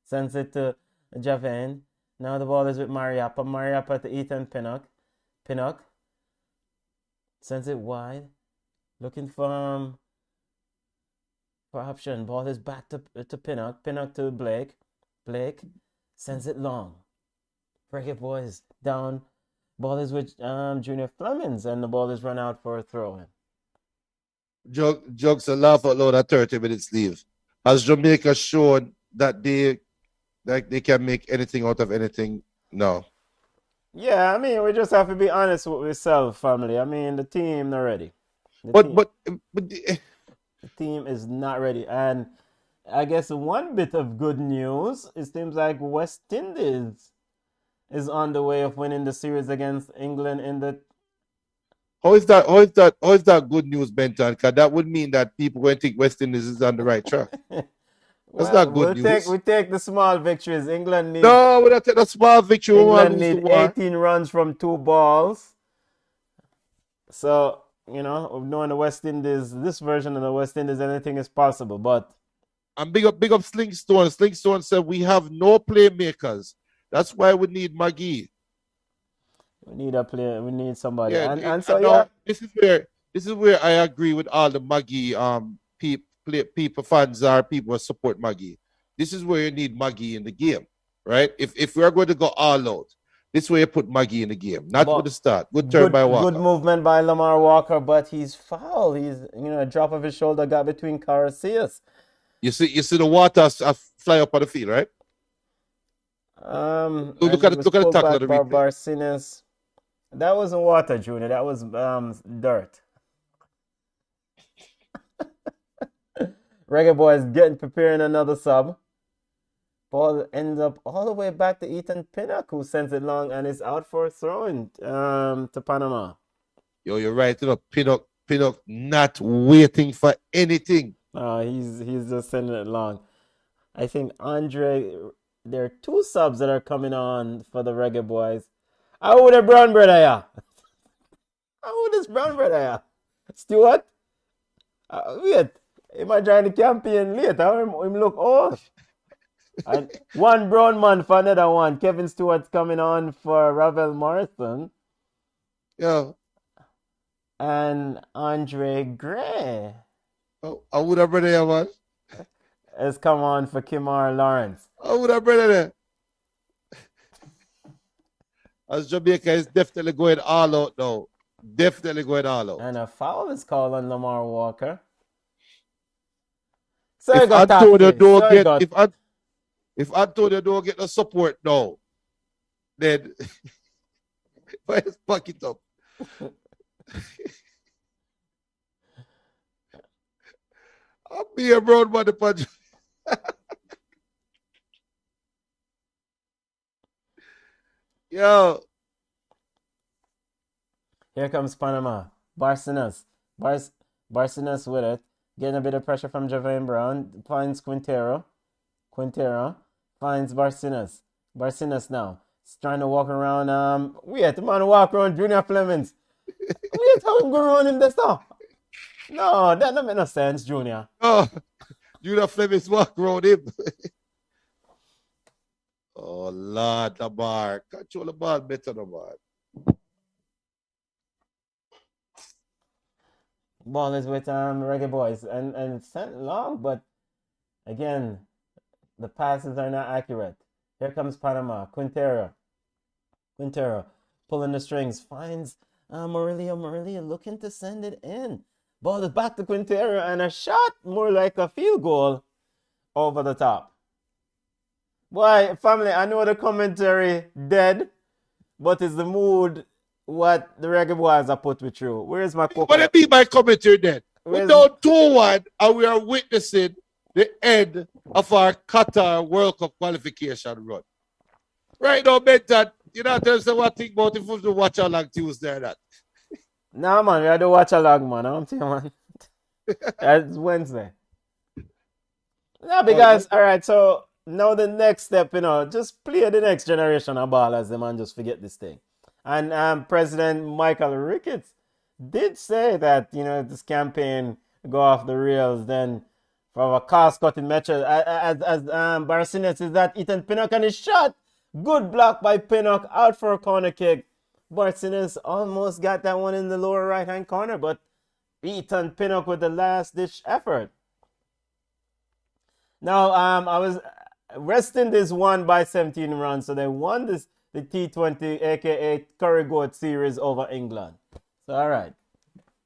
Sends it to Javane. Now the ball is with Mariappa. Mariappa to Ethan Pinnock. Pinnock sends it wide. Looking for option. Ball is back to Pinnock. Pinnock to Blake. Blake sends it long. Reggae Boys down. Ball is with Junior Flemings, and the ball is run out for a throw-in. Jugs a laugh out loud at 30 minutes leave. Has Jamaica shown that they can make anything out of anything? No. Yeah, I mean, we just have to be honest with ourselves, family. I mean, the team not ready. The team is not ready. And I guess one bit of good news, it seems like West Indies is on the way of winning the series against England in the... How is that good news, Benton? Because that would mean that people going to think West Indies is on the right track. That's not good news. We take the small victories. England need... No, we don't take the small victory. England need 18 runs from 2 balls. So, you know, knowing the West Indies, this version of the West Indies, anything is possible. But... And big up Slingstone. Slingstone said we have no playmakers. That's why we need Maggie. We need a player. We need somebody. Yeah, So this is where I agree with all the Maggie people, fans are people who support Maggie. This is where you need Maggie in the game, right? If we are going to go all out, this way you put Maggie in the game, not with the start. Good turn by Walker. Good movement by Lamar Walker, but he's foul. He's a drop of his shoulder got between Carasias. You see the water fly up on the field, right? Look at the tackle of the replay. Barcenas. That wasn't water, Junior. That was dirt. Reggae Boys preparing another sub. Ball ends up all the way back to Ethan Pinnock, who sends it long and is out for a throw-in to Panama. Yo, you're right. Pinnock not waiting for anything. He's just sending it long. I think Andre... There are 2 subs that are coming on for the Reggae Boys. How would a brown bread here? How would this brown bread here? Stuart? Wait. Am I trying to campaign late? How him look old? And one brown man for another one. Kevin Stewart's coming on for Ravel Morrison. Yeah. And Andre Gray. Oh, I would have brother here, man. Has come on for Kimar Lawrence. I would have brother there. As Jamaica is definitely going all out now. Definitely going all out. And a foul is called on Lamar Walker. If Antonio don't get the support now, then let's pack it up. I'll be a brown man to punch. Yo, Here comes Panama. Barcenas. Barcenas with it. Getting a bit of pressure from Javane Brown. Finds Quintero. Quintero finds Barcenas. Barcenas now. He's trying to walk around. Wait, the man walk around Junior Flemings. Wait, how him go around him this now? No, that don't make no sense, Junior. Oh, Junior Flemings walk around him. Oh, Lord, the bar. Control the ball better, the man. Ball is with Reggae Boys and sent long, but again, the passes are not accurate. Here comes Panama. Quintero pulling the strings, finds Morelia looking to send it in. Ball is back to Quintero and a shot, more like a field goal over the top. Boy, family, I know the commentary dead, but it's the mood what the Reggae Boys are put me through. Where's my coconut? What I mean by commentary then? We're down 2-1 and we are witnessing the end of our Qatar World Cup qualification run. Right now, Benton, you know, there's what think about if we do watch along Tuesday or that. Nah, man, we have to watch along, man. I'm telling you, man. It's Wednesday. No, because, all right, so now the next step, just play the next generation of ballers, the man, just forget this thing. And President Michael Ricketts did say that, this campaign go off the rails, then for a cost-cutting measure, as Barcenas is that Ethan Pinnock and his shot. Good block by Pinnock, out for a corner kick. Barcenas almost got that one in the lower right-hand corner, but Ethan Pinnock with the last-ditch effort. Now, I was resting this one by 17 runs, so they won the T20, aka Curry Goat series over England. So, all right,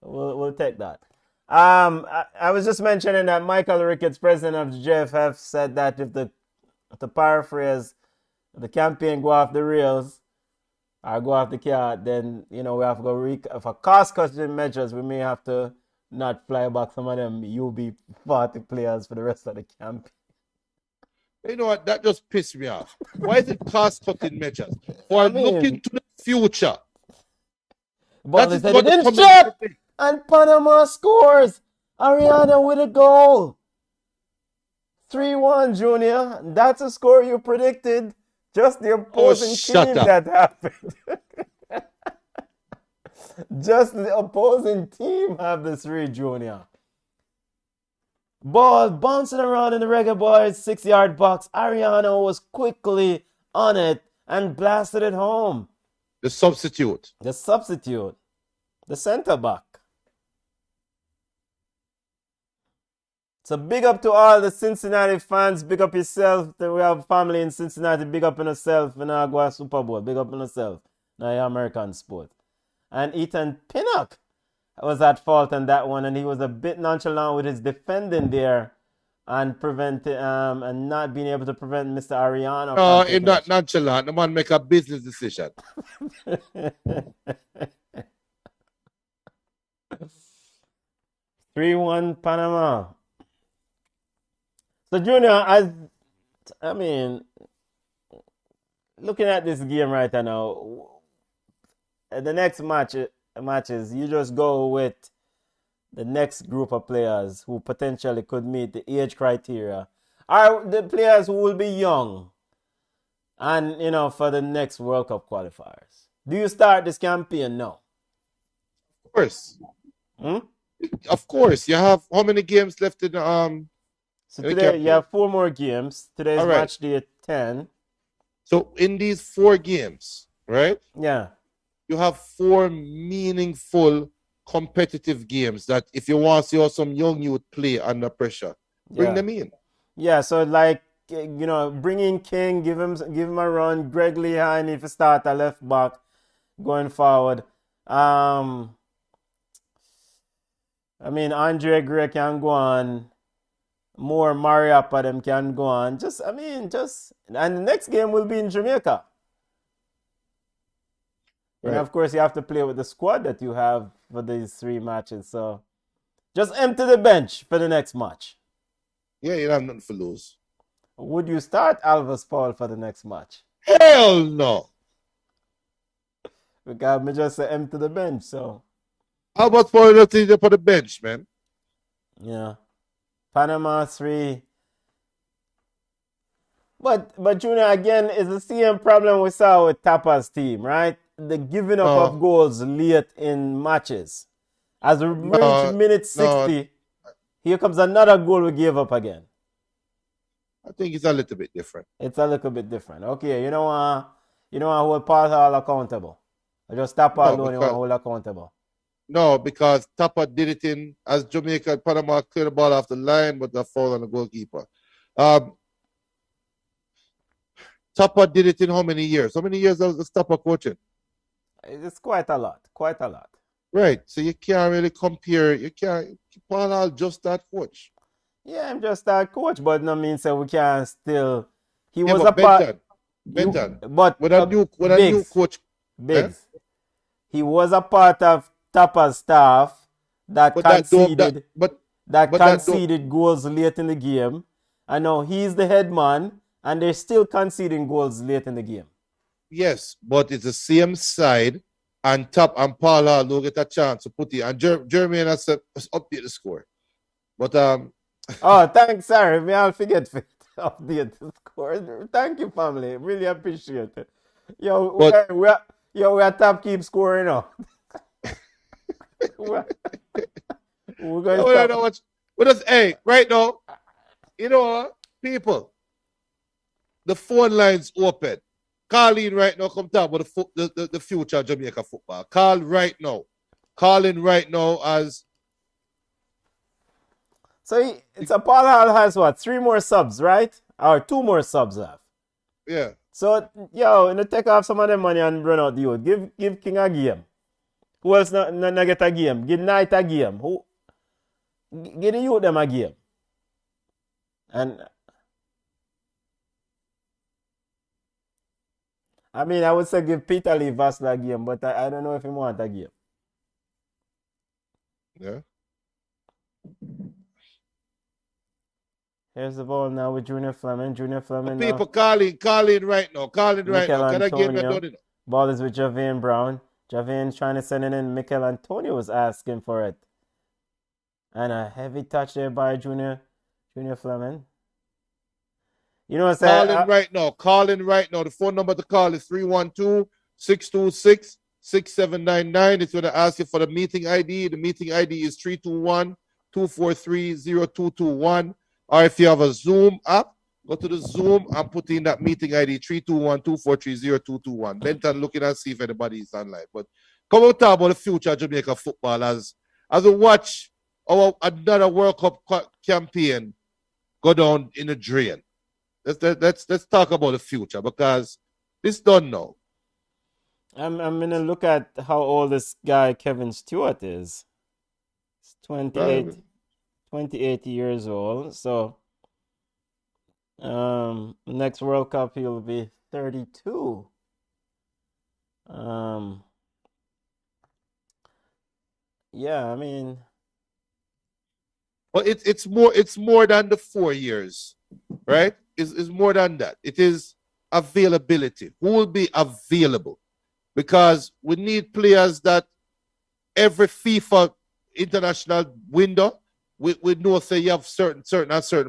we'll take that. I was just mentioning that Michael Ricketts, president of the JFF, said that if to paraphrase, the campaign go off the rails or go off the card, then we have to go for cost-cutting measures. We may have to not fly back some of them UB40 players for the rest of the campaign. You know what? That just pissed me off. Why is it cost-cutting measures? For looking to the future. But they said it didn't shot, and Panama scores. Ariana with a goal. 3-1, Junior. That's a score you predicted. Just the opposing team that happened. Just the opposing team have the 3, Junior. Ball bouncing around in the Reggae Boys 6-yard box. Ariano was quickly on it and blasted it home. The substitute. The center back. So big up to all the Cincinnati fans. Big up yourself. We have family in Cincinnati. Big up on yourself. And I go to Super Bowl. Big up on yourself. Now you're American sport. And Ethan Pinnock was at fault on that one, and he was a bit nonchalant with his defending there and and not being able to prevent Mr. Ariano. No, he's not nonchalant. The man make a business decision. 3-1 Panama. So Junior, looking at this game right now, the next matches, you just go with the next group of players who potentially could meet the age criteria, are the players who will be young and, for the next World Cup qualifiers. Do you start this campaign now? Of course. Of course. You have how many games left in So today you have 4 more games. Today's match day 10. So in these 4 games, right? Yeah. You have 4 meaningful competitive games that if you want to see how some young youth play under pressure, bring them in. Yeah, so bring in King, give him a run. Greg Lehine if you start a left back going forward. Andre Gray can go on. More Mariappa them can go on. And the next game will be in Jamaica. Right. And of course, you have to play with the squad that you have for these 3 matches. So just empty the bench for the next match. Yeah, you have nothing to lose. Would you start Alvis Paul for the next match? Hell no. Because me just say empty the bench, so How about for the team for the bench, man? yeah. Panama 3. But Junior, again, is the same problem we saw with Tapa's team, right? The giving up of No, goals late in matches. As we reach no, minute no. 60, here comes another goal we gave up again. I think it's a little bit different. It's a little bit different. Okay, you know I hold Paul Hall accountable. I just Tapa No, alone you want to hold accountable. No, because Tapa did it in as Jamaica and Panama cleared the ball off the line, but the foul on the goalkeeper. Tapa did it in how many years? How many years was Tapa coaching? It's quite a lot. Quite a lot. Right. So you can't really compare. You can't. Paul Hall just that coach. Yeah, I'm just that coach, but no means that we can still. He Yeah, was but a part. Benton. But When a new coach, Biggs. He was a part of Tapa's staff that but conceded but that conceded goals late in the game. And now he's the head man, and they're still conceding goals late in the game. yes, but it's the same side, and Paul Hall don't get a chance to put it. And Jeremy has to update the score. But Oh, thanks, sorry. Me I'll forget to update the score. Thank you, family. Really appreciate it. Yo, But- we are top keep scoring now. we're going no, to what? Hey, right now, you know what, people, the phone lines open. Call in right now. Come talk about the future of Jamaica football. Call right now. Call in right now as So it's a Paul Hall has what? 3 more subs, right? Or 2 more subs left. yeah. So yo, take off some of them money and run out the youth. Give King a game. Who else not get a game? Give Knight a game. Give the youth them a game. And I mean, I would say give Peter Lee Vassler a game, but I don't know if he want a game. Yeah. Here's the ball now with Junior Fleming. Junior Fleming People now. call in right now. Call in right Mikel now. Can I game that Antonio. done? Ball is with Javane Brown. Javane's trying to send it in. Mikel Antonio was asking for it. And a heavy touch there by Junior Fleming. You know what I'm saying? Call in right now. Call in right now. The phone number to call is 312-626-6799. It's going to ask you for the meeting ID. The meeting ID is 321-243-0221. Or if you have a Zoom app, go to the Zoom and put in that meeting ID 321-243-0221. Benton looking and see if anybody is online. But come on, talk about the future of Jamaica football as we watch another World Cup campaign go down in the drain. Let's talk about the future because this done now. I'm gonna look at how old this guy Kevin Stewart is. He's 28 years old. So next World Cup he'll be 32. Yeah, I mean, But it's more than the 4 years, right? It's more than that. It is availability. Who will be available? Because we need players that every FIFA international window, we know say you have certain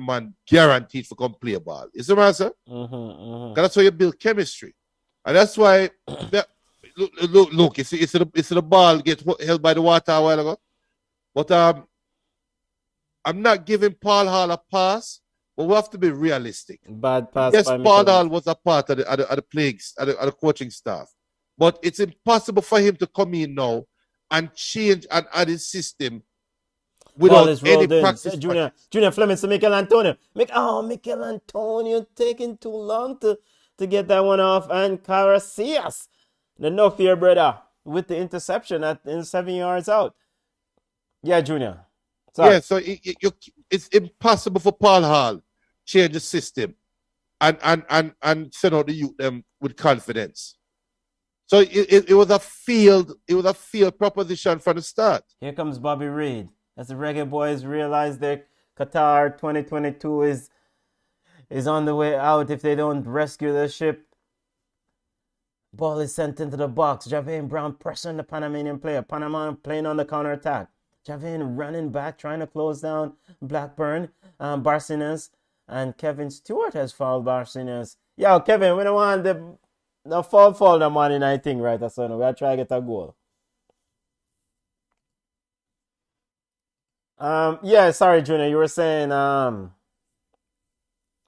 man guaranteed to come play ball. You see what I'm saying? mm-hmm. That's why you build chemistry. And that's why look, it's the ball get held by the water a while ago. But I'm not giving Paul Hall a pass, but we have to be realistic. Bad pass. Yes, by Paul Mikel. Hall was a part of the players, of the coaching staff. But it's impossible for him to come in now and change and add his system Ball without is any rolled in. practice. Junior Fleming to Mikel Antonio. Mikel Antonio taking too long to get that one off. And Caracias, the no fear brother, with the interception in 7 yards out. Yeah, Junior. Sorry. Yeah, so it's impossible for Paul Hall change the system and send out the youth them with confidence. So it was a field proposition from the start. Here comes Bobby Reid. As the Reggae Boys realize that Qatar 2022 is on the way out if they don't rescue the ship. Ball is sent into the box. Javane Brown pressing the Panamanian player. Panama playing on the counter attack. Javane running back, trying to close down Blackburn, Barcenas, and Kevin Stewart has fouled Barcenas. Yo, Kevin, we don't want the foul the Monday night thing, right? So no, we're trying to get a goal. Yeah, sorry, Junior, you were saying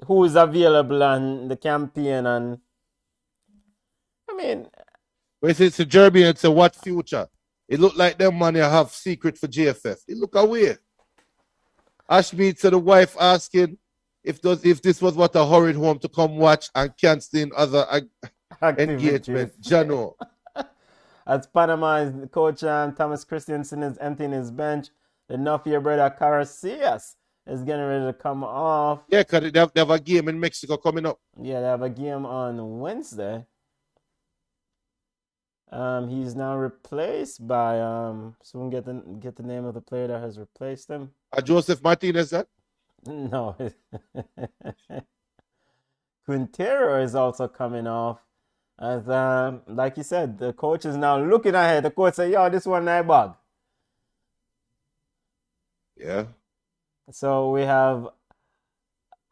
who is available on the campaign, and I mean, It's a Jeremy, it's a what future? It look like them money have secret for JFF. It look away. Ashmead to the wife asking if this was what a hurried home to come watch and canceling other engagement. Jano. As Panama, coach Thomas Christensen is emptying his bench. The Nuffy brother Caracias is getting ready to come off. Yeah, because they have a game in Mexico coming up. Yeah, they have a game on Wednesday. He's now replaced by someone get the name of the player that has replaced him. Joseph Martinez, that? No. Quintero is also coming off. As like you said, the coach is now looking ahead. The coach said, yo, this one night bug. Yeah. So we have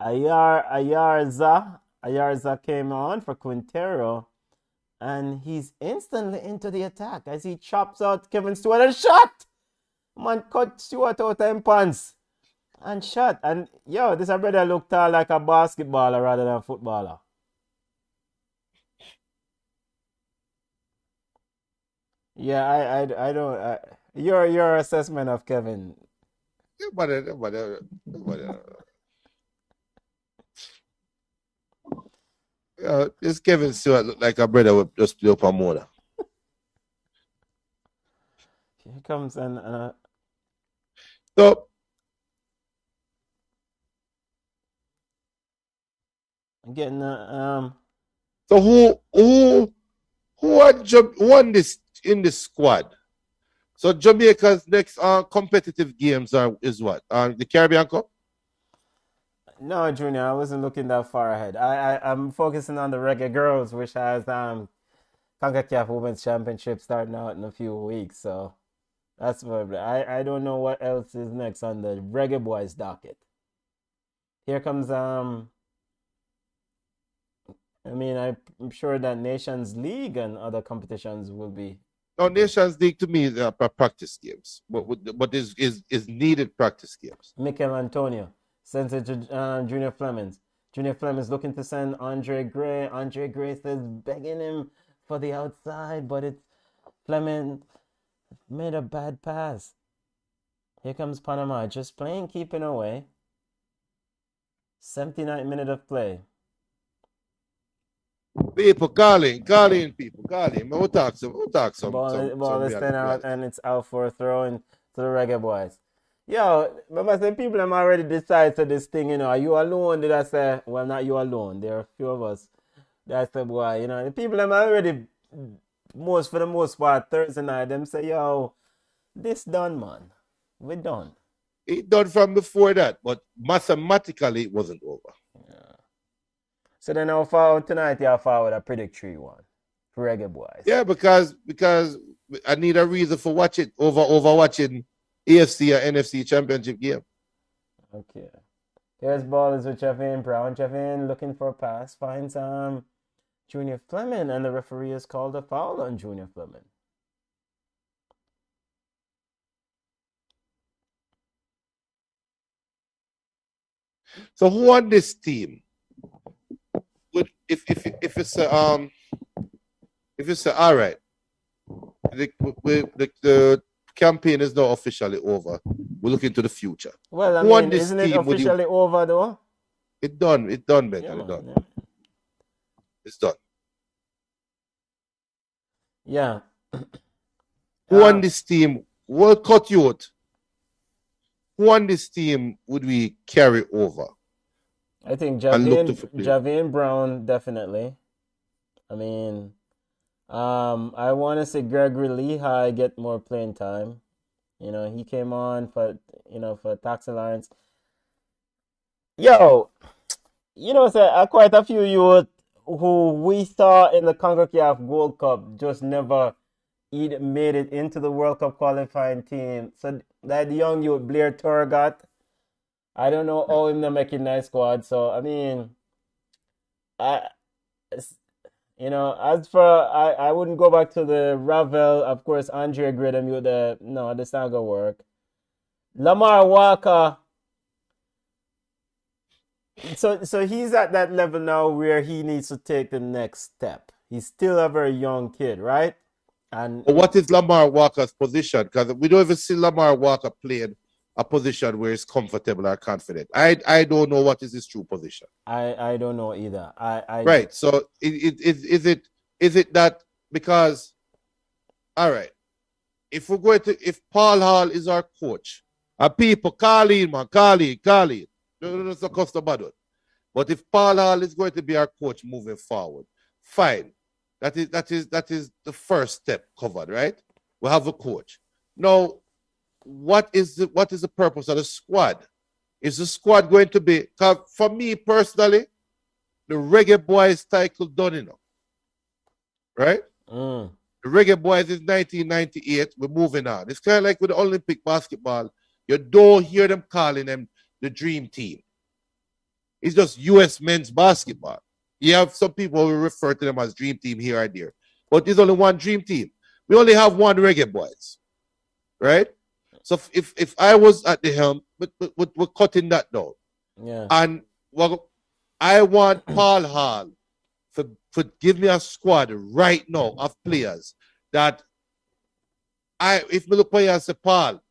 Ayarza. Ayarza came on for Quintero. And he's instantly into the attack as he chops out Kevin Stewart and shot. Man cut Stewart out of pants and shot. And yo, this brother looked like a basketballer rather than a footballer. Yeah, I don't. Your assessment of Kevin. This Kevin Stewart look like a brother with just play up a motor. Here comes So getting So who won this in this squad? So Jamaica's next competitive games is what? The Caribbean Cup? No, Junior, I wasn't looking that far ahead. I'm focusing on the Reggae Girls, which has CONCACAF Women's Championship starting out in a few weeks. So that's what I don't know what else is next on the Reggae Boys docket. Here comes I'm sure that Nations League and other competitions will be. No, Nations League to me are practice games, but is needed practice games. Mikel Antonio sends it to Junior Flemings. Junior Flemings looking to send Andre Gray. Andre Gray says begging him for the outside, but it's Fleming made a bad pass. Here comes Panama, just playing, keeping away. 79th minute of play. People calling people. We'll talk some. Ball is sent out and it's out for a throw in to the Reggae Boys. Yo, remember some people have already decided to this thing, are you alone? Did I say? Well, not you alone. There are a few of us. That's the boy, the people have already, for the most part, Thursday night, them say, yo, this done, man. We done. It done from before that, but mathematically it wasn't over. Yeah. So then how far tonight you forward a predict 3-1 for Reggae Boys. Yeah, because I need a reason for watching over watching AFC or NFC championship game. Okay. Here's ball is with Javane Brown. Javane looking for a pass. Finds Junior Fleming, and the referee has called a foul on Junior Fleming. So who on this team would if it's all right, the campaign is now officially over. We're looking to the future. Well, I mean, isn't it officially over though? It done, man. Yeah, It done. Yeah. It's done. Yeah. Who on this team will cut you out? Who on this team would we carry over? I think Javane Brown, definitely. I mean, I want to see Gregory Lehigh get more playing time. He came on for Tax Alliance. Yo, quite a few youth who we saw in the CONCACAF Gold Cup just never made it into the World Cup qualifying team. So that young youth, Blair Turgot, I don't know how him to make it nice squad. So I mean, I as for I wouldn't go back to the Ravel. Of course, Andre Gradam, no, that's not gonna work. Lamar Walker. So he's at that level now where he needs to take the next step. He's still a very young kid, right? And But what is Lamar Walker's position? Because we don't even see Lamar Walker playing a position where he's comfortable or confident. I don't know what is his true position. I don't know either. Right. So is it that because all right, if Paul Hall is our coach, and people call in, man, call in. No, it's a custom battle. But if Paul Hall is going to be our coach moving forward, fine. That is the first step covered, right? We have a coach. Now, what is the purpose of the squad? Is the squad going to be, for me personally, the Reggae Boys title done enough, right? The Reggae Boys is 1998. We're moving on. It's kind of like with the Olympic basketball. You don't hear them calling them the dream team. It's just U.S. men's basketball. You have some people who refer to them as dream team here and there. But there's only one dream team. We only have one Reggae Boys, right? So if I was at the helm, we're cutting that down. Yeah. And I want Paul Hall to give me a squad right now of players that if we look at you and say, Paul,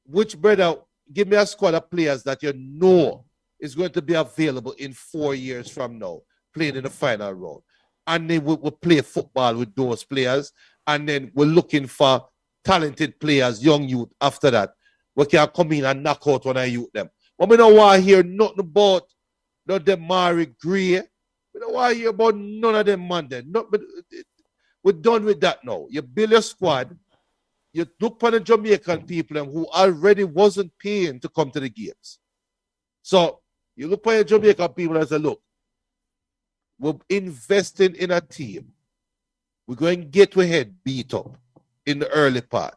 which brother, give me a squad of players that you know is going to be available in 4 years from now, playing in the final round. And then we'll play football with those players. And then we're looking for talented players, young youth, after that. We can come in and knock out one of youth them. But we don't want to hear nothing about no Mari Gray. We don't want to hear about none of them, man. We're done with that now. You build your squad. You look for the Jamaican people who already wasn't paying to come to the games. So you look for the Jamaican people and say, look, we're investing in a team. We're going to get our head beat up in the early part.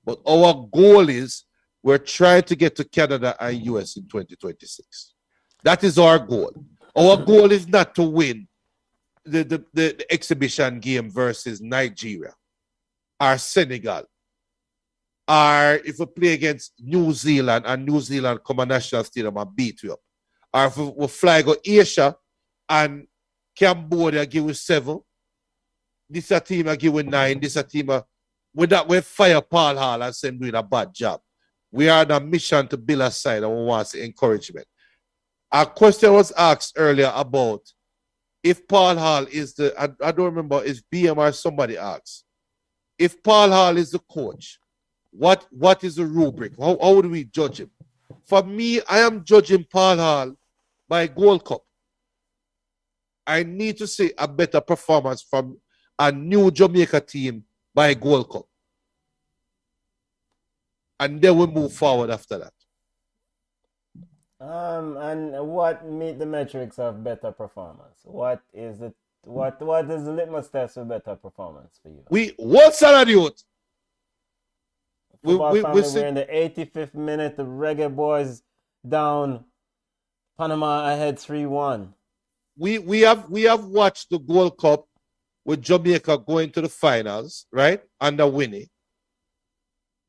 But our goal is we're trying to get to Canada and US in 2026. That is our goal. Our goal is not to win the exhibition game versus Nigeria or Senegal. Or if we play against New Zealand and New Zealand come a national stadium and beat you up. Or if we fly go Asia and Cambodia give us 7. This a team I give us 9. This a team with that we fire Paul Hall and say doing a bad job. We are on a mission to build a side and we want encouragement. A question was asked earlier about if Paul Hall is I don't remember if BM or somebody asked. If Paul Hall is the coach, what is the rubric? How would we judge him? For me, I am judging Paul Hall by Gold Cup. I need to see a better performance from a new Jamaica team by Gold Cup. And then we move forward after that. And what meet the metrics of better performance? What is the litmus test for better performance for you? What's that youth? We're in the 85th minute. The Reggae Boys down. Panama ahead 3-1. We have watched the Gold Cup with Jamaica going to the finals, right? Under Winnie.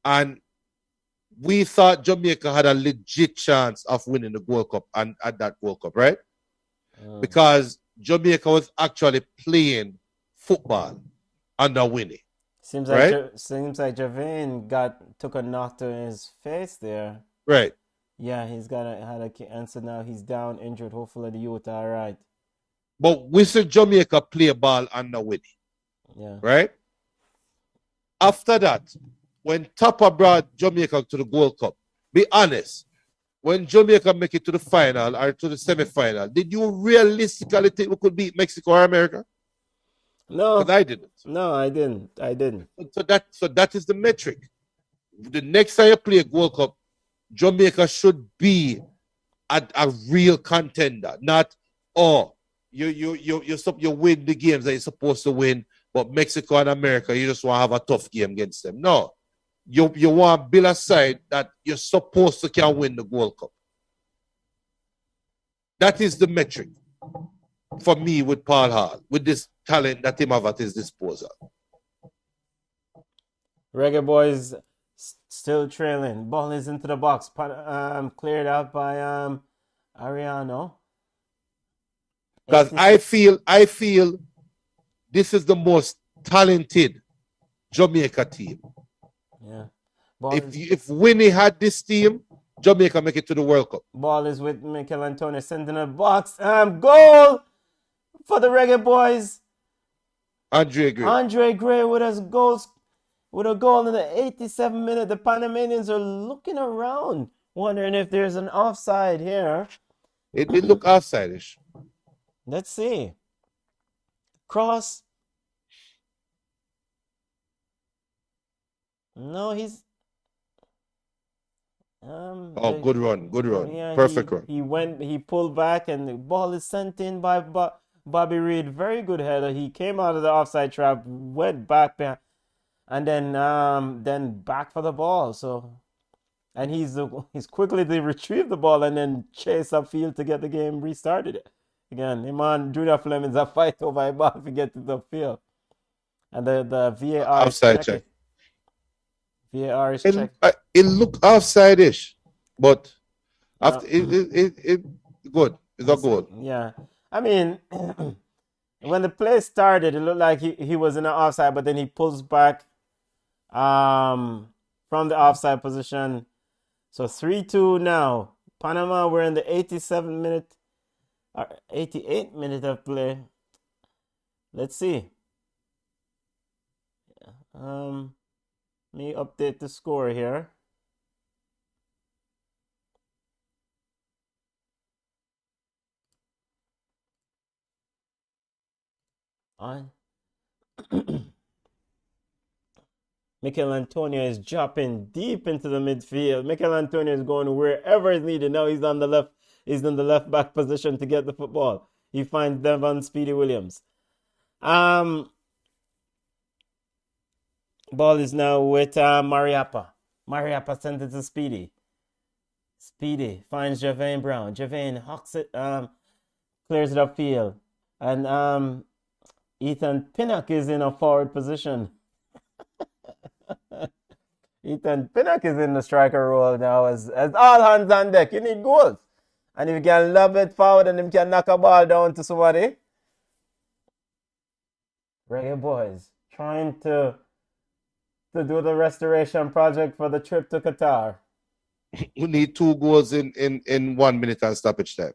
And we thought Jamaica had a legit chance of winning the Gold Cup and at that Gold Cup, right? Because Jamaica was actually playing football under Winnie. Seems like right? Seems like Javane took a knock to his face there. Right. Yeah, he's had a answer now. He's down, injured. Hopefully the youth are all right. But we see Jamaica play ball under Winnie. Yeah. Right? After that, when Tapa brought Jamaica to the Gold Cup, be honest, when Jamaica make it to the final or to the semi-final, did you realistically think we could beat Mexico or America? No. Because I didn't. No, I didn't. So that is the metric. The next time you play a Gold Cup, Jamaica should be a real contender, not, you win the games that you're supposed to win, but Mexico and America, you just want to have a tough game against them. No. You want to build a side that you're supposed to can win the Gold Cup. That is the metric for me with Paul Hall, with this talent that he have at his disposal. Reggae Boys still trailing. Ball is into the box. Cleared out by Ariano. Because I feel this is the most talented Jamaica team. Yeah. If Winnie had this team, Jamaica make it to the World Cup. Ball is with Mikel Antonio, sending a box. Goal for the Reggae Boys. Andre Gray with a goal in the 87th minute. The Panamanians are looking around, wondering if there's an offside here. It did look offside-ish. Let's see. Cross. No, he's. Good run. Yeah, Perfect run. He pulled back, and the ball is sent in by Bobby Reed. Very good header. He came out of the offside trap, went back behind, and then back for the ball. So, and he's quickly to retrieve the ball and then chase upfield to get the game restarted again. Him and Junior Fleming's a fight over a ball to get to the field, and the VAR offside check. VAR is check. It looked offside-ish, but after it good. It's a goal. Yeah, I mean, when the play started, it looked like he was in the offside, but then he pulls back from the offside position. So 3-2 now. Panama, we're in the 87th minute, 88th minute of play. Let's see. Let me update the score here. On. Mikel Antonio is dropping deep into the midfield. Mikel Antonio is going wherever is needed. Now he's on the left. He's in the left back position to get the football. He finds Devon Speedy Williams. Ball is now with Mariappa. Mariappa sends it to Speedy. Speedy finds Javane Brown. Javane hawks it, clears it upfield. And Ethan Pinnock is in a forward position. Ethan Pinnock is in the striker role now as all hands on deck. You need goals. And if you can lob it forward and you can knock a ball down to somebody. Reggae Boys trying to do the restoration project for the trip to Qatar. We need 2 goals in 1 minute and stoppage time.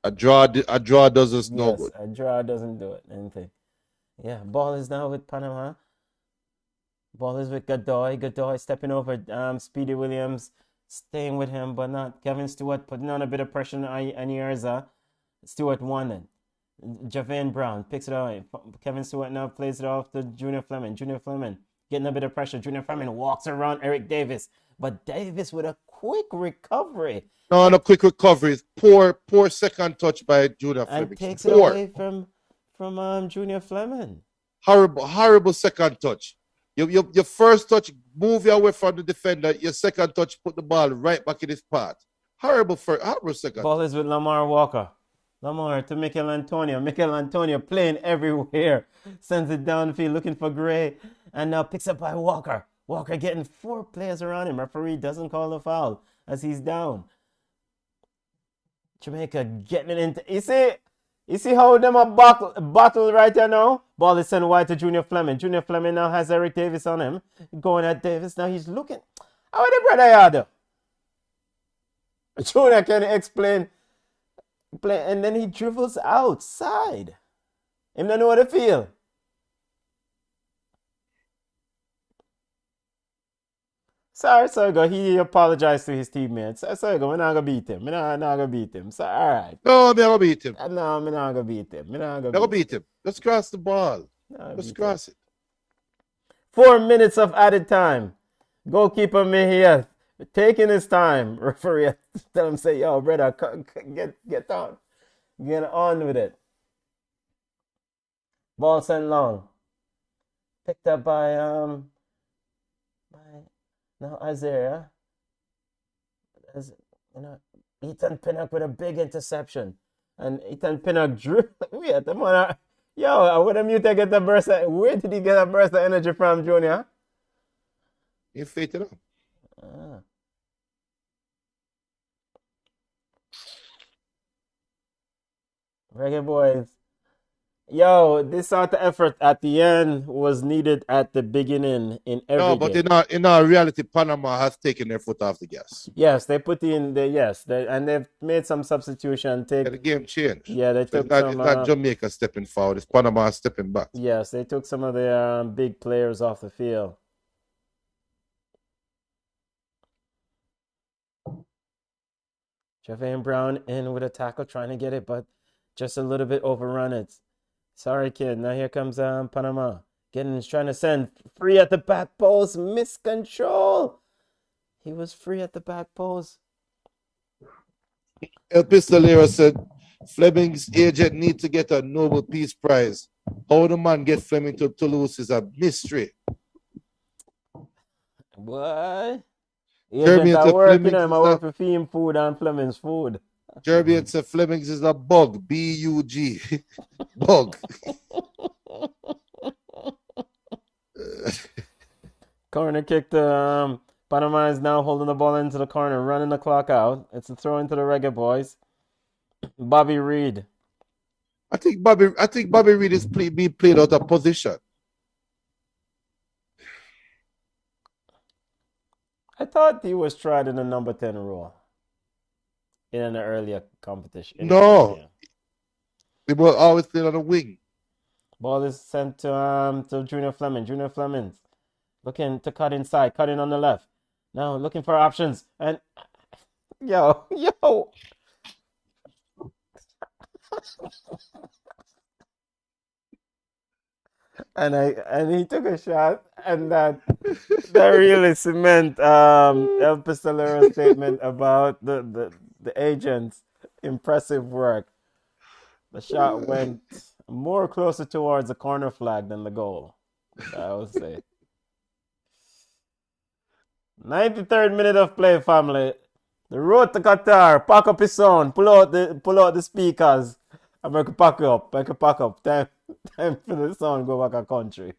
A draw does us no good. A draw doesn't do it. Anything. Yeah, ball is now with Panama. Ball is with Godoy. Godoy stepping over Speedy Williams, staying with him, but not Kevin Stewart putting on a bit of pressure on Anierza. Stewart won it. Javane Brown picks it away. Kevin Stewart now plays it off to Junior Fleming. Junior Fleming getting a bit of pressure. Junior Fleming walks around Eric Davis, but Davis with a quick recovery. No, quick recovery. Poor second touch by Junior Fleming. And takes it away from Junior Fleming. Horrible second touch. Your first touch, move you away from the defender. Your second touch, put the ball right back in his path. Horrible second. Ball is with Lamar Walker. Lamar to Mikel Antonio. Mikel Antonio playing everywhere. Sends it downfield looking for Gray. And now picks up by Walker. Walker getting 4 players around him. Referee doesn't call a foul as he's down. Jamaica getting it into... You see how them a battle right there now? Ball is sent wide to Junior Fleming. Junior Fleming now has Eric Davis on him. Going at Davis. Now he's looking. How the brother yard? Junior can explain. And then he dribbles outside. Him don't know what to feel. Sorry, go. He apologized to his teammates. Sorry, go. We're not gonna beat him. We're not gonna beat him. So, all right. No, I'm not gonna beat him. No, we're not gonna beat him. We're not gonna beat him. Let's cross the ball. Let's cross it. 4 minutes of added time. Goalkeeper Mejia taking his time. Referee tell him, say, yo, brother, get down. Get on with it. Ball sent long. Picked up by Isaiah. As you know, Ethan Pinnock with a big interception. And Ethan Pinnock drew. Wait, the man. Yo, what am you take the burst? Where did he get a burst of energy from, Junior? You fit it up. Reggae boys. Yo, this sort of effort at the end was needed at the beginning in every No, but game. in our reality, Panama has taken their foot off the gas. Yes, they put in and they've made some substitution. The game changed. Yeah, they took it's not Jamaica stepping forward, it's Panama stepping back. Yes, they took some of their big players off the field. Javane Brown in with a tackle, trying to get it, but just a little bit overrun it. Sorry, kid. Now here comes Panama. Trying to send free at the back post. Miscontrol. He was free at the back post. El Pistolero said Fleming's agent need to get a Nobel Peace Prize. How the man get Fleming to Toulouse is a mystery. What? Jeremy, I work Fleming's for Theme Food and Fleming's Food. Jeremy said Fleming's is a bug. B-U-G. Bug. Corner kick to Panama is now holding the ball into the corner, running the clock out. It's a throw into the Reggae Boys. Bobby Reed. I think Bobby Reed is being played out of position. I thought he was tried in the number 10 role in an earlier competition. No. He was always playing on the wing. Ball is sent to Junior Fleming. Junior Fleming looking to cut inside, cutting on the left. Now looking for options. And yo. and he took a shot, and that really cement El Pistolero's statement about the agent's impressive work. The shot went more closer towards the corner flag than the goal, I would say. 93rd minute of play, family. The road to Qatar. Pack up his sound. Pull out the speakers. And make it pack up. Time for the sound go back a country.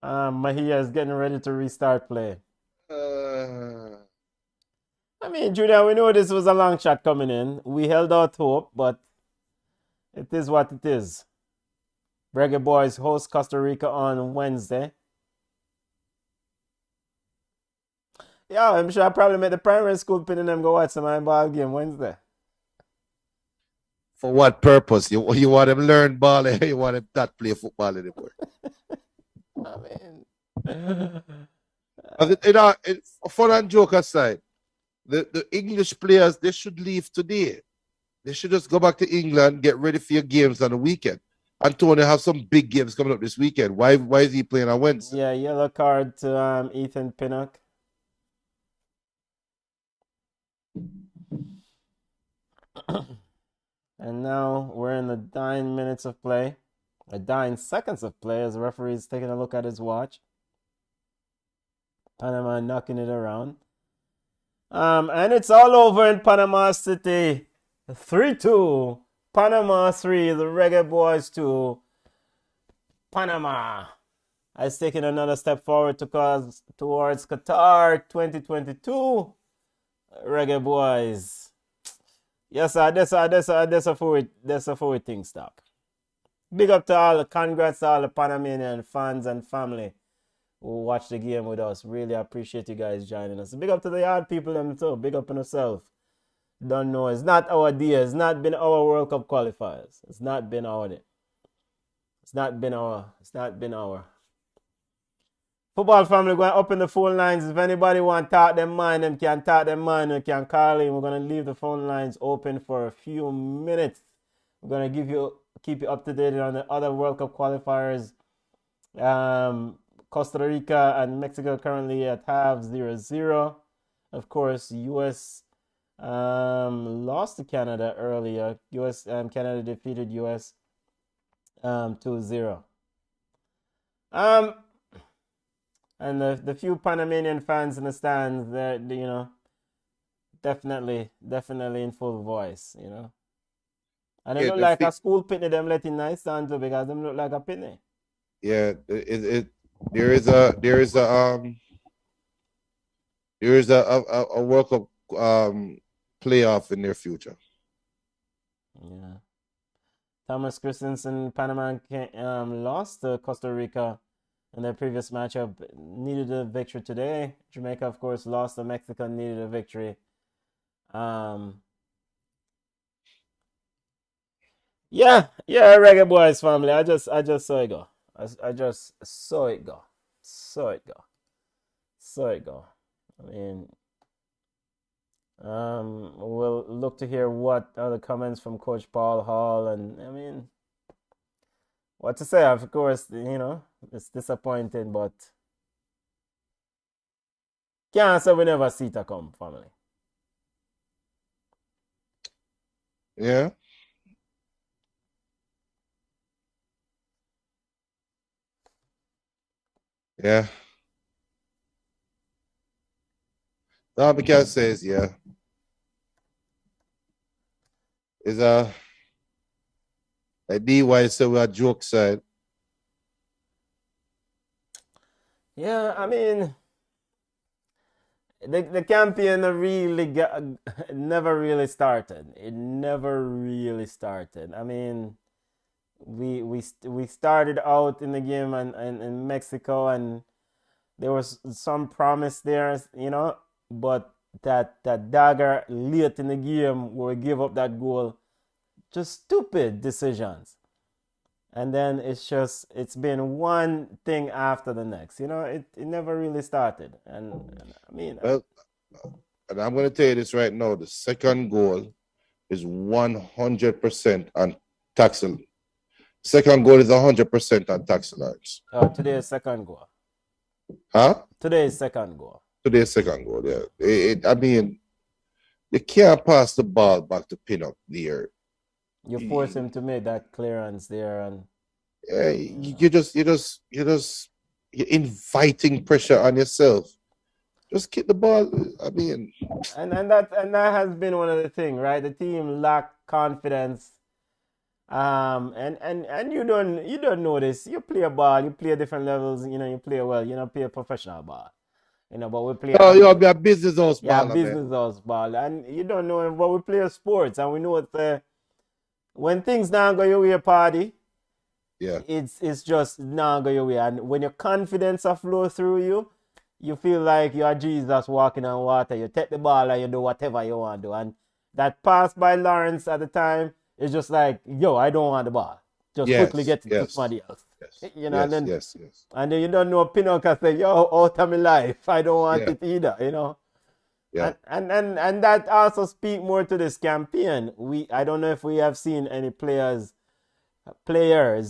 Mahia is getting ready to restart play. I mean, Julia, we know this was a long shot coming in. We held out hope, but it is what it is. Reggae Boys host Costa Rica on Wednesday. Yeah, I'm sure I probably made the primary school pin and them go watch some ball game Wednesday. For what purpose? You want them learn ball, or you want them not play football anymore? I mean, fun and joke aside, the English players, they should leave today. They should just go back to England, get ready for your games on the weekend. Antonio have some big games coming up this weekend. Why is he playing on Wednesday? Yeah, yellow card to Ethan Pinnock. And now we're in the dying minutes of play. The dying seconds of play as the referee is taking a look at his watch. Panama knocking it around. And it's all over in Panama City. 3-2. Panama 3. The Reggae Boys 2. Panama has taken another step forward towards Qatar 2022. Reggae Boys. Yes, sir. That's a forward thing, stock. Big up to congrats to all the Panamanian fans and family who watch the game with us. Really appreciate you guys joining us. Big up to the yard people them too. Big up on yourself. Don't know. It's not our day. It's not been our World Cup qualifiers. It's not been our day. It's not been our. Football family going up in the phone lines. If anybody want to talk them mind, them can talk them mind. They can call in. We're going to leave the phone lines open for a few minutes. We're going to keep you up to date on the other World Cup qualifiers. Costa Rica and Mexico currently at half 0-0. Of course, US Lost to Canada earlier. Canada defeated US 2-0. And the few Panamanian fans in the stands, they're definitely in full voice, And it Yeah, look like a school pitney them letting nice sound too because them look like a pitney. yeah. There is a World Cup playoff in their future. Yeah. Thomas Christensen, Panama lost to Costa Rica in their previous matchup. Needed a victory today. Jamaica, of course, lost to Mexico. Needed a victory. Yeah, Reggae Boys family. I just saw it go. I just saw it go. Saw it go. I mean, we'll look to hear what are the comments from Coach Paul Hall, and I mean, what to say? Of course, it's disappointing, but can't say we never see it come, family. Yeah. Yeah. No, because says yeah. Is like DY so we are joke side. Yeah, I mean, the campaign never really started. It never really started. I mean, we started out in the game and in Mexico, and there was some promise there, but that dagger late in the game where we gave up that goal, just stupid decisions. And then it's been one thing after the next. It never really started. And I mean, well, and I'm going to tell you this right now: the second goal is 100% on taxi. Second goal is 100% on taxi lines. Oh, today's second goal. Huh? Today's second goal. Today's second goal. Yeah. I mean, you can't pass the ball back to pin up there. You force him to make that clearance there, and you're inviting pressure on yourself. Just kick the ball. I mean, and that has been one of the things, right? The team lacked confidence. And you don't know this. You play a ball, you play different levels. You play well. You play a professional ball. But we play. Oh, you'll be a business house ball. Yeah, business house ball, and you don't know. But we play sports, and we know it's when things don't go your way, party. Yeah. It's just not go your way, and when your confidence flow through you, you feel like you are Jesus walking on water. You take the ball and you do whatever you want to do, and that pass by Lawrence at the time is just like, yo, I don't want the ball. Just quickly get it to somebody else. Yes. And then yes. And then you don't know Pinocchio say, yo, out of my life. I don't want it either, Yeah. And that also speak more to this campaign. I don't know if we have seen any players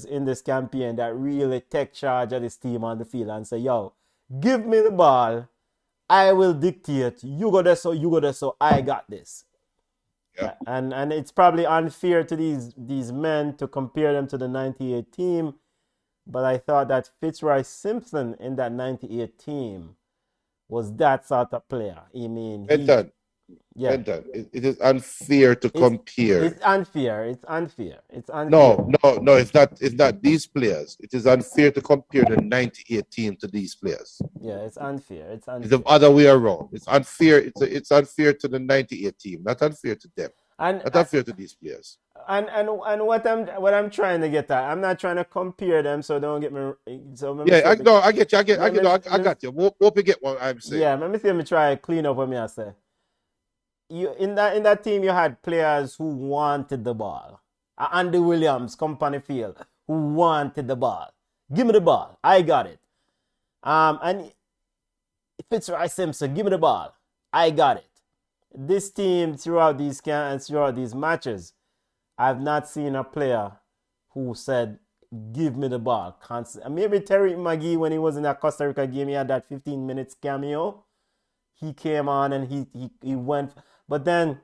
in this campaign that really take charge of this team on the field and say, yo, give me the ball. I will dictate. You go there, so I got this. Yeah. And it's probably unfair to these men to compare them to the 98 team, but I thought that Fitzroy Simpson in that 98 team was that sort of player. I mean, Benton, it is unfair to compare. It's unfair. No, it's not. It's not these players. It is unfair to compare the 98 team to these players. Yeah, it's unfair. It's the other way around. It's unfair. It's unfair to the 98 team, not unfair to them. Not unfair to these players. And what I'm trying to get at, I'm not trying to compare them, so don't get me. I get you. I got you. Hope you get what I'm saying. Yeah, let me see. Let me try to clean up what I say. You in that team, you had players who wanted the ball. Andy Williams, Company Field, who wanted the ball. Give me the ball. I got it. And Fitzroy Simpson, give me the ball. I got it. This team throughout these matches, I've not seen a player who said, give me the ball. Maybe Terry McGee, when he was in that Costa Rica game, he had that 15 minutes cameo. he came on and he went. But then,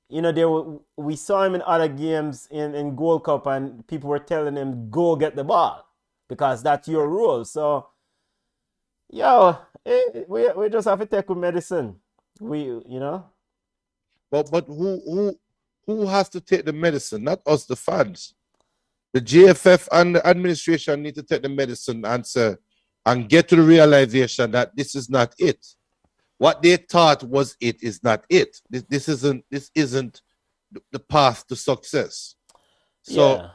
you know, we saw him in other games in Gold Cup, and people were telling him, go get the ball because that's your role. So, yo, we just have to take with medicine. You know. But who has to take the medicine? Not us, the fans. The GFF and the administration need to take the medicine and say, and get to the realization that this is not it. What they thought was it is not it. This isn't the path to success. So Yeah.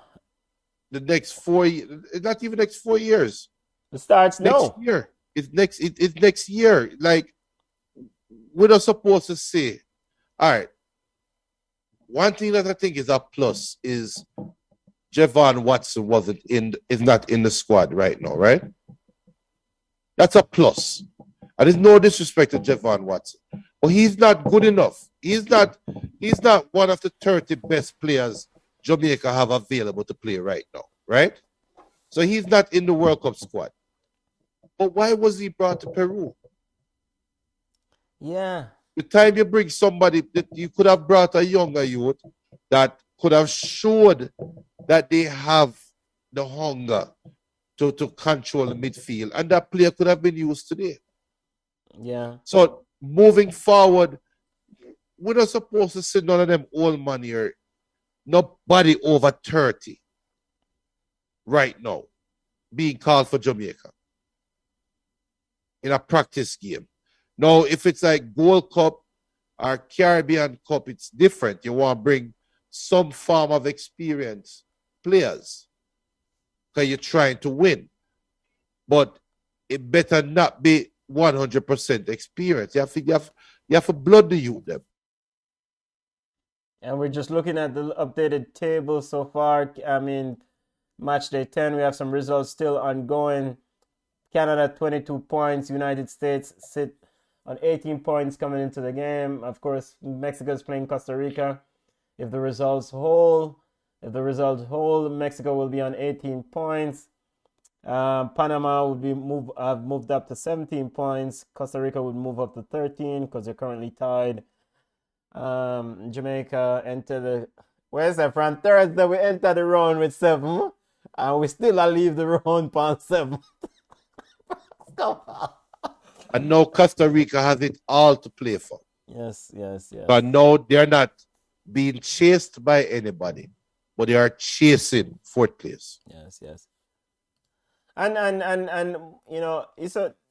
the next 4 years, not even next 4 years. It starts Next now. year. It's next year. Like, we're not supposed to say, all right. One thing that I think is a plus is Javon Watson is not in the squad right now, right? That's a plus. And there's no disrespect to Javon Watson. But he's not good enough. He's not one of the 30 best players Jamaica have available to play right now, right? So he's not in the World Cup squad. But why was he brought to Peru? Yeah. The time you bring somebody that you could have brought a younger youth that could have showed that they have the hunger to control the midfield, and that player could have been used today. Yeah. So moving forward, we're not supposed to see none of them old man here. Nobody over 30 right now being called for Jamaica in a practice game. Now, if it's like Gold Cup or Caribbean Cup, it's different. You want to bring some form of experience players because you're trying to win. But it better not be 100% experience. You have to blood the youth them. And we're just looking at the updated table so far. I mean, match day 10, we have some results still ongoing. Canada 22 points, United States sit on 18 points coming into the game. Of course, Mexico is playing Costa Rica. If the results hold, Mexico will be on 18 points. Panama would be moved up to 17 points. Costa Rica would move up to 13 because they're currently tied. Jamaica enter the where's that from Thursday? We enter the round with 7, and we still leave the round on 7. And now Costa Rica has it all to play for. Yes. But no, they're not being chased by anybody, but they are chasing fourth place. Yes. And you know,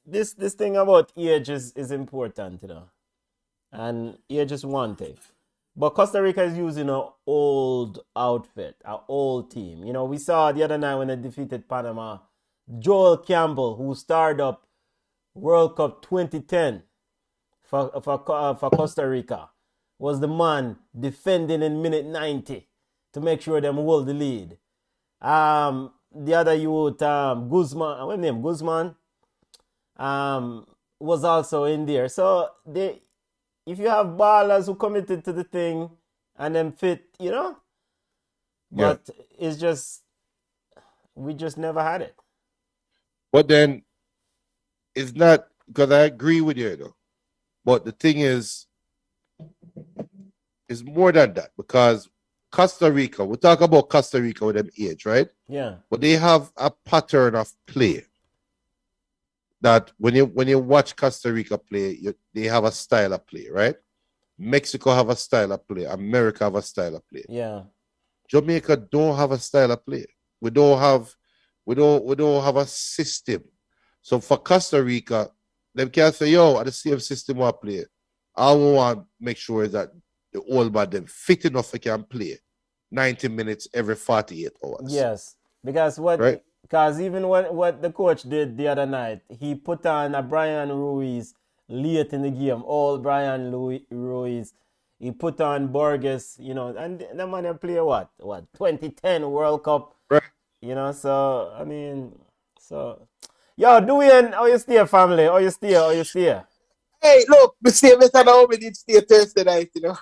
this thing about age is important, you know. And age is one thing. But Costa Rica is using an old outfit, an old team. You know, we saw the other night when they defeated Panama, Joel Campbell, who starred up World Cup 2010 for Costa Rica, was the man defending in minute 90 to make sure them hold the lead. The other youth, Guzman, what's his name? Guzman, was also in there. So if you have ballers who committed to the thing and then fit, you know, but it's just we just never had it. But then it's not, because I agree with you though. But the thing is, it's more than that, because Costa Rica, we talk about Costa Rica with them age, right? Yeah. But they have a pattern of play that when you watch Costa Rica play, they have a style of play, right? Mexico have a style of play. America have a style of play. Yeah. Jamaica don't have a style of play. We don't have a system. So for Costa Rica, they can say, yo, at the same system we play. I want to make sure that the old man them fit enough they can play 90 minutes every 48 hours. Yes. Because even what the coach did the other night, he put on a Brian Ruiz late in the game. Old Brian Ruiz. He put on Borges, you know, and the man play what 2010 World Cup. Right. You know, so I mean, yo, Dwayne, how you stay, family? How you stay? Hey, look, me stay better now. Me did stay Thursday night, you know.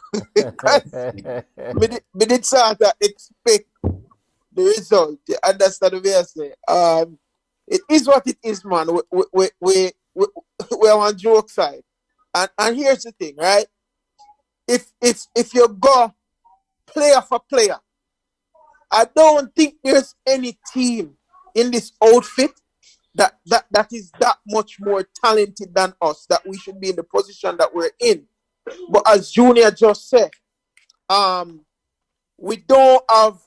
me did sort of expect the result. You understand what I say? It is what it is, man. We on joke side. And here's the thing, right? If you go player for player, I don't think there's any team in this outfit that is that much more talented than us, that we should be in the position that we're in. But as Junior just said, we don't have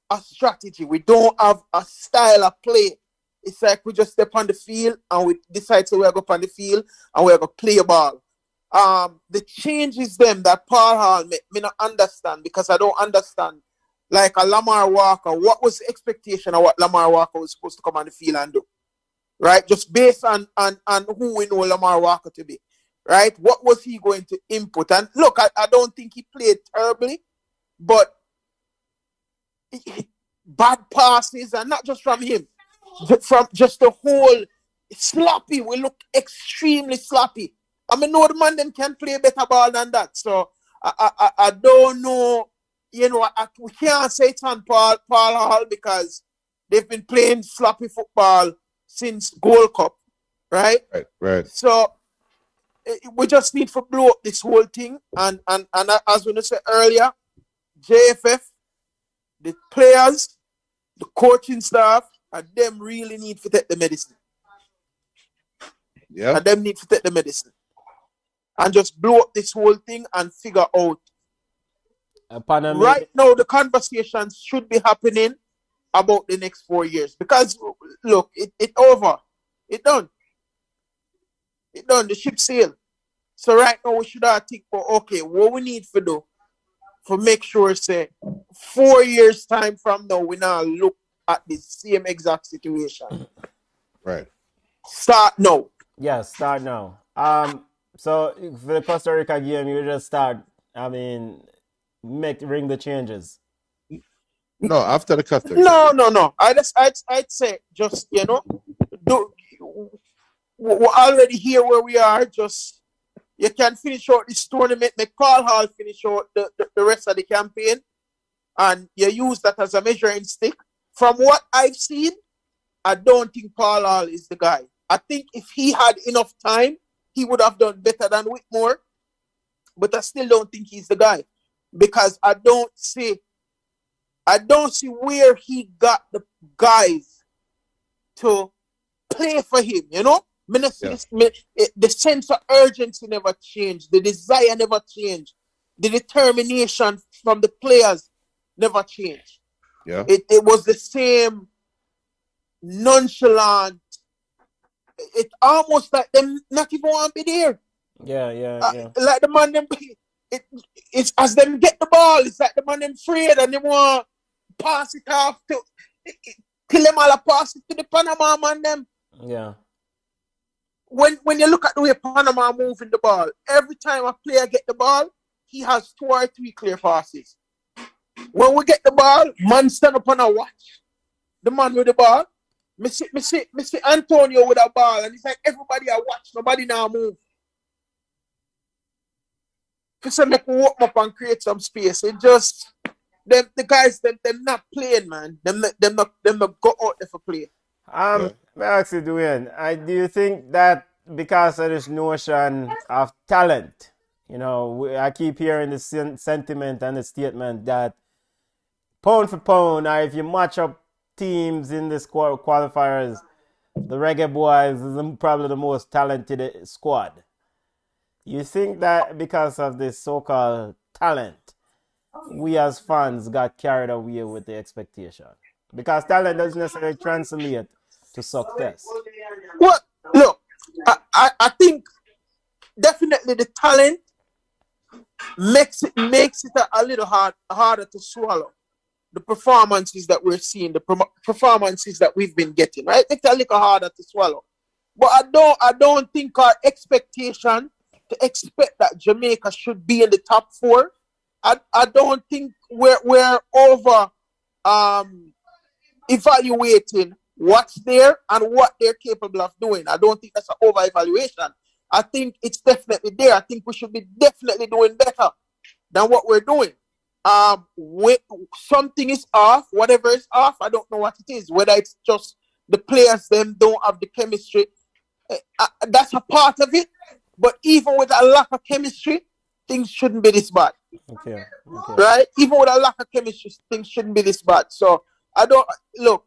a strategy. We don't have a style of play. It's like we just step on the field and we decide to we're going on the field and we're going to play a ball. The changes them that Paul Hall me not understand, because I don't understand. Like a Lamar Walker, what was the expectation of what Lamar Walker was supposed to come on the field and do? Right? Just based on who we know Lamar Walker to be. Right? What was he going to input? And look, I don't think he played terribly, but bad passes, and not just from him, from just the whole sloppy. We look extremely sloppy. I mean, no, the man them can play better ball than that. So I don't know. You know, we can't say it's on Paul Hall, because they've been playing sloppy football since Gold Cup, right? Right. So we just need to blow up this whole thing. And as we said earlier, JFF, the players, the coaching staff, and them really need to take the medicine. Yeah. And them need to take the medicine. And just blow up this whole thing and figure out. Right now, the conversations should be happening about the next 4 years. Because, look, it over. It done. It done. The ship sailed. So right now, we should have think, okay, what we need to do for make sure, say, 4 years time from now, we now look at the same exact situation. Right. Start now. Yeah, start now. So for the Costa Rica game, you just start, ring the changes. No, after the Costa Rica. No. I'd say just, we're already here where we are. Just, you can finish out this tournament, make Paul Hall finish out the rest of the campaign, and you use that as a measuring stick. From what I've seen, I don't think Paul Hall is the guy. I think if he had enough time, he would have done better than Whitmore, but I still don't think he's the guy, because I don't see where he got the guys to play for him, The sense of urgency never changed. The desire never changed. The determination from the players never changed. Yeah. It was the same nonchalant. It's almost like them not even want to be there. Yeah. Like the man them, it's as them get the ball. It's like the man them afraid and they want to pass it off to till them all pass it to the Panama man them. Yeah. When you look at the way Panama moving the ball, every time a player get the ball, he has 2 or 3 clear passes. When we get the ball, man stand up and watch the man with the ball. Me see Antonio with a ball, and it's like everybody I watch, nobody now move. Because I make walk up and create some space. It just the guys them not playing, man. Them not go out there for play. Actually, Dwayne, do you think that because of this notion of talent, I keep hearing the sentiment and the statement that pound for pound, or if you match up teams in this qualifiers, the Reggae Boys is probably the most talented squad. You think that because of this so-called talent, we as fans got carried away with the expectation? Because talent doesn't necessarily translate to success. Well, look, I think definitely the talent makes it a little harder to swallow. The performances that we're seeing, the performances that we've been getting, right? It's a little harder to swallow. But I don't think our expectation to expect that Jamaica should be in the top 4. I don't think we're over evaluating what's there and what they're capable of doing. I don't think that's an over evaluation. I think it's definitely there. I think we should be definitely doing better than what we're doing. Something is off, whatever is off, I don't know what it is. Whether it's just the players them don't have the chemistry, that's a part of it. But even with a lack of chemistry, things shouldn't be this bad. Okay. Right? Even with a lack of chemistry, things shouldn't be this bad. So I don't look.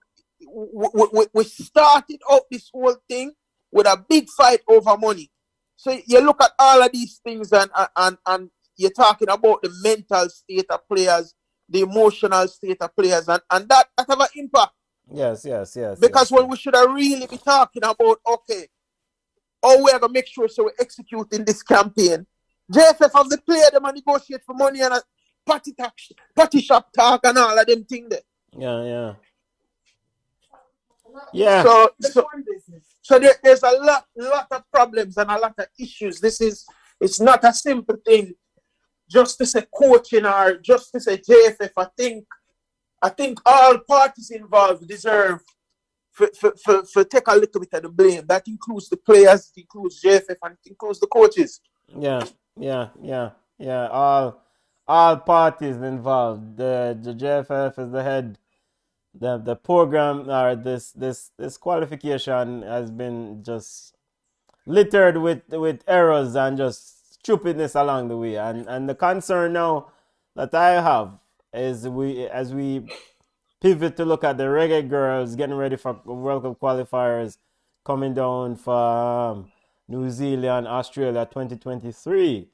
We started out this whole thing with a big fight over money. So you look at all of these things and you're talking about the mental state of players, the emotional state of players, and that have an impact. Yes. Because when we should have really be talking about, okay, how we're gonna make sure so we're executing this campaign. JFF have the player them and negotiate for money and a party shop talk and all of them things there. Yeah. So there's a lot of problems and a lot of issues. It's not a simple thing just to say coaching or just to say JFF. I think all parties involved deserve for take a little bit of the blame. That includes the players, it includes JFF, and it includes the coaches. Yeah. All parties involved. The JFF is the head. The program or this qualification has been just littered with errors and just stupidness along the way. And the concern now that I have is as we pivot to look at the Reggae girls getting ready for World Cup qualifiers coming down for New Zealand, Australia 2023.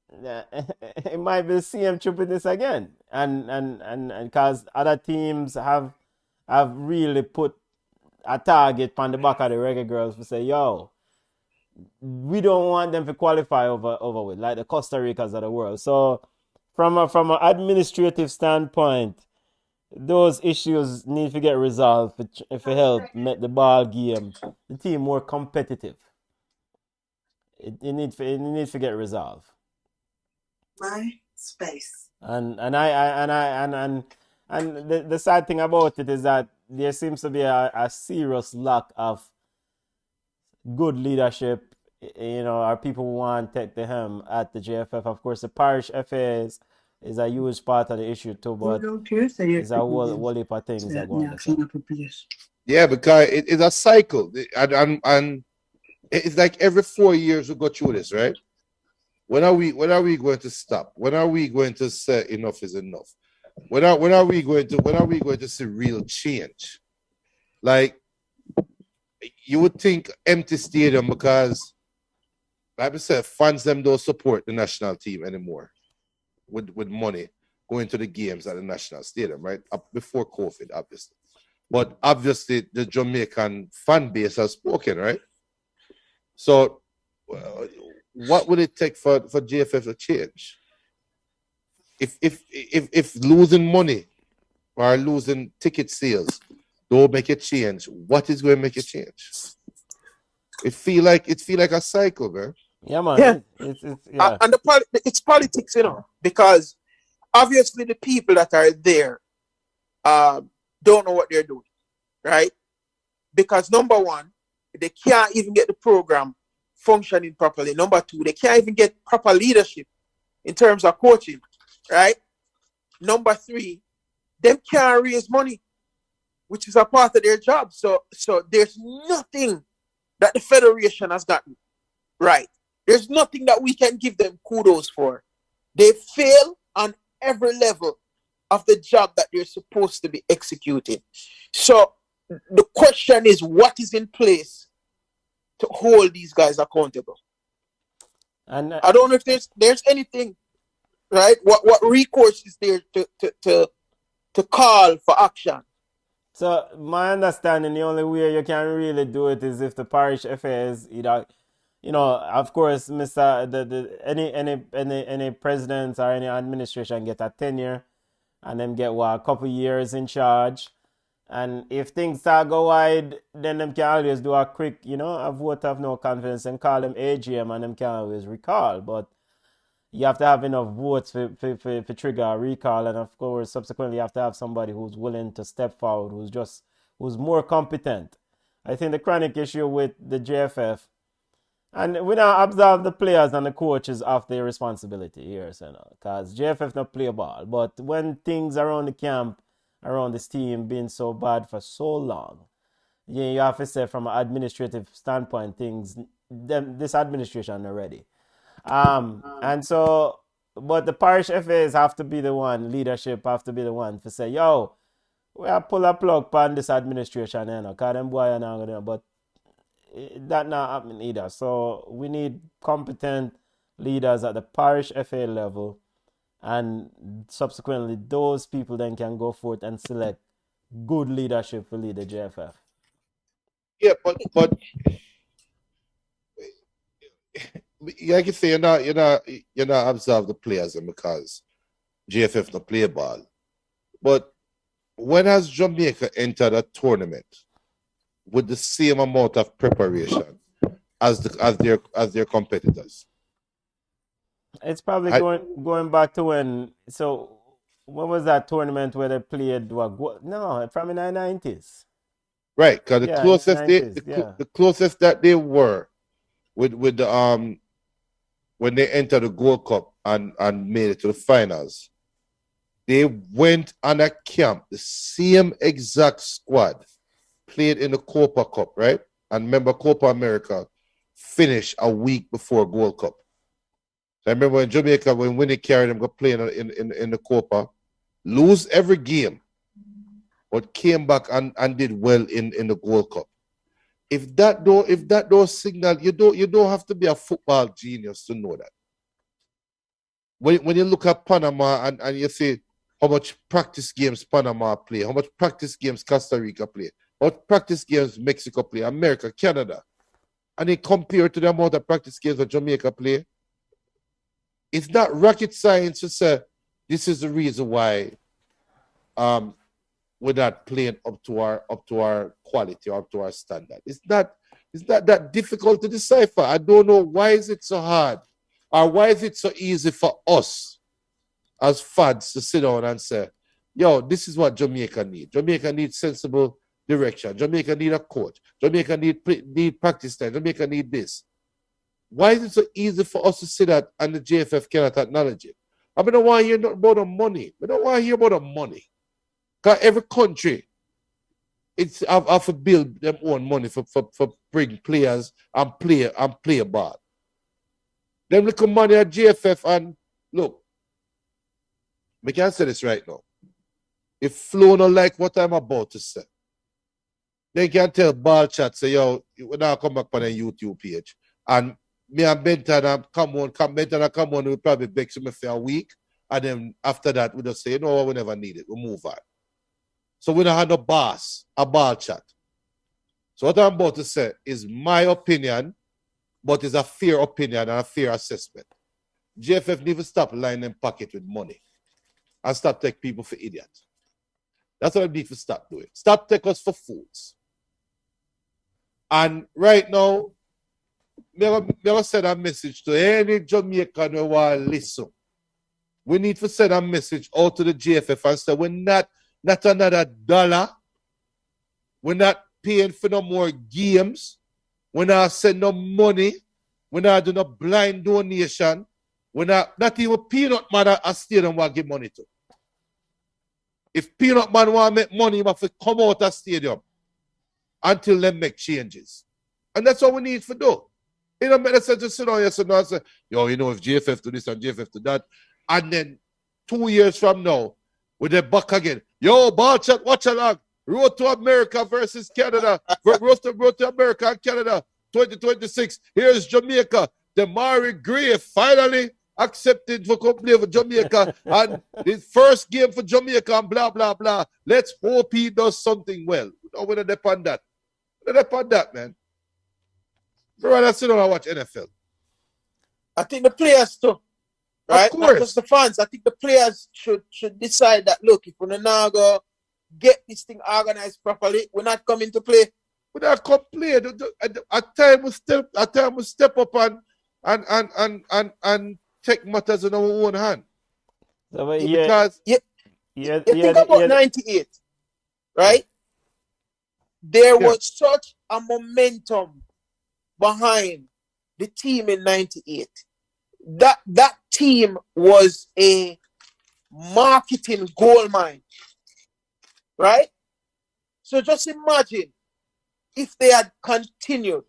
It might be the same stupidness again, and because other teams have really put a target on the back of the Reggae girls to say, yo, we don't want them to qualify over with, like the Costa Ricas of the world. So from an administrative standpoint, those issues need to get resolved if it help make the ball game, the team more competitive. It needs to get resolved. My space. And the sad thing about it is that there seems to be a serious lack of good leadership. Our people who want to take the helm at the JFF. Of course, the parish FA is a huge part of the issue too, but it's a whole heap of things that go on. Yeah, because it's a cycle, and it's like every 4 years we go through this, right? When are we going to stop? When are we going to say enough is enough? When are we going to see real change? Like, you would think empty stadium because, like I said, fans them don't support the national team anymore with money going to the games at the national stadium, right? Up before COVID, obviously. But obviously the Jamaican fan base has spoken, right? So what would it take for JFF to change? If losing money or losing ticket sales don't make a change, what is going to make a change? It feel like a cycle, man. Yeah, man. Yeah. Yeah. And it's politics, because obviously the people that are there don't know what they're doing, right? Because number one, they can't even get the program functioning properly. Number two, they can't even get proper leadership in terms of coaching, right? Number three, them can't raise money, which is a part of their job. So there's nothing that the federation has gotten right. There's nothing that we can give them kudos for. They fail on every level of the job that they're supposed to be executing. So the question is, what is in place to hold these guys accountable? And I don't know if there's anything, right? What recourse is there to call for action? So my understanding, the only way you can really do it is if the parish FA is either, of course, any president or any administration get a tenure, and them get a couple years in charge. And if things start go wide, then them can always do a quick, a vote of no confidence and call them AGM, and them can always recall. But you have to have enough votes for trigger a recall, and of course, subsequently, you have to have somebody who's willing to step forward, who's more competent. I think the chronic issue with the JFF, and we now absolve the players and the coaches of their responsibility here, because JFF not play ball. But when things around the camp, around this team being so bad for so long, you have to say from an administrative standpoint, things this administration already. And so, but the parish FAs have to be the one, leadership have to be the one to say, yo, we are pull a plug on this administration, because them boy are not gonna, but that not happening either. So we need competent leaders at the parish FA level, and subsequently those people then can go forth and select good leadership to lead the JFF. Yeah, but like you say, you're not observe the players because JFF not play ball. But when has Jamaica entered a tournament with the same amount of preparation as their competitors? It's probably going back to when was that tournament where they played no, from in the 90s. Right, because the closest that they were with the when they entered the Gold Cup and made it to the finals, they went on a camp, the same exact squad played in the Copa Cup, right? And remember, Copa America finished a week before Gold Cup. So I remember in Jamaica, when they carried them, go play in the Copa, lose every game, but came back and did well in the Gold Cup. If that don't signal, you don't have to be a football genius to know that. When you look at Panama and you see how much practice games Panama play, how much practice games Costa Rica play, how much practice games Mexico play, America, Canada, and they compare to the amount of practice games that Jamaica play, it's not rocket science to say this is the reason why we're not playing up to our quality or up to our standard. It's not that difficult to decipher. I don't know why is it so hard, or why is it so easy for us as fans to sit down and say, yo, this is what Jamaica needs. Jamaica needs sensible direction. Jamaica need a coach. Jamaica need practice time. Jamaica need this. Why is it so easy for us to say that and the JFF cannot acknowledge it? I don't want to hear about the money. I don't want to hear about the money. Because every country, it's have to build their own money for bring players and play ball. Them little money at JFF, and look, we can say this right now. If Flo don't like what I'm about to say, they can tell Ballchat, say, yo, when I come back on a YouTube page, and me and Benton come on, we probably beg me for a week, and then after that, we just say, you know what, we never need it, we move on. So we don't have no boss, a Ballchat. So what I'm about to say is my opinion, but it's a fair opinion and a fair assessment. JFF need to stop lining them pocket with money and stop take people for idiots. That's what I need to stop doing. Stop take us for fools. And right now, me send a message to any Jamaican who want to listen. We need to send a message out to the JFF and say, we're not another dollar. We're not paying for no more games. We're not sending no money. We're not doing no blind donation. We're not even Peanut Man a stadium want to give money to. If Peanut Man want to make money, he have to come out of stadium until they make changes. And that's what we need to do. You know, make sense to sit down here and say, yo, you know, if JFF do this and JFF do that, and then 2 years from now, we're back again. Yo, Ballchat, watch along. Road to America versus Canada. Road to America and Canada, 2026. Here's Jamaica. Damari Gray finally accepted for play for Jamaica. And his first game for Jamaica and blah, blah, blah. Let's hope he does something well. We're not depend that. We're not depend that, man. We'd rather sit down and watch NFL. I think the players too. Right? Of course. Not just the fans. I think the players should decide that, look, if we're not going to get this thing organized properly, we're not coming to play. We're not coming to play. At time we step up and take matters in our own hand. So, because you think about 98, right? There was such a momentum behind the team in 98. That team was a marketing goldmine, right? So just imagine if they had continued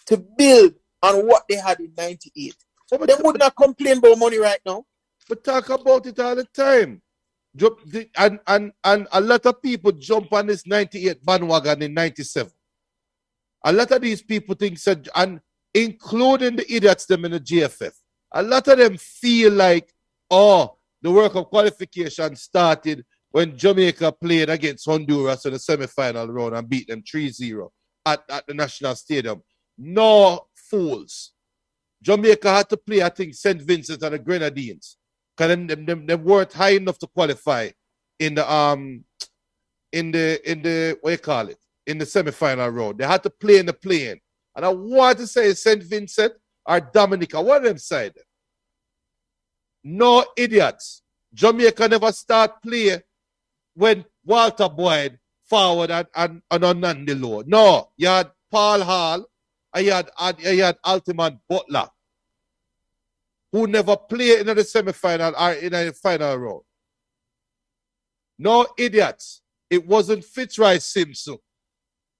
to build on what they had in 98. But They would not complain about money right now. But talk about it all the time. And a lot of people jump on this 98 bandwagon in 97. A lot of these people think, and including the idiots them in the GFF, a lot of them feel like, oh, the World Cup qualification started when Jamaica played against Honduras in the semi-final round and beat them 3-0 at the National Stadium. No, fools. Jamaica had to play, I think, St. Vincent and the Grenadines. Because them weren't high enough to qualify in the what you call it, in the semi-final round. They had to play in the play-in. And I want to say St. Vincent or Dominica, one of them side. No idiots. Jamaica never start play when Walter Boyd forward and on the low. No, you had Paul Hall and you had Altiman Butler, who never played in the semi-final or in the final round. No idiots. It wasn't Fitzroy Simpson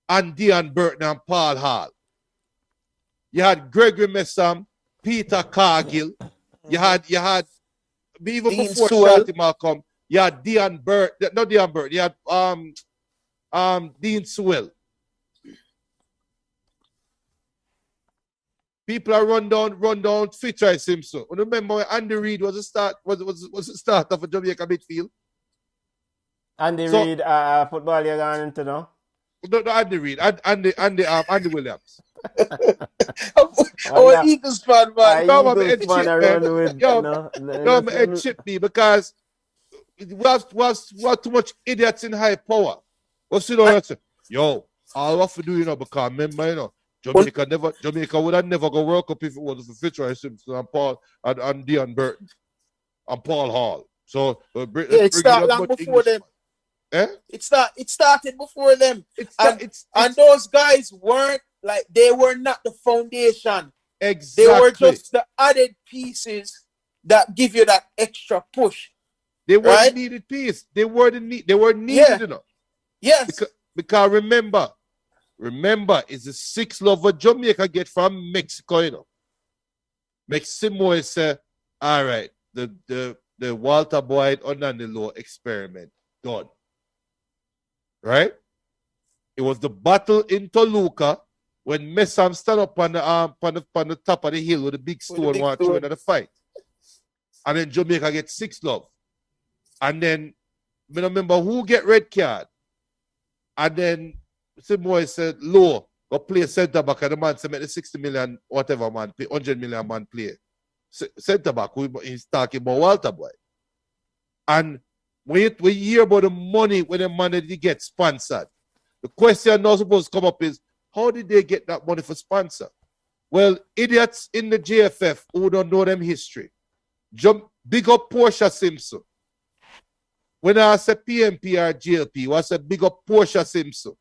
and Dean Burton and Paul Hall. You had Gregory Messam, Peter Cargill. You had even Dean before Sewell. Shorty Malcolm, you had Dean Burton, not Dean Burton, you had Dean Sewell. People are run down Fitzroy Simpson. Remember when Andy Reid was the start of a Jamaica midfield? Andy So- Reid, football you're going into now? No, Andy Reid, Andy Williams. Our Eagles fan, man. No, man, Eagles it fan chip, around man. with, Yo, no, No, man, it chipped me because it was too much idiots in high power. What's you know that say? Yo, all I have to do, because remember, Jamaica would have never go World Cup if it was for Fitzroy Simpson and Paul and Dean Burton and Paul Hall. So It started long before them. Eh? It started before them. It's And those guys weren't like, they were not the foundation. exactly. They were just the added pieces that give you that extra push. They weren't right? needed piece. They weren't needed Yeah. enough. Yes. Because remember, it's the sixth love what Jamaica get from Mexico, Mexico say, all right, the Walter Boyd under the law experiment done. Right? It was the battle in Toluca when Messam stand up on the top of the hill with a big stone big and stone. throw into the fight. And then Jamaica get 6 love. And then I don't remember who get red card. And then some boy said, low, go play center back. And the man said, make the 60 million, whatever man, play, 100 million man play. Center back, he's talking about Walter Boy. And when you hear about the money when the money they get sponsored, the question now supposed to come up is, how did they get that money for sponsor? Well, idiots in the GFF who don't know them history. Big up Portia Simpson. When I say PMP or GLP, I said big up Portia Simpson,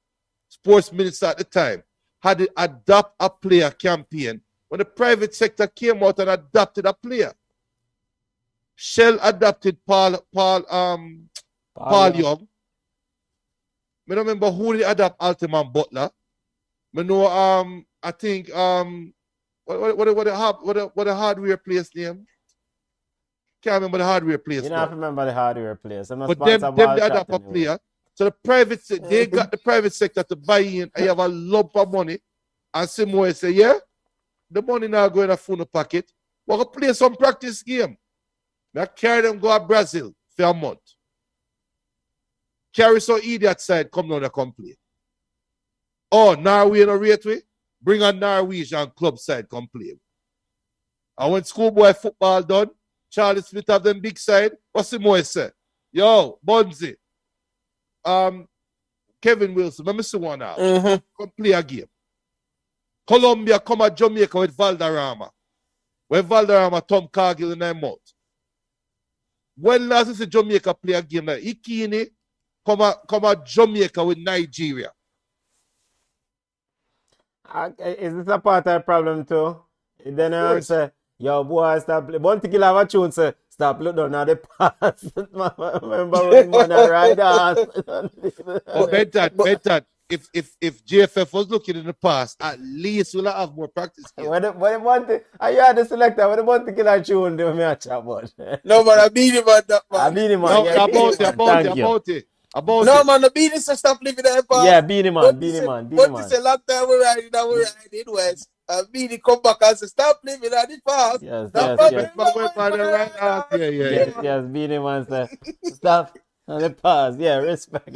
sports minister at the time, had to adopt a player campaign when the private sector came out and adopted a player. Shell adopted Paul Young. I don't remember who they adopt Altiman Butler. I know I think what the hardware place name? Can't remember the hardware place. You don't have to remember the hardware place. But them they adopt a player. So the private they got the private sector to buy in and you have a lump of money. And Samoa say, yeah, the money now going to phone pocket. We're gonna play some practice game. Now carry them go to Brazil for a month. Carry some idiot side come down and complain. Oh, Norway in a rate way? Bring a Norwegian club side come play. And when schoolboy football done, Charlie Smith have them big side. What's the more say? Yo, Bonzi. Kevin Wilson, let me see one now. Come play a game. Colombia come at Jamaica with Valderrama. When Valderrama Tom Cargill in their mouth. When last is Jamaica play a game like Ikini come at Jamaica with Nigeria. Is this a part of the problem too? Then I say, yo, boy, stop. One thing you'll have a tune say, stop look down at the past. Remember when man ride ass? Oh, Benton, if JFF was looking in the past, at least we'll have more practice games. What the one thing? Are you had the selector? What the one thing I tune do me a chat about? No, man, I beat him, man. That, man. I beat him, man. No, Yeah, about No, it. man, the beat is to stop living there, pass. Yeah, beat him, man. Beat him, man. Beat him, But man. it's a long time we're riding West. And Beanie come back and say, stop living at the past. Yes, Stop yes, living yes. Yes, beat him, man. Say, stop on the pause. Yeah, respect.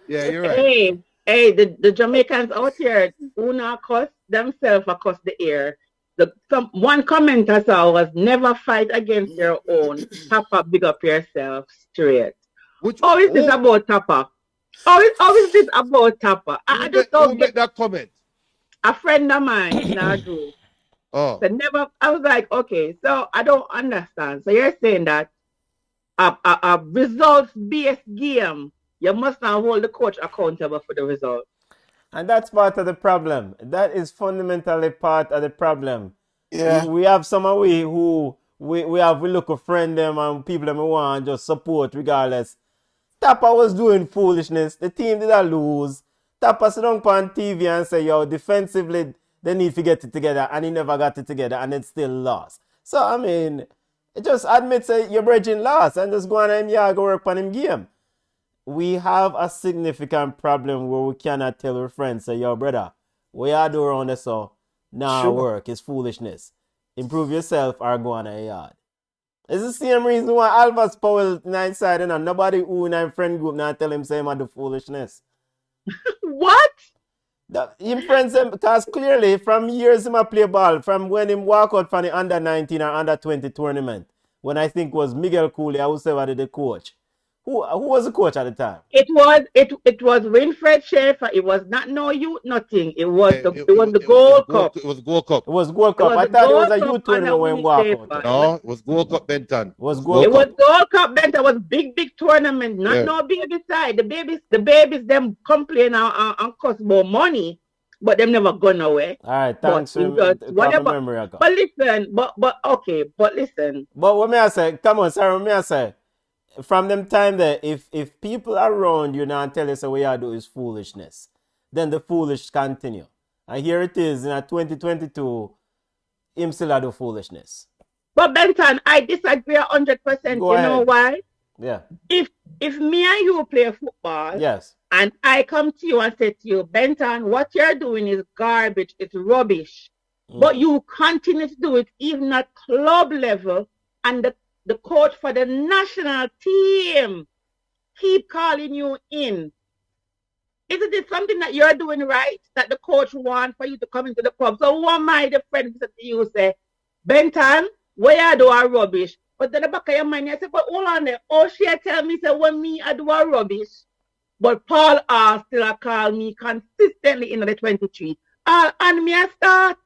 Yeah, you're right. Hey, the Jamaicans out here who not cuss themselves across the air. One comment I saw was never fight against your own. Tapa, big up yourself straight. How is this about Tapa? How is this about Tapa? I just don't get that comment. A friend of mine in our group. Oh. So never. I was like, okay, so I don't understand. So you're saying that a results-based game, you must not hold the coach accountable for the result. And that's part of the problem. That is fundamentally part of the problem. Yeah. We have some of we who we look a friend them and people that we want just support regardless. Tapa was doing foolishness. The team did not lose. Tapa sit down on TV and say, yo, defensively they need to get it together, and he never got it together and it still lost. So I mean, it just admits that you're bridging loss and just go on and go work on him game. We have a significant problem where we cannot tell our friends, say, yo, brother, what you do around this so now work, it's foolishness. Improve yourself or go on a yard. It's the same reason why Alva's Powell inside and nobody who in our friend group now tell him say him do foolishness. What? Him friends him because clearly from years him a play ball, from when him walk out from the under 19 or under 20 tournament, when I think was Miguel Cooley, I would say was the coach. Who was the coach at the time? It was Winfred Schaefer. It was not no youth, nothing. It was the Gold Cup. It was Gold Cup. It was Gold Cup. I thought it was a youth tournament when walk out. No, it was Gold Cup Benton. It was Gold Cup Benton. It was big tournament. Not no baby side. The babies them complain and cost more money, but them never gone away. All right, thanks for whatever. Memory. But listen, but listen. But what may I say? Come on, Sarah, what may I say? From them time there, if people around you now tell us what you do is foolishness, then the foolish continue. And here it is in 2022, him still do foolishness. But Benton, I disagree 100%. You know why? Yeah. If me and you play football, yes, and I come to you and say to you, Benton, what you're doing is garbage, it's rubbish. But you continue to do it even at club level, and the coach for the national team keep calling you in. Isn't it something that you're doing right, that the coach wants for you to come into the club? So who am I, the friend, to you say, Benton, what you do are rubbish. But then the back of your mind, I say, but hold on there. Oh, she tell me, say, when me, I do a rubbish. But Paul R still call me consistently in the 23. And me I start.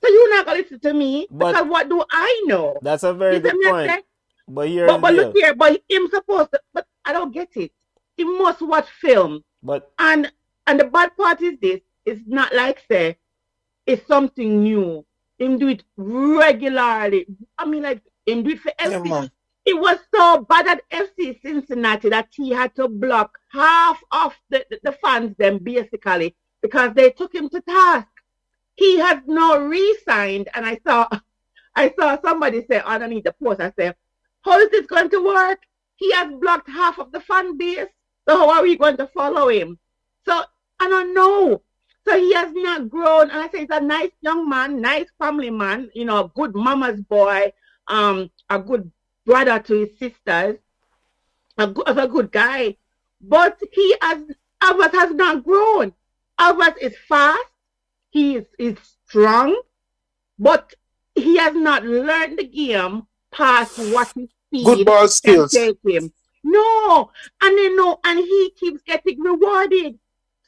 So you're not going to listen to me, because what do I know? That's a very good point. But look here, but him supposed to, but I don't get it. He must watch film. But and the bad part is this, it's not like say it's something new. Him do it regularly. I mean, like him do it for FC. It was so bad at FC Cincinnati that he had to block half of the fans them basically because they took him to task. He has now re-signed, and I saw somebody say underneath the post, I said, how is this going to work? He has blocked half of the fan base. So how are we going to follow him? So I don't know. So he has not grown. And I say he's a nice young man, nice family man, you know, a good mama's boy, a good brother to his sisters, a good guy. But Albert has not grown. Albert is fast. He is strong. But he has not learned the game past what he sees. Good ball skills. Him. No, and he keeps getting rewarded.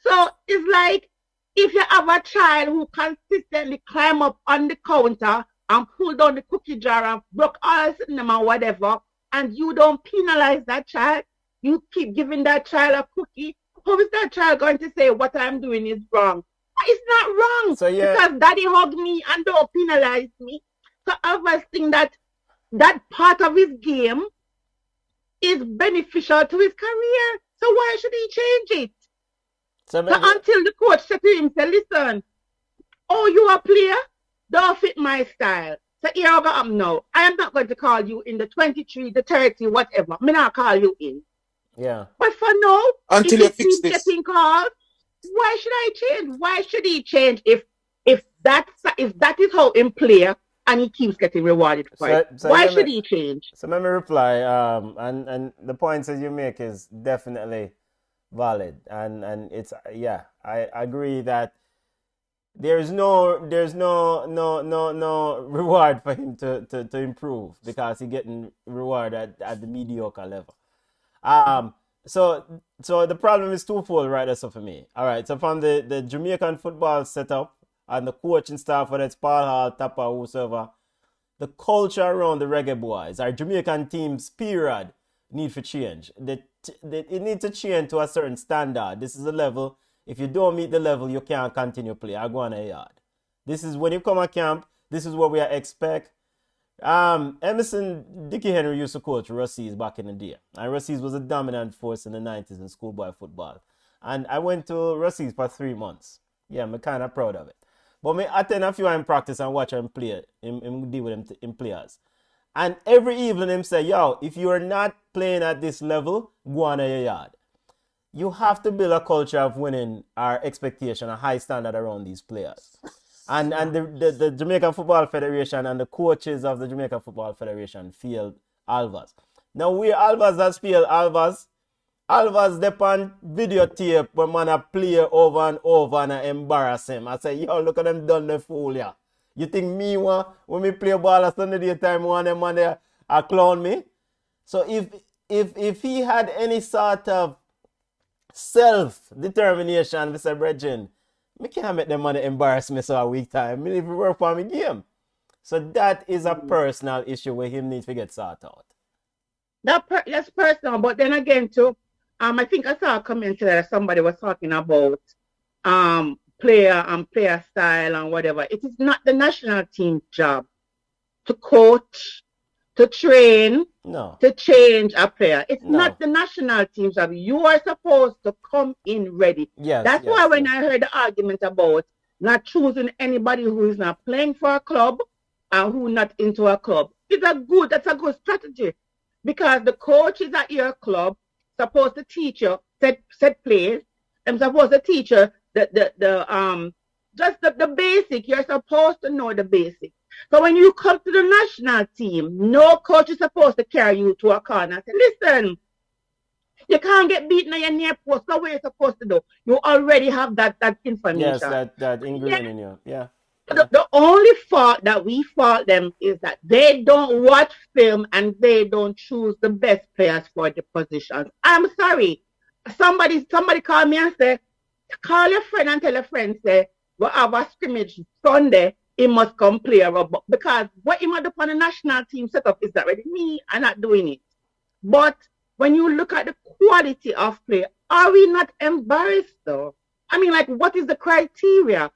So it's like if you have a child who consistently climb up on the counter and pull down the cookie jar and broke all the them or whatever, and you don't penalize that child, you keep giving that child a cookie, how is that child going to say what I'm doing is wrong? It's not wrong. So, yeah. Because daddy hugged me and don't penalize me. So I always think that part of his game is beneficial to his career. So why should he change it? So So until the coach said to him, say, listen, oh, you a player? Don't fit my style. So here I go up now. I am not going to call you in the 23, the 30, whatever. I'm not call you in. yeah. But for now, Until if you fix he this. keeps getting called, why should I change? Why should he change if that is how him play and he keeps getting rewarded for it? Why should he change? So let me reply. And the points that you make is definitely valid, and it's I agree that there's no reward for him to improve because he's getting reward at the mediocre level. So the problem is twofold right there, so for me. All right, so from the Jamaican football setup and the coaching staff, whether it's Paul Hall, Tapa, whoever, the culture around the Reggae Boys, our Jamaican teams, period, need for change. It needs to change to a certain standard. This is a level. If you don't meet the level, you can't continue play. I go on a yard. This is when you come at camp. This is what we expect. Emerson Dickie Henry used to coach Russies back in the day. And Russies was a dominant force in the 90s in schoolboy football. And I went to Russies for 3 months. Yeah, I'm kind of proud of it. But I attend a few in practice and watch him play. Him deal with him players. And every evening him say, yo, if you are not playing at this level, go on your yard. You have to build a culture of winning our expectation, a high standard around these players. And the Jamaican Football Federation and the coaches of the Jamaican Football Federation failed Alvas. Now we Alvas that failed Alvas depend videotape when man a play over and over and I embarrass him. I say, yo, look at them done the fool ya. You think me when me play ball at Sunday daytime one them man there a clown me? So if he had any sort of self-determination, Mr. Bredgen, me can't make them money embarrass me so a week time. Me need to work for me game. So that is a personal issue where him needs to get sorted out. That's personal, but then again too, I think I saw a comment that somebody was talking about player and player style and whatever. It is not the national team's job to coach, to train, to change a player. It's not the national team's job. You are supposed to come in ready. That's why when I heard the argument about not choosing anybody who is not playing for a club and who not into a club, that's a good strategy. Because the coach is at your club, supposed to teach you set plays, and supposed to teach you the basic. You're supposed to know the basic. So when you come to the national team, no coach is supposed to carry you to a corner and say, listen, you can't get beaten on your near post. That's what you're supposed to do. You already have that information. Yes, that ingredient in you. Yeah. The only fault that we fault them is that they don't watch film and they don't choose the best players for the positions. I'm sorry. Somebody call me and say, call your friend and tell your friend, say, we'll have a scrimmage Sunday, he must come play a rubber. Because what he might do on the national team setup is already me. I'm not doing it. But when you look at the quality of play, are we not embarrassed though? I mean, like, what is the criteria?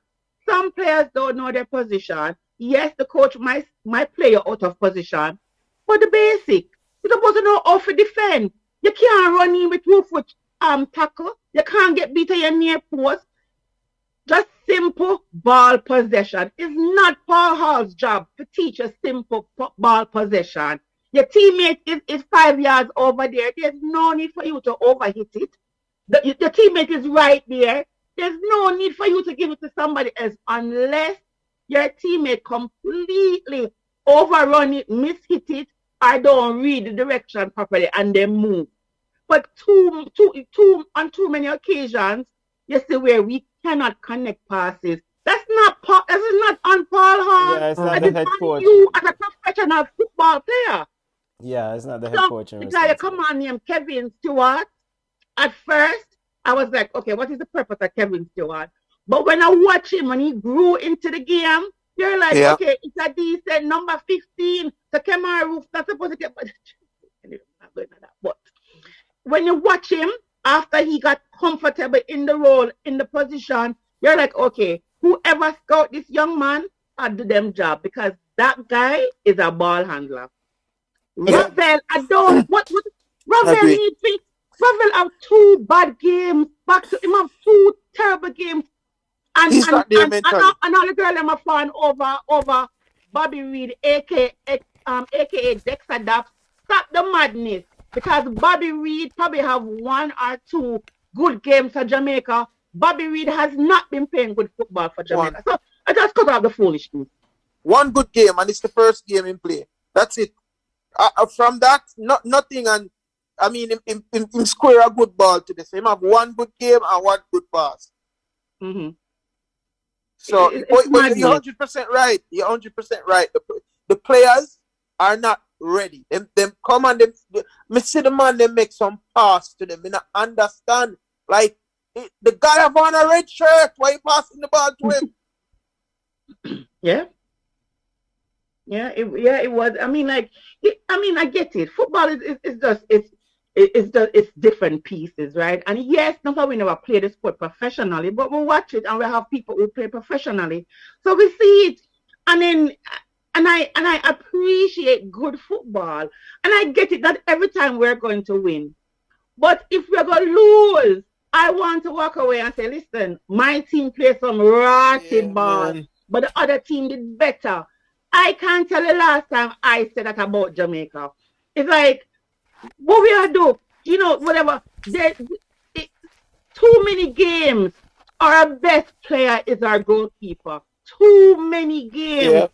Some players don't know their position. Yes, the coach might play you out of position. But the basic, you're supposed to know how to defend. You can't run in with 2-foot tackle. You can't get beat at your near post. Just simple ball possession. It's not Paul Hall's job to teach a simple ball possession. Your teammate is 5 yards over there. There's no need for you to overhit it. Your teammate is right there. There's no need for you to give it to somebody else unless your teammate completely overrun it, mishit it, or don't read the direction properly and then move. But on too many occasions, you see where we cannot connect passes. That's not on Paul Hall. Yeah, it's not the head coach. You as a professional football player. Yeah, it's not the head coach. Because you come on name Kevin Stewart. At first, I was like, okay, what is the purpose of Kevin Stewart? But when I watch him, when he grew into the game, you're like, okay, it's a decent number 15. So Kemaru not supposed to get, but when you watch him, after he got comfortable in the role, in the position, you're like, okay, whoever scout this young man, I'll do them job because that guy is a ball handler. Ravel, Ravel needs Pavel have 2 bad games. Back to him have 2 terrible games. And He's not there mentally. and all the girl them are fan over Bobby Reed, aka Dexter Daps. Stop the madness. Because Bobby Reed probably have 1 or 2 good games for Jamaica. Bobby Reed has not been playing good football for Jamaica. So I just cut off the foolishness. 1 good game, and it's the first game in play. That's it. From that, nothing. And I mean, him square a good ball today. So him have 1 good game and 1 good pass. Mm-hmm. So you're 100% right. You're 100% right. The players are not ready. Them come and me see the man them make some pass to them. Me not understand. Like the guy have on a red shirt. Why you passing the ball to him? Yeah. Yeah, it was. I mean, I get it. Football is just it's different pieces, right? And yes, not that we never play the sport professionally, but we watch it and we have people who play professionally, so we see it. And then and I appreciate good football, and I get it that every time we're going to win, but if we're going to lose, I want to walk away and say, listen, my team played some rotted ball, but the other team did better. I can't tell the last time I said that about Jamaica. It's like, what we are do, whatever. Too many games. Our best player is our goalkeeper. Too many games. Yeah.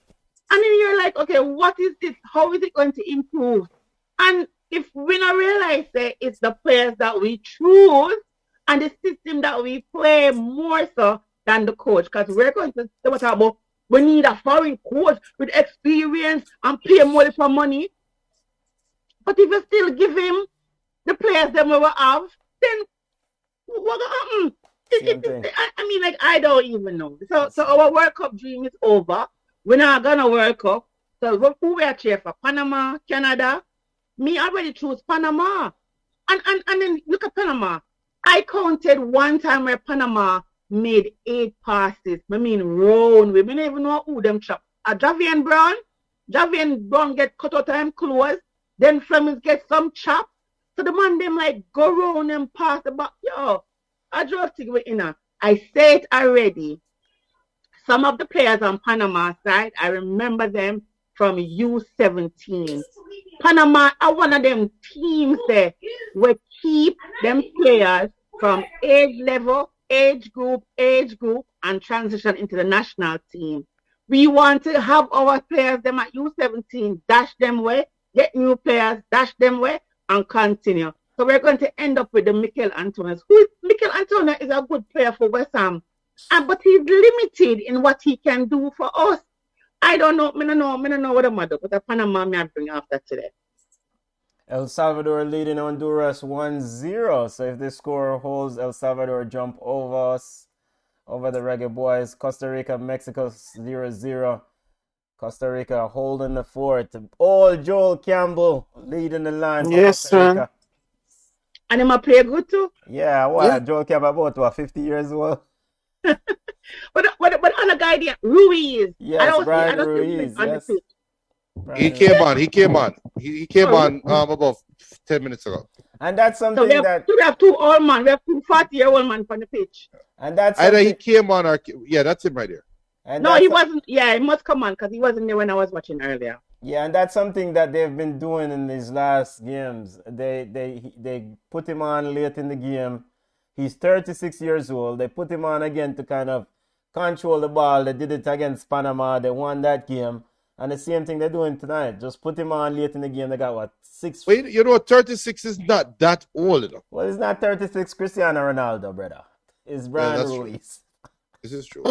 And then you're like, okay, what is this? How is it going to improve? And if we not realize that it's the players that we choose and the system that we play more so than the coach, because we're going to talk about we need a foreign coach with experience and pay more for money. But if you still give him the players that we will have, then what will happen? I mean, like, I don't even know. So our World Cup dream is over. We're not going to World Cup. So who we are cheering for? Panama, Canada? Me already choose Panama. And then look at Panama. I counted one time where Panama made 8 passes. I mean, round. We didn't even know who them chop. Javian Brown get cut out time close. Then Flemings get some chop. So the man them like go round and pass the ball. Yo, I just think we're in. I say it already. Some of the players on Panama side, I remember them from U17. Panama are one of them teams there will keep them players from age level, age group, and transition into the national team. We want to have our players them at U17, dash them way, get new players, dash them way, and continue. So we're going to end up with the Mikel Antonio. Mikel Antonio is a good player for West Ham, but he's limited in what he can do for us. I don't know. I don't know what I'm going to do, but the Panama may bring after today. El Salvador leading Honduras 1-0. So if this score holds, El Salvador jump over us, over the Reggae Boys. Costa Rica, Mexico 0-0. Costa Rica holding the fort. Old Joel Campbell leading the line for Costa Rica. And him a play good too? Yeah, well, Joel Campbell about 50 years old. but on a guy there, Ruiz. Yes, Brian Ruiz. Yes. He came on. He came on about 10 minutes ago. And that's something we have 2 old men. We have 2 40-year-old men on the pitch. And that's either he came on or that's him right there. And no, he wasn't. Yeah, he must come on because he wasn't there when I was watching earlier. Yeah, and that's something that they've been doing in these last games. They put him on late in the game. He's 36 years old. They put him on again to kind of control the ball. They did it against Panama. They won that game. And the same thing they're doing tonight. Just put him on late in the game. They got what? 6. Wait, 36 is not that old enough. Well, it's not 36 Cristiano Ronaldo, brother. It's Brian Ruiz. This is true.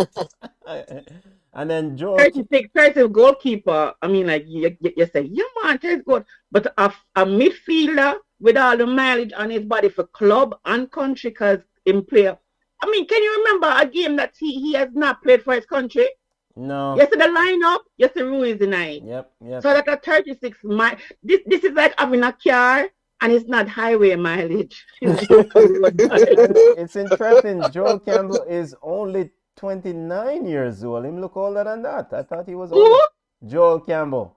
And then Joe. 36 goalkeeper. I mean, like you say, yeah, man, that's good. But a midfielder with all the mileage on his body for club and country, because in player. I mean, can you remember a game that he has not played for his country? No. Yes, in the lineup. Yes, the Ruiz in it. Yep. So like a 36 mile. This is like having a car and it's not highway mileage. It's interesting. Joel Campbell is only 29 years old. Him look older than that. I thought he was older. Joel Campbell.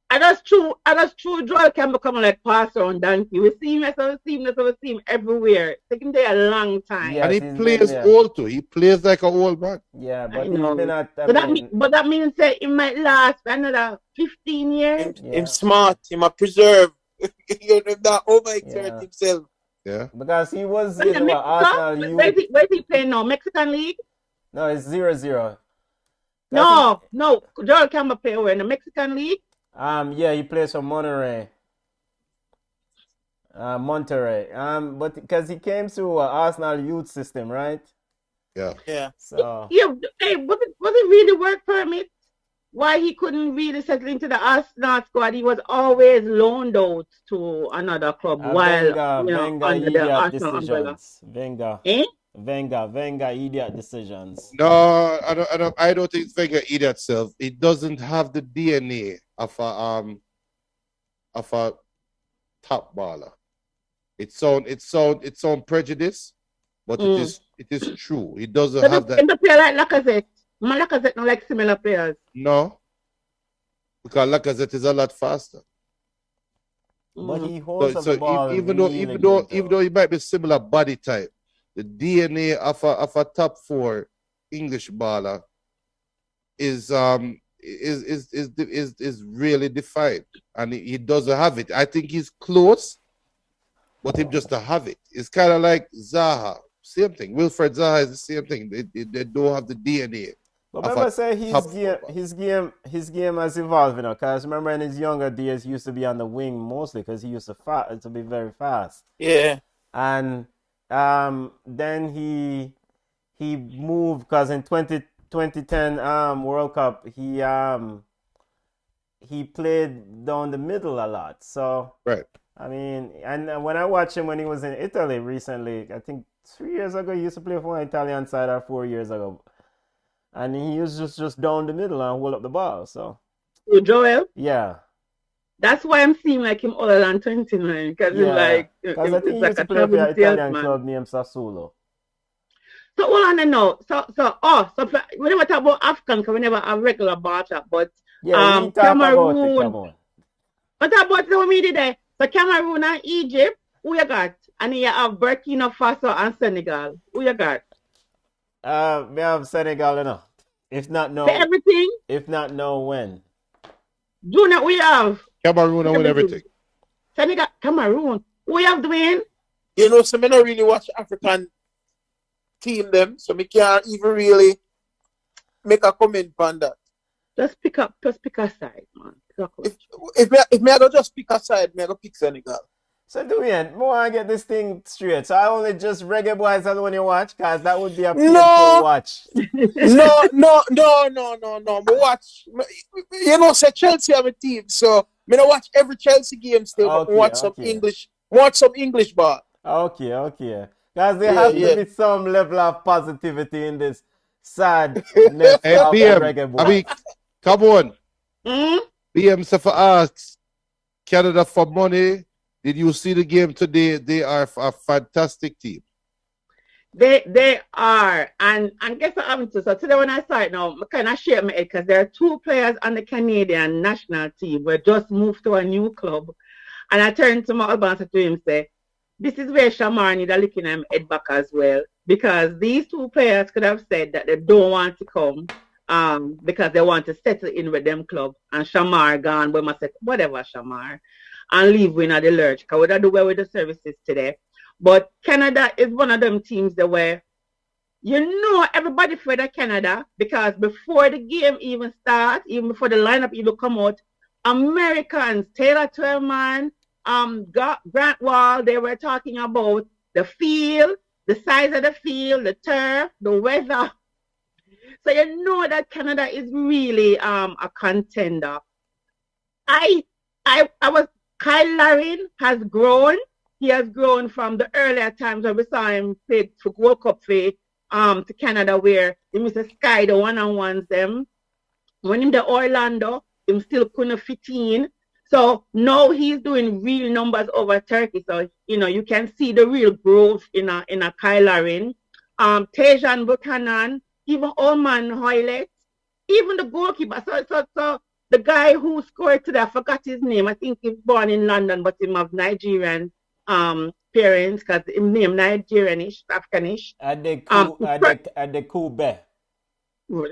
And that's true. And that's true. Joel can become like passer on donkey. We see him, we see him everywhere. It's taking there a long time. Yes, And he he's been plays there. old too. He plays like an old man. Yeah, I but he's know. been at. So that means that it might last for another 15 years. Him smart. Him a preserve. You know that overexert Yeah. himself. Yeah. because he was But in Arsenal Mexico, youth. where's he playing now? Mexican League? No, it's 0-0. No. Joel Campbell play where in the Mexican League? Yeah, he plays for Monterrey. Monterrey. But because he came through Arsenal youth system, right? Yeah. Yeah. So Yeah. Hey, was it really work permit? Why he couldn't really settle into the Arsenal squad? He was always loaned out to another club while Wenger under the idiot Arsenal umbrella. decisions. Eh? Wenger idiot decisions. No, I don't think Wenger idiot self. It doesn't have the DNA of a top baller. It sound prejudice, but it is true. It doesn't So have that. the player like Lacazette. Lacazette not like similar players. No, because Lacazette is a lot faster. But he holds up So the ball. even really though good, though. he might be similar body type, the DNA of a top four English baller is really defined, and he doesn't have it. I think he's close, but him just to have it. It's kind of like Zaha, same thing. Wilfred Zaha is the same thing. They don't have the DNA. But remember, say his game has evolved, because remember in his younger days, he used to be on the wing mostly because he used to be very fast. Yeah. And then he moved because in 2010 World Cup he played down the middle a lot. So Right. I mean, and when I watched him when he was in Italy recently, I think 3 years ago, he used to play for an Italian side, or 4 years ago. And he was just down the middle and hold up the ball. So, Joel, yeah. that's why I'm seeing like him older than 29. Because Yeah. like, Because I think he like used to a play for an traveling Italian salesman. club named Sassuolo. So hold on and now. We never talk about African because we never have regular bar chat, but Yeah, we talk Cameroon. about it. Come on. What about the media there? So Cameroon and Egypt, who you got? And you have Burkina Faso and Senegal. Who you got? We have Senegal enough. If not For everything? If not know when. Do not we have Cameroon win everything. Senegal, Cameroon. We have Dwayne. You know, so me not really watch African team them, so me can't even really make a comment on that. Just pick a side, man. If me I go just pick a side, me I go pick Senegal. So Dwayne, I want to get this thing straight. So I only just Reggae Boys alone you watch, because that would be a painful watch. No. Me watch. You know, say Chelsea have a team, so me don't watch every Chelsea game still. Okay, watch some English ball. Okay. Because there has to be some level of positivity in this sadness of BM, Reggae Boys. I mean, come on. Hmm? BM said for us, Canada for money. Did you see the game today? They are a fantastic team. They are. And guess what happened to? So today when I saw it now, I kind of shake my head because there are 2 players on the Canadian national team who just moved to a new club. And I turned to my husband and said to him, say, this is where Shamar need a licking him head back as well. Because these 2 players could have said that they don't want to come because they want to settle in with them club. And Shamar gone, but I said, whatever, Shamar. And leave we at the lurch. Because we don't do well with the services today. But Canada is one of them teams that where everybody afraid of Canada because before the game even starts, even before the lineup even come out, Americans, Taylor Twellman, Grant Wall, they were talking about the field, the size of the field, the turf, the weather. So you know that Canada is really a contender. Kyle Larin has grown. He has grown from the earlier times when we saw him play for World Cup to Canada, where he missed a sky the one-on-ones them. When in the Orlando, him still couldn't fit in. So now he's doing real numbers over Turkey. So you can see the real growth in a Kyle Larin. Tejan Buchanan, even Oman Hoylett, even the goalkeeper. So the guy who scored today, I forgot his name. I think he's born in London, but him of Nigerian parents, because his name Nigerianish, Africanish. Adekube.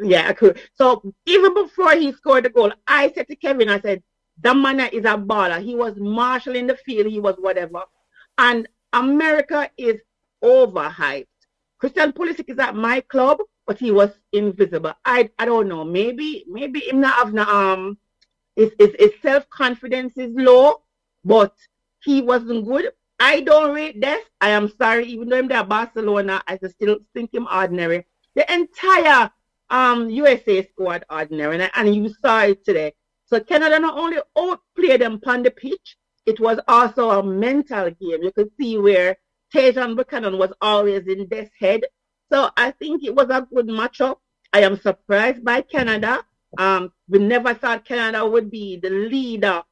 Yeah, cool. So even before he scored the goal, I said to Kevin, I said, the man is a baller. He was marshalling the field, he was whatever. And America is overhyped. Christian Pulisic is at my club, but he was invisible. I don't know. Maybe him not have his self-confidence is low, but he wasn't good. I don't rate this. I am sorry, even though I'm there Barcelona, I still think him ordinary. The entire USA squad ordinary, and you saw it today. So Canada not only outplayed them on the pitch, it was also a mental game. You could see where Tajon Buchanan was always in this head. So I think it was a good matchup. I am surprised by Canada. We never thought Canada would be the leader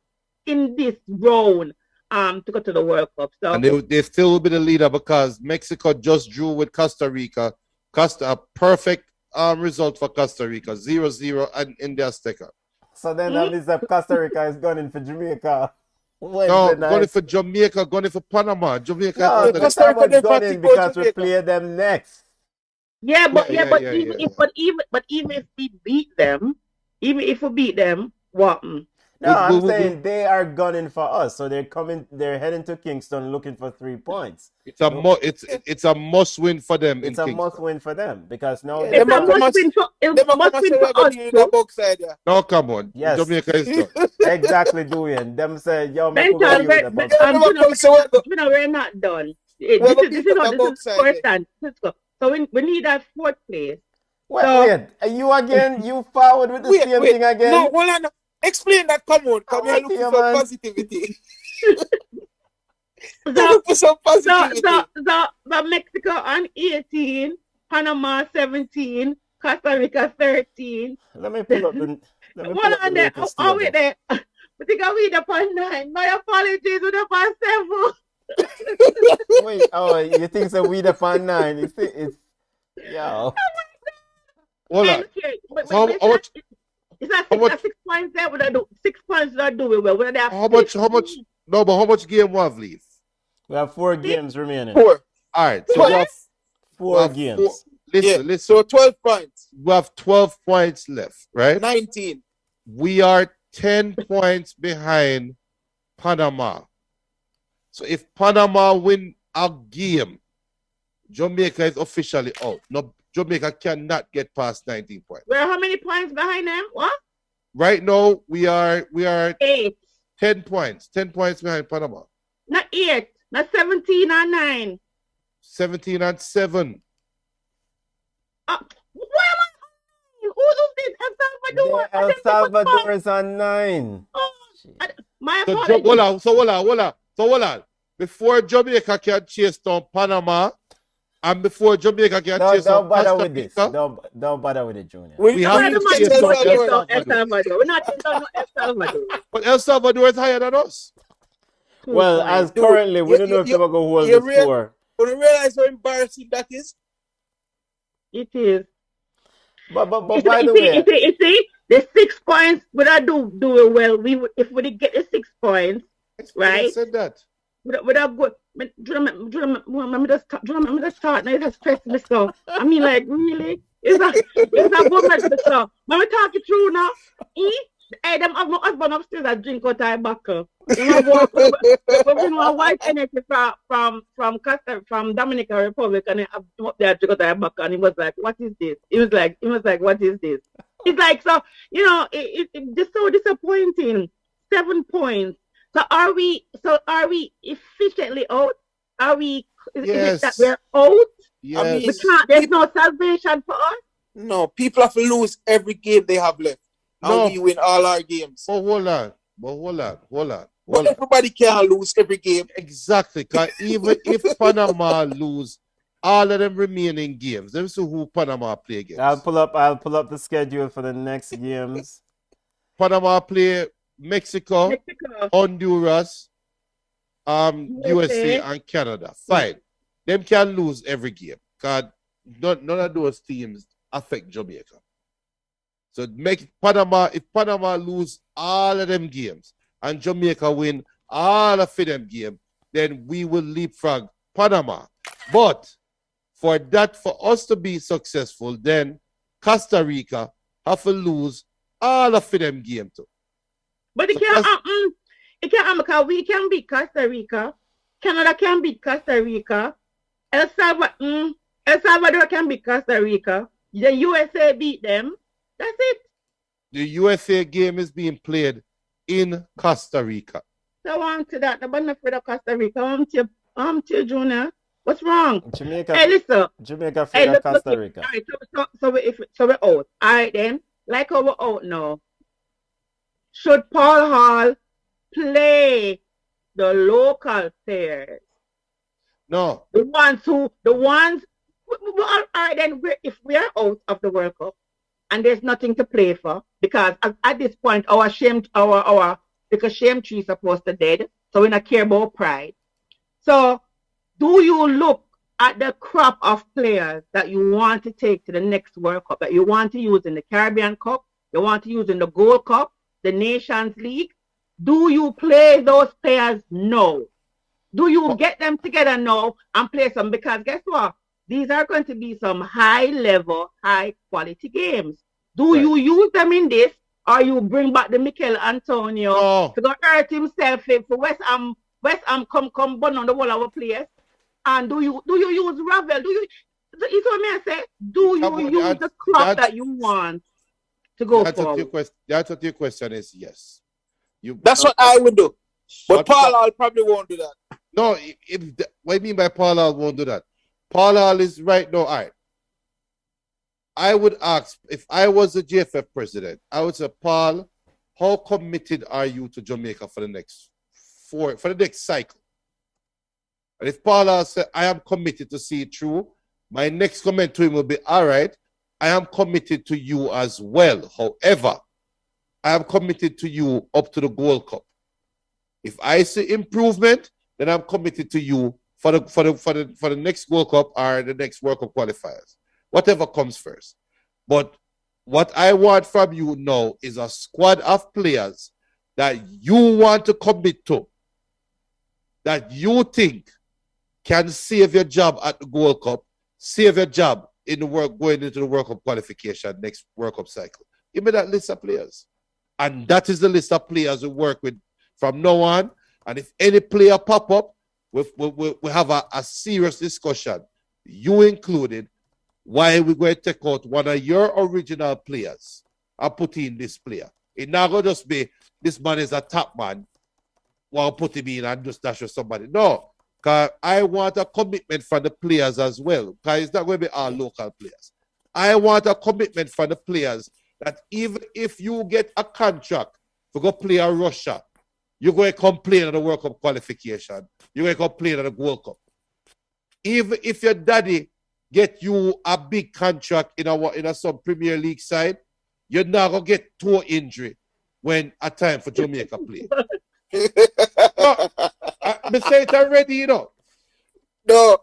in this round to go to the World Cup. So and they still will be the leader because Mexico just drew with Costa Rica. A perfect result for Costa Rica, 0-0 and in the Azteca. So then that means that Costa Rica is going for Jamaica. No, going for Jamaica, going for Panama. Jamaica. No, Costa Rica is going because we play them next. Yeah, but even if we beat them, what? No, I'm saying they are gunning for us, so they're heading to Kingston looking for 3 points. It's a must win for them. It's a must win for them because now it's a must win for us. No, come on. Yes. Jamaica is done. Exactly, doing. Them say, yo, we're not done. This is first time. So we need that fourth place. Wait, you again? You forward with the same thing again? No, hold on. Explain that. Come on. Come here. Look for some positivity. Look for some positivity. The Mexico on 18, Panama 17, Costa Rica 13. Let me pull up the. Hold on there. Oh, wait there. I think I'll read up on 9. My apologies with up on 7. Wait, you think so? We up on 9. It's yo. Hold on. It's not 6 points there. What I do? 6 points that do it well. How much? No, but how much game we have left? We have 4 games remaining. 4. All right. So we have 4 games. Listen. So 12 points. We have 12 points left, right? 19. We are 10 points behind Panama. So if Panama win a game, Jamaica is officially out. No, Jamaica cannot get past 19 points. We're how many points behind them? What? Right now, we are 8. 10 points. 10 points behind Panama. Not 8. Not 17 and 9. 17 and 7. Where am I? Who's this? El Salvador. El Salvador is on 9. Oh, my apologies. Hold on. Before Jamaica can chase down Panama, and before Jamaica can chase down Costa Rica, don't bother with it, Junior. We have to chase down El Salvador. We're not chasing down El Salvador. But El Salvador is higher than us. Well, as currently, we don't know if they're going to hold the score. You realize how embarrassing that is? It is. But by the way, you see, the 6 points, would I do it well? If we did get the 6 points, right? I said that. Would I go? Let me just start. Now it's stress me so. I mean, like, really? It's a good match to start. Let me talk it through now. Hey, them have my husband upstairs that drink out of buckle. We bring one white energy from Dominican Republic, and I have up there to go to buckle, and he was like, "What is this?" He was like, "What is this?" It's like, so it's just so disappointing. 7 points. So are we efficiently out? Are we? Is it that we're out? Yes. I mean, there's no salvation for us. No, people have to lose every game they have left. And we win all our games. But hold on. But everybody can't lose every game. Exactly. Because even if Panama lose all of them remaining games, let's see who Panama play against. I'll pull up the schedule for the next games. Panama play Mexico, Honduras, USA and Canada. Fine. Them can lose every game. Because none of those teams affect Jamaica. So make Panama, if Panama lose all of them games and Jamaica win all of them games, then we will leapfrog Panama. But for us to be successful, then Costa Rica have to lose all of them games too. But it can't happen. It can't happen because we can beat Costa Rica. Canada can beat Costa Rica. El Salvador can beat Costa Rica. The USA beat them. That's it. The USA game is being played in Costa Rica. So on to that. I'm not afraid of Costa Rica. I'm to Junior. What's wrong? Jamaica. Hey, listen. Jamaica afraid of Costa Rica. All right, so we're out. All right then. Like how we're out now. Should Paul Hall play the local players? No. The ones. All right then. If we are out of the World Cup and there's nothing to play for, because at this point because shame tree is supposed to dead, so we don't care about pride. So do you look at the crop of players that you want to take to the next World Cup, that you want to use in the Caribbean Cup, you want to use in the Gold Cup, the Nations League? Do you play those players? No. Do you get them together now and play some? Because guess what? These are going to be some high-level, high-quality games. Do you use them in this, or you bring back the Mikel Antonio to go hurt himself for West Ham come burn on the wall of our players? And do you use Ravel? You know what I say? Do you use the crop that you want to go forward? That's what your question is, yes. That's what I would do. But Paul Hall probably won't do that. No, what do you mean by Paul Hall won't do that? Paul Hall is right now, all right. I would ask, if I was the GFF president, I would say, Paul, how committed are you to Jamaica for the next cycle? And if Paul Hall said, I am committed to see it through, my next comment to him will be, all right, I am committed to you as well. However, I am committed to you up to the Gold Cup. If I see improvement, then I'm committed to you for the next World Cup or the next World Cup qualifiers. Whatever comes first. But what I want from you now is a squad of players that you want to commit to, that you think can save your job at the Gold Cup, save your job in the going into the World Cup qualification next World Cup cycle. Give me that list of players. And that is the list of players we work with from now on. And if any player pop up, we have a serious discussion, you included, why we going to take out one of your original players and put in this player. It not going to just be, this man is a top man, well, put him in and just dash with somebody. No, because I want a commitment from the players as well, because it's not going to be all local players. I want a commitment from the players that even if you get a contract to go play in Russia, you're going to complain at the World Cup qualification. You're going to complain at the World Cup. Even if your daddy get you a big contract in some Premier League side, you're not going to get toe injury when a time for Jamaica play. I say it already, you know.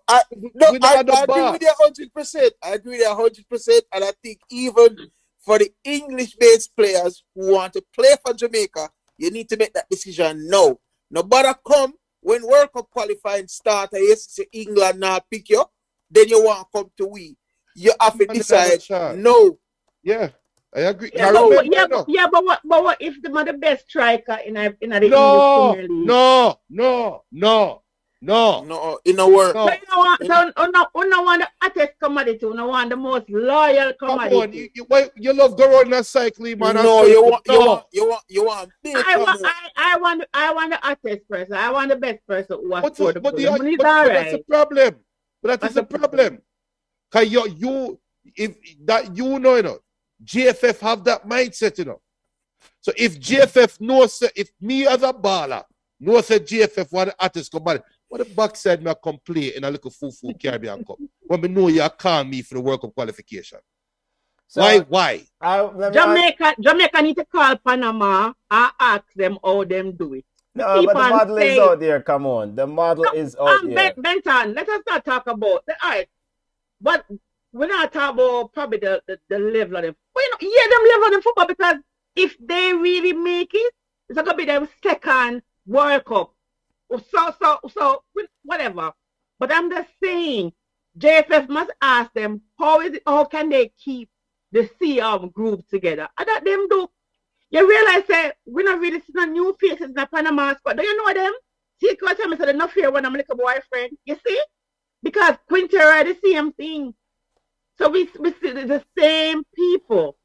I agree with you 100%. I agree with you 100%. And I think even for the English-based players who want to play for Jamaica, you need to make that decision now. No matter come when World Cup qualifying start, and yes, say England now pick you, then you want to come to we. You have to decide no. Yeah, I agree. Yeah, but what if the best striker in the English Premier League? No, in a word. So you don't want the hottest commodity, you don't want the most loyal commodity. Come on, you love going on cycling, man. No, you want I want the hottest person. I want the best person who has scored the goal. But that's the problem. But that is the problem. Because you know, GFF have that mindset, you know. So if GFF knows, if me as a baller knows that GFF want the hottest commodity, what the backside me come play in a little full Caribbean Cup when me know you call me for the World Cup qualification? So, why? Jamaica need to call Panama and ask them how them do it. No, but the model is out there. Come on, the model is out there. Benton, let us not talk about the art. But we're not talking about probably the level of them. But you know, yeah, them level in football because if they really make it, it's not gonna be their second World Cup. So whatever. But I'm just saying, JFF must ask them how can they keep the group together? And that them do. You realize that we're not really seeing no new faces in the Panama squad. Do you know them? See, because I said enough here when I'm like a boyfriend. You see? Because Quintero the same thing. So we see the same people.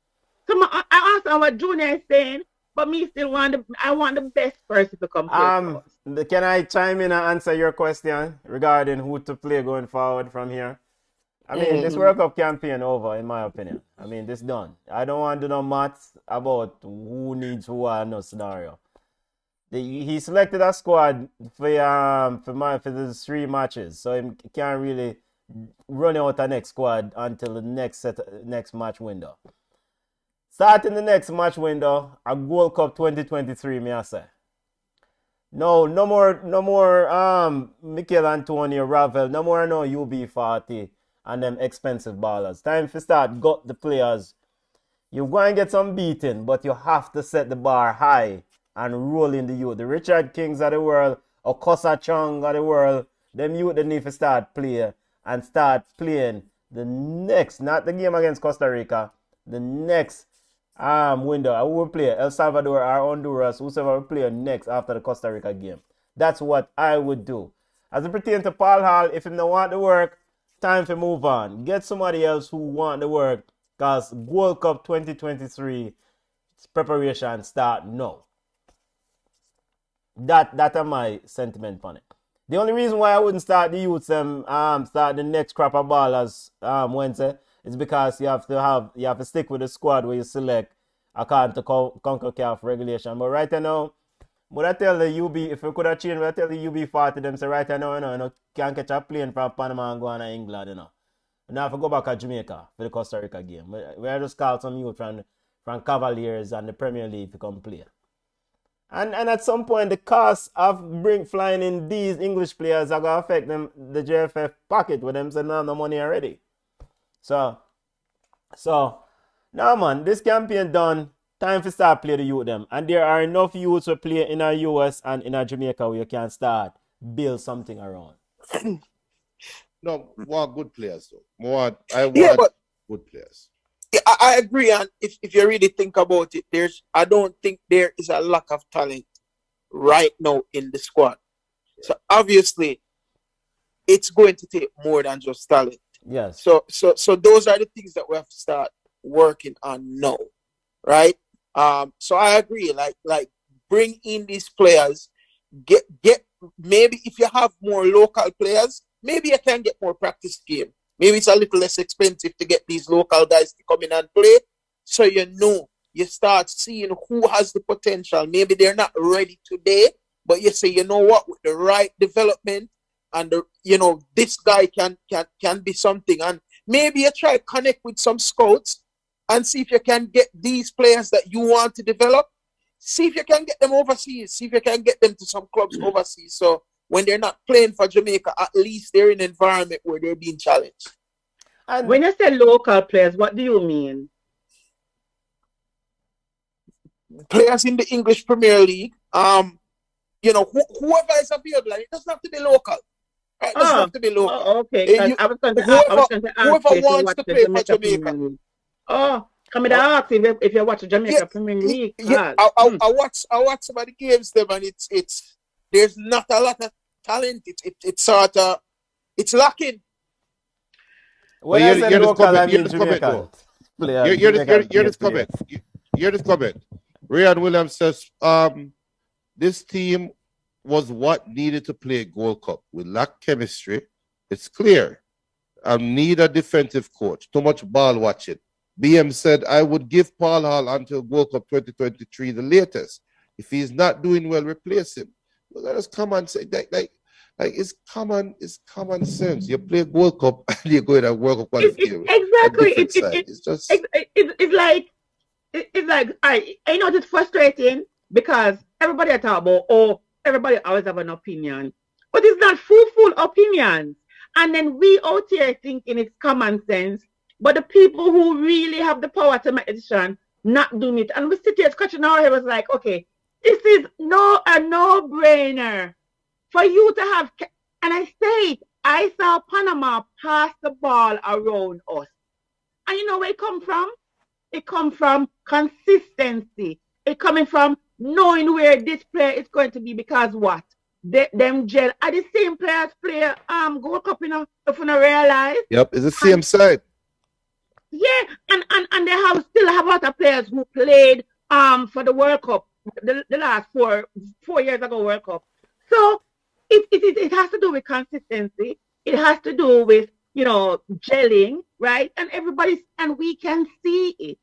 So I asked what Junior is saying, but me still I want the best person to come here. Can I chime in and answer your question regarding who to play going forward from here? I mean, this World Cup campaign over, in my opinion. I mean, this done. I don't want to do no maths about who needs who or no scenario. He selected a squad for the 3 matches, so he can't really run out the next squad until the next match window. Starting the next match window, a Gold Cup 2023, may I say. No more Mikel Antonio, Ravel, no more UB40 and them expensive ballers. Time to start got the players. You're going to get some beating, but you have to set the bar high and roll in the youth. The Richard Kings of the world, or Kosa Chung of the world, them youth they need to start playing the next, not the game against Costa Rica, the next window. I will play El Salvador or Honduras, whoever will play next after the Costa Rica game. That's what I would do. As it pertains to Paul Hall, if he don't want the work, time to move on. Get somebody else who want the work, because World Cup 2023 preparation start now. That are my sentiment on it. The only reason why I wouldn't start the youths start the next crop of ballers Wednesday is because you have to stick with the squad where you select according to CONCACAF regulation. But right now, but I tell the UB, if we could have changed, I tell the UB40 them say right now, you know, can't catch a plane from Panama and go on to England, you know. And now have to go back to Jamaica for the Costa Rica game. We have just called some youth from Cavaliers and the Premier League to come play. And at some point, the cost of flying in these English players are going to affect them, the JFF pocket with them saying no money already. So, now man, this campaign done. Time to start play the youth them. And there are enough youths to play in our US and in our Jamaica where you can start build something around. No, more good players though. I want good players. Yeah, I agree. And if you really think about it, I don't think there is a lack of talent right now in the squad. So obviously, it's going to take more than just talent. Yes. So those are the things that we have to start working on now, right? So I agree. Like bring in these players. Get maybe if you have more local players, maybe you can get more practice game. Maybe it's a little less expensive to get these local guys to come in and play. So you start seeing who has the potential. Maybe they're not ready today, but you say, you know what, with the right development and this guy can be something. And maybe you try to connect with some scouts and see if you can get these players that you want to develop. See if you can get them overseas. See if you can get them to some clubs overseas. So when they're not playing for Jamaica, at least they're in an environment where they're being challenged. And when you say local players, what do you mean? Players in the English Premier League. Whoever is available, it doesn't have to be local. Right? It doesn't have to be local. Oh, okay. I was going to ask whoever wants to play for Jamaica. Oh, come and ask if you watch the Jamaica Premier League. Yeah, I watch some of the games them, and it's there's not a lot of talent. It's sort of lacking. When I say local, I mean Jamaica. You're this comment. Ryan Williams says, this team was what needed to play Gold Cup. We lack chemistry. It's clear. I need a defensive coach. Too much ball watching. BM said, I would give Paul Hall until Gold Cup 2023, the latest. If he's not doing well, replace him. Well, let us come and say, like it's common sense. You play Gold Cup and you go in a World Cup qualification. Exactly. It's like I know it's frustrating because everybody talk about, everybody always have an opinion. But it's not full opinions. And then we out here thinking it's common sense. But the people who really have the power to make a decision, not doing it. And we sit here scratching our head, was like, okay, this is a no-brainer for you to have. And I say it, I saw Panama pass the ball around us. And you know where it come from? It comes from consistency. It coming from knowing where this player is going to be because what? Them gel are the same players play Gold Cup, if you not realize. Yep, it's the same side. Yeah, and they still have other players who played for the World Cup the last 4 years ago World Cup. So it has to do with consistency. It has to do with gelling, right? And we can see it.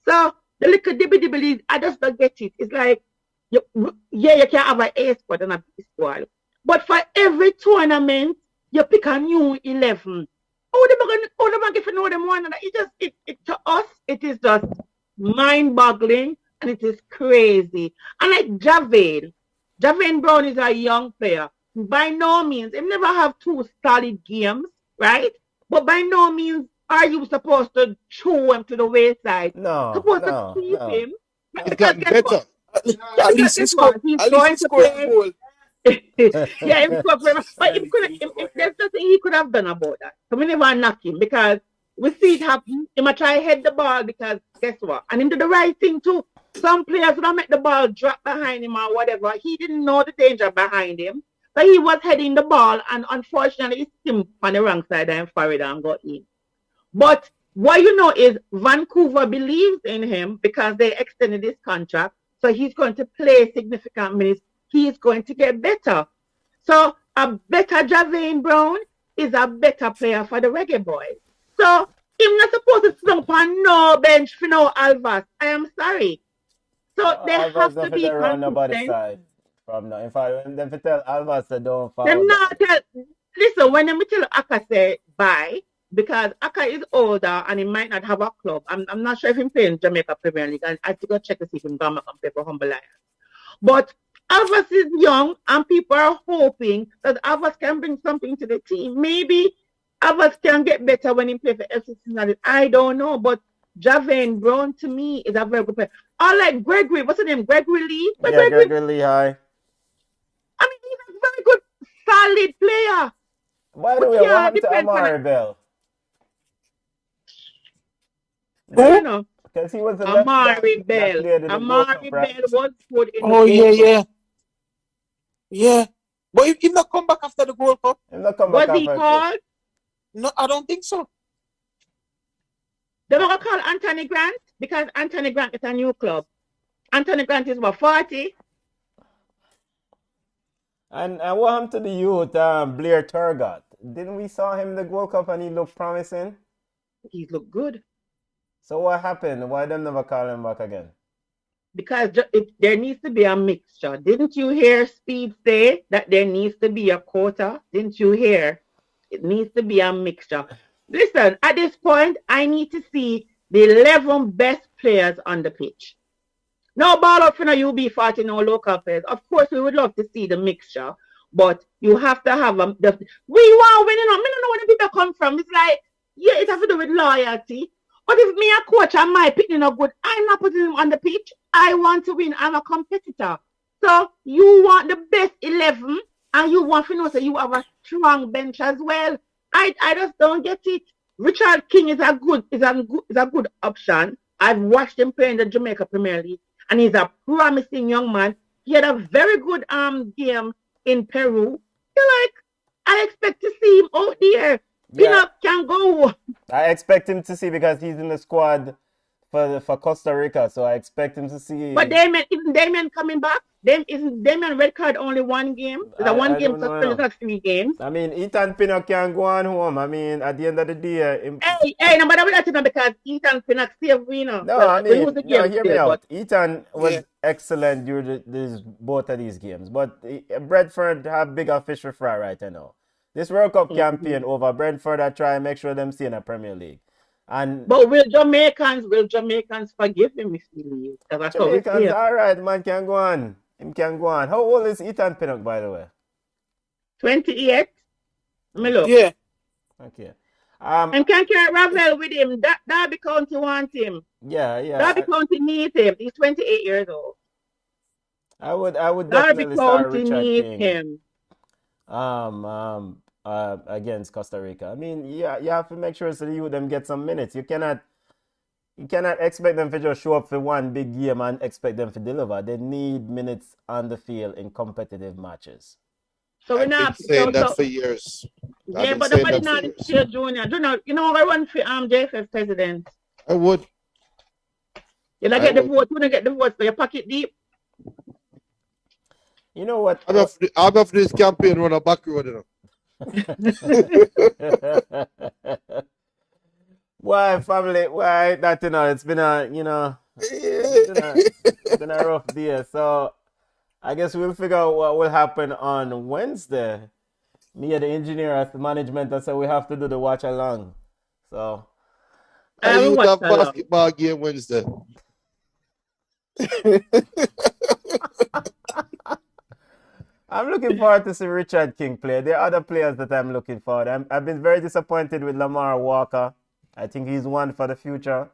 So the little dibby, I just don't get it. It's like you can have an A squad and a B squad, but for every tournament you pick a new 11. How them if you know them one another? It to us it is just mind-boggling and it is crazy. And like Javane Brown is a young player. By no means, he never have 2 solid games, right? But by no means are you supposed to throw him to the wayside. No, Supposed no, to keep no. him. He's gotten better. At least he scored a goal. Yeah, him scored forever. But if there's nothing he could have done about that. So we never knock him because we see it happen. He might try to head the ball because guess what? And him do the right thing too. Some players would make the ball drop behind him or whatever. He didn't know the danger behind him. So he was heading the ball and unfortunately he skipped on the wrong side and fired and got in. But what you know is Vancouver believes in him because they extended his contract. So he's going to play significant minutes. He is going to get better. So a better Javane Brown is a better player for the Reggae Boys. So he's not supposed to slump on no bench for no Alvas. I am sorry. So they have to be consistent. From now. In fact, when them tell Alvas they don't follow. Them not tell. Listen, when them tell Aka say bye, because Aka is older and he might not have a club. I'm not sure if he's playing Jamaica Premier League. And I have to go check to see if he's going to play for Humble Lions. But Alvas is young and people are hoping that Alvas can bring something to the team. Maybe Alvas can get better when he plays for FC Cincinnati. I don't know. But Javane Brown to me is a very good player. I like Gregory. What's his name? Gregory Lee? Gregory Lee, hi. I mean, he's a very good, solid player. By the way, what happened to Amari Bell? You know, because he was Amari Bell. Amari Bell was good in the Yeah. But he not come back after the Gold Cup. Was he called? No, I don't think so. They were going to call Anthony Grant because Anthony Grant is a new club. Anthony Grant is about 40. And what happened to the youth, Blair Turgot? Didn't we saw him in the Gold Cup and he looked promising? He looked good. So what happened? Why them never call him back again? Because there needs to be a mixture. Didn't you hear Speed say that there needs to be a quota? Didn't you hear? It needs to be a mixture. Listen, at this point, I need to see the 11 best players on the pitch. No ball up for no UB40, no local players. Of course, we would love to see the mixture, but you have to have we want winning. I don't know where the people come from. It's like, yeah, it has to do with loyalty. But if me a coach and my pitch not good, I'm not putting him on the pitch. I want to win. I'm a competitor. So you want the best 11, and you want to know so you have a strong bench as well. I just don't get it. Richard King is a good option. I've watched him play in the Jamaica Premier League, and he's a promising young man. He had a very good game in Peru. I expect to see him out there. Pinnock can go. I expect him to see because he's in the squad for Costa Rica, so I expect him to see. But isn't Damien coming back? Isn't Damien red card only one game? It's a one game suspended, not 3 games. I mean, Ethan Pinnock can go on home. I mean, at the end of the day. Hey, no, but I'm not because Ethan Pinnock saved winner. No, I mean, hear me out. Ethan was excellent during both of these games, but Brentford have bigger fish to fry right now. This World Cup campaign over, Brentford are trying to make sure them stay in the Premier League. But will Jamaicans forgive him if he leaves? Jamaicans, all right, man, can go on. Him can go on. How old is Ethan Pinnock, by the way? 28. Let me look. Yeah. Okay. And can carry Ravel with him. Derby County want him. Yeah, Derby yeah. County needs him. He's 28 years old. I would Derby definitely start County Richard needs King him. against Costa Rica. I mean, yeah, you have to make sure so you them get some minutes. You cannot expect them to just show up for one big game and expect them to deliver. They need minutes on the field in competitive matches. So we're I've been not saying that for years. I've yeah, been but saying nobody that for not years. still junior. I run for JFF president. I would. You don't I get the would. vote, you don't get the vote, so your pocket deep. You know what? I'm off this campaign run a back road, you know. Why, family? Why that? It's been a rough day. So I guess we'll figure out what will happen on Wednesday. Me and the engineer as the management, I said we have to do the watch along. So And you watch have along. basketball game Wednesday. I'm looking forward to see Richard King play. There are other players that I'm looking forward. I've been very disappointed with Lamar Walker. I think he's one for the future.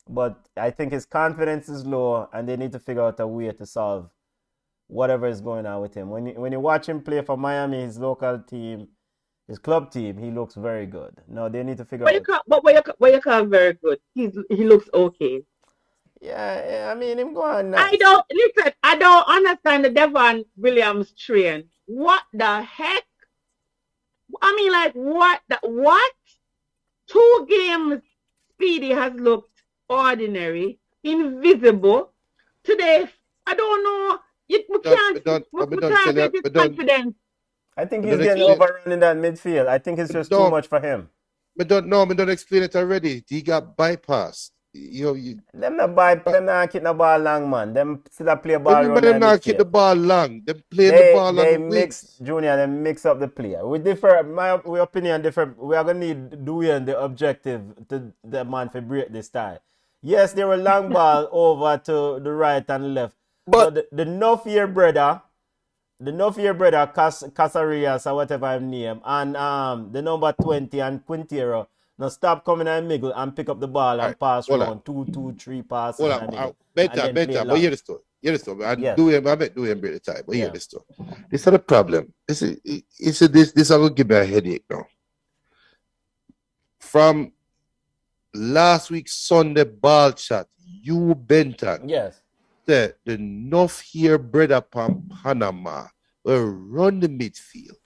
But I think his confidence is low and they need to figure out a way to solve whatever is going on with him. When you watch him play for Miami, his local team, his club team, he looks very good. No, they need to figure out. But what you call very good? He looks okay. Yeah, I mean, him going I nice. don't understand the Devon Williams train. What the heck? I mean, like, what? 2 games, Speedy has looked ordinary, invisible. Today, I don't know. We can't get his confidence. I think he's getting overrun in that midfield. I think it's just too much for him. But don't explain it already. He got bypassed. Them not kick the ball long, man. Them still play ball around them not kick the ball long. Them play the ball on They the mix, Junior, they mix up the play. We differ, my opinion different. We are going to need Dwayne the objective to the man for break this time. Yes, there were long ball over to the right and left. But the no-fear brother, Casarias or whatever his name, and the number 20 and Quintero, now stop coming and miggle and pick up the ball and pass around 2-3 passes. Better. But hear the story. And I bet do him break the time. But hear the story. This is not a problem. This is going to give me a headache now. From last week Sunday ball chat, you Benton. Yes. The North here brother from Panama will run the midfield,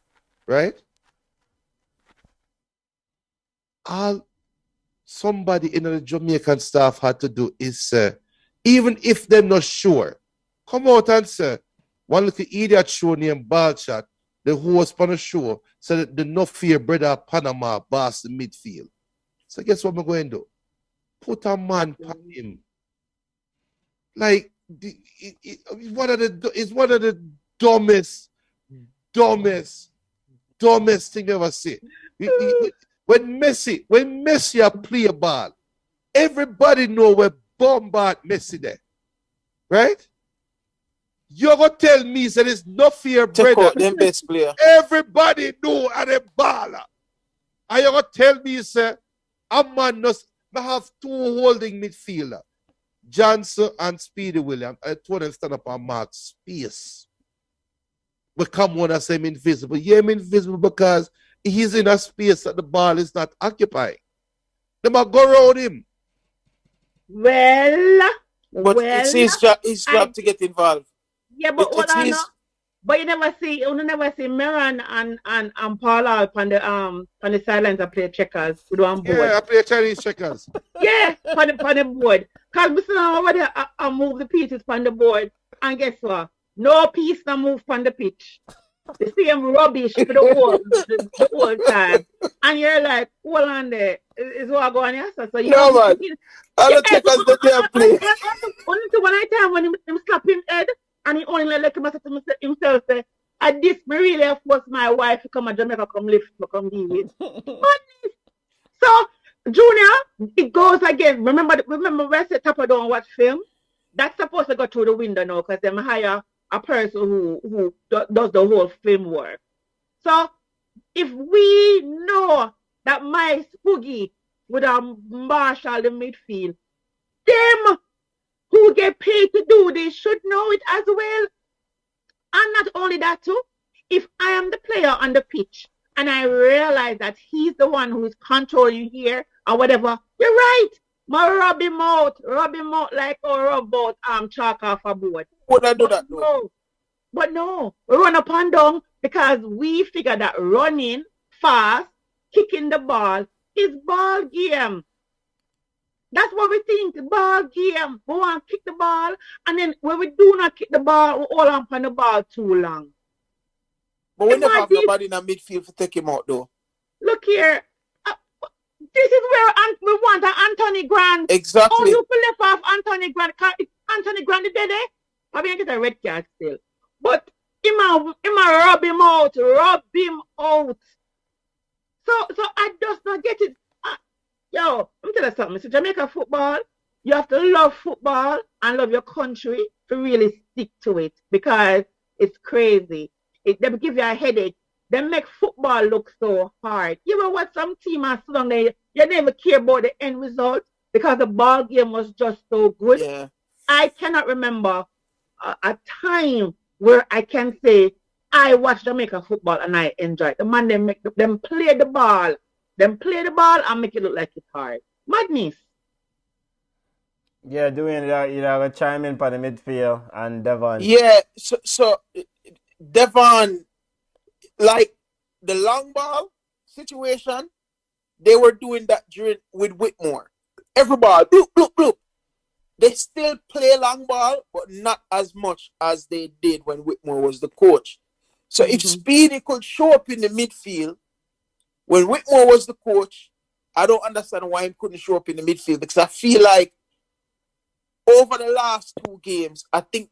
right? All somebody in the Jamaican staff had to do is even if they're not sure, come out and say, one little idiot show named Ballchat, the host on the show, said that the North here brother Panama boss the midfield. So guess what I'm going to do? Put a man on him. Like it's one of the dumbest thing you ever see. When Messi play a ball, everybody know where bombard Messi there, right? You're gonna tell me that it's no fear, brother. Them best player. Everybody know at a baller, and you're gonna tell me, sir, a man must have 2 holding midfielder. Johnson and Speedy Williams, I told them stand up and mark space. But come on, I say I'm invisible. Yeah, I'm invisible because he's in a space that the ball is not occupying. They might go around him. But it's his job to get involved. Yeah, but But you never see Meran and Paula on the sidelines and play checkers with one board. Yeah, I play Chinese checkers. Yeah, on the board. Because we still over there I move the pieces on the board. And guess what? No piece no move on the pitch. The same rubbish for the whole time. And you're like, hold on there. Is what going on here? So you no man. I don't take us the damn play. Only to one time when he slap him head. And he only let himself say, I this me really have forced my wife to come to Jamaica, come lift me, come give it. So, Junior, it goes again. Remember when I said Tapa don't watch film? That's supposed to go through the window now because they hire a person who does the whole film work. So, if we know that my Spoogie would have marshal the midfield. Them who get paid to do this should know it as well. And not only that too, if I am the player on the pitch and I realize that he's the one who is controlling here or whatever, you're right. Ma rub him out like a rub out chalk off a board. Would I do that though? No. But no, we run up and down because we figure that running fast, kicking the ball is ball game. That's what we think, ball game. We want to kick the ball, and then when we do not kick the ball, we hold on the ball too long. But we never have nobody in the midfield to take him out though. Look here. This is where we want an Anthony Grant. Exactly. Oh, you pull left off Anthony Grant. Anthony Grant is dead, eh? I mean, get a red card still. But he might rub him out. So I just don't get it. Yo, let me tell you something. So Jamaica football, you have to love football and love your country to really stick to it because it's crazy. They give you a headache. They make football look so hard. You know what? Some team are so long there, you never care about the end result because the ball game was just so good. Yeah. I cannot remember a time where I can say I watched Jamaica football and I enjoyed it. The man them play the ball. And make it look like it's hard. Madness. Yeah, doing that, you know, chime in for the midfield and Devon. Yeah, so Devon, like the long ball situation, they were doing that with Whitmore. Every ball, bloop, bloop, bloop. They still play long ball, but not as much as they did when Whitmore was the coach. So if Speedy could show up in the midfield, when Whitmore was the coach, I don't understand why he couldn't show up in the midfield because I feel like over the last two games, I think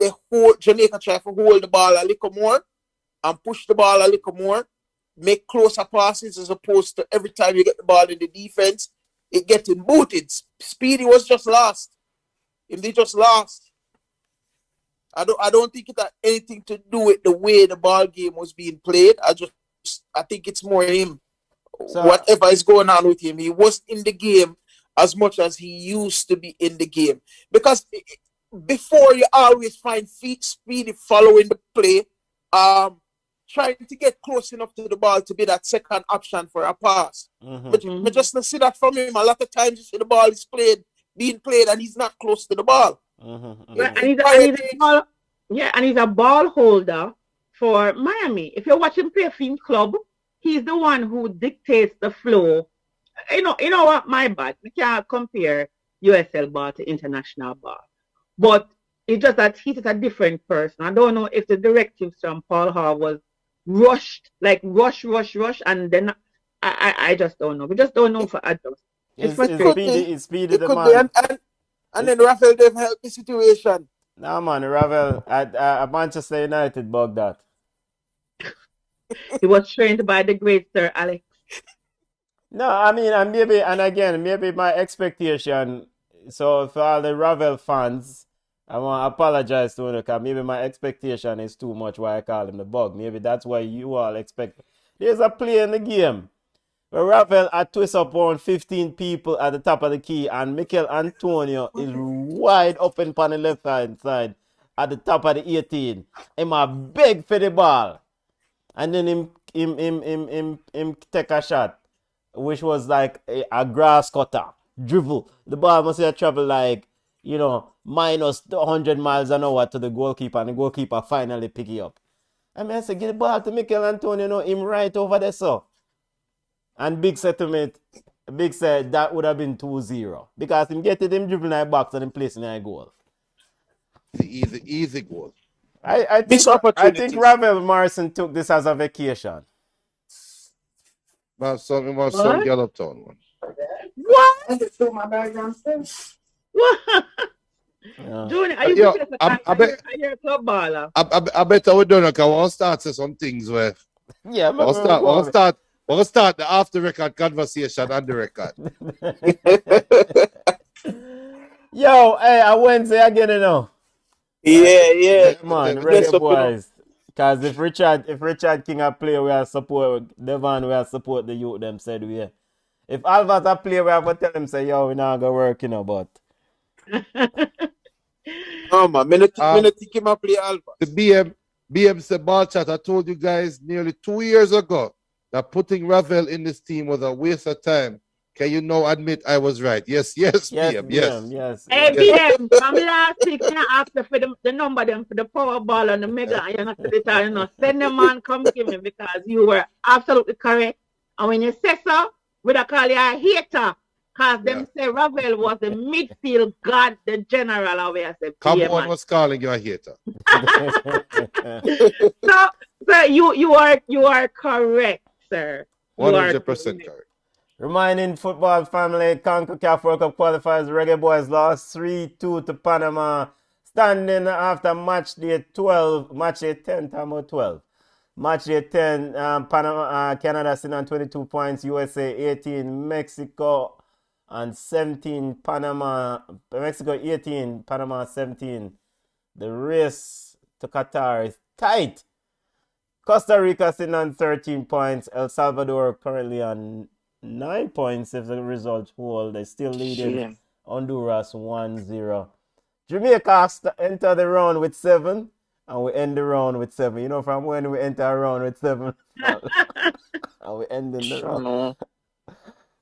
Jamaica tried to hold the ball a little more and push the ball a little more, make closer passes as opposed to every time you get the ball in the defense, it getting booted. Speedy was just lost. If they just lost, I don't think it had anything to do with the way the ball game was being played. I think it's more him. So, whatever is going on with him, he wasn't in the game as much as he used to be in the game. Because before you always find Speedy following the play, trying to get close enough to the ball to be that second option for a pass. But you just don't see that from him. A lot of times you see the ball is being played and he's not close to the ball. Yeah, and he's a ball holder for Miami. If you're watching play Fiend Club, he's the one who dictates the flow. You know what? My bad. We can't compare USL ball to international ball. But it's just that he's a different person. I don't know if the directives from Paul Hall was rushed, like rush, and then I just don't know. We just don't know for adults. It's Speedy the man. And then Rafael didn't help the situation. Nah, man, Rafael at Manchester United bugged that. He was trained by the great Sir Alex. No, I mean, maybe my expectation. So for all the Ravel fans, I want to apologize to him because maybe my expectation is too much why I call him the bug. Maybe that's why you all expect. There's a play in the game where Ravel had twist up on 15 people at the top of the key and Mikel Antonio is wide open on the left hand side at the top of the 18. Him a beg for the ball. And then him take a shot, which was like a grass cutter, dribble. The ball must have traveled like, minus 100 miles an hour to the goalkeeper, and the goalkeeper finally pick it up. I said, get the ball to Mikel Antonio, him right over there, so. And Big said to me, that would have been 2-0. Because him getting him dribbling in the box and him placing in a goal. Easy goal. I think Ravel Morrison took this as a vacation. Some Gallop Town one. What? I just threw my bag downstairs. What? Junior, are you a club baller? I bet we're done. I want to start some things where. Yeah, we'll start the after record conversation on the record. Yo, hey, a Wednesday again, Yeah. Come on, Reggae Boys. Because if Richard King a play, we are support Devon, we are support the youth, them said we. If Alva's a player, we have to tell him, say, yo, we're not going to work, you know, but. Oh, man. Me not think him a play Alva. The BM said, Ballchat, I told you guys nearly 2 years ago that putting Ravel in this team was a waste of time. Can you now admit I was right? Yes, BM, yes. Hey, BM, from last week, I asked for the number them for the Powerball and the Mega, and you're not to the time, you know, send them on, come give me, because you were absolutely correct. And when you say so, we don't call you a hater, because them say Ravel was the midfield god, the general, and we say, Come on, was calling you a hater. so you are correct, sir. 100% correct. Reminding football family, CONCACAF World Cup qualifiers, Reggae Boys lost 3-2 to Panama, standing after match day 10, time or 12. Match day 10, Panama, Canada sitting on 22 points, USA 18, Mexico and 17, Mexico 18, Panama 17. The race to Qatar is tight. Costa Rica sitting on 13 points, El Salvador currently on 9 points if the results hold. They still leading Honduras 1-0. Jamaica enter the round with 7 and we end the round with 7. You know from when we enter a round with 7 and we end in the round.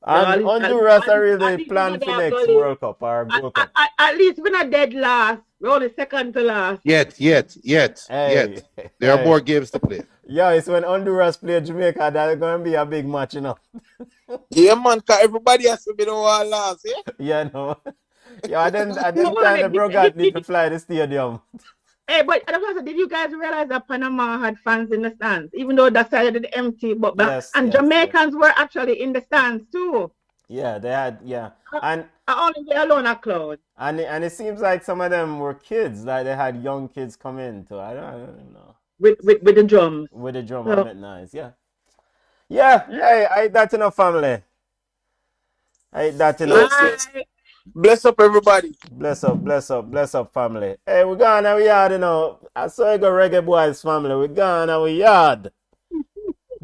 And Honduras are really planned for next World Cup or Gold Cup. At least we're not dead last. We're only second to last. Yet. There are more games to play. Yeah, it's when Honduras play Jamaica that's going to be a big match, you know. Yeah, man, because everybody has to be the one last, yeah? Yeah, no. Yeah, I didn't time the Brogat need to fly the stadium. Hey, but did you guys realize that Panama had fans in the stands? Even though that side is empty, Jamaicans were actually in the stands too. Yeah, they had, and only they alone are closed. And it seems like some of them were kids, like they had young kids come in too. I don't know. With the drums. With the drum, I meant nice, yeah. Hey, I ate that enough, family. I ate that enough. Bless up, everybody. Bless up, family. Hey, we're gone and we yard, you know. I saw you go Reggae Boys, family. We're gone and we yard.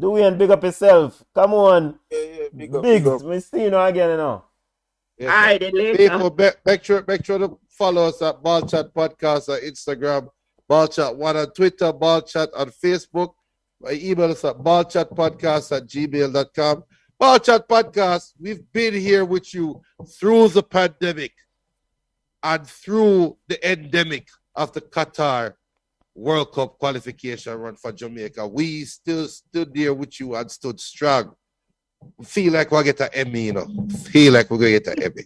Do we and big up yourself? Come on. Yeah, big up. We see you again, you know. Yes, all right, then later. People, make sure to follow us at Ballchat Podcast on Instagram, Ballchat1 on Twitter, Ballchat on Facebook. Email us at ballchatpodcast@gmail.com. Ballchat Podcast, we've been here with you through the pandemic and through the endemic of the Qatar World Cup qualification run for Jamaica. We still stood there with you and stood strong. Feel like we'll get an Emmy, you know. Feel like we're going to get an Emmy.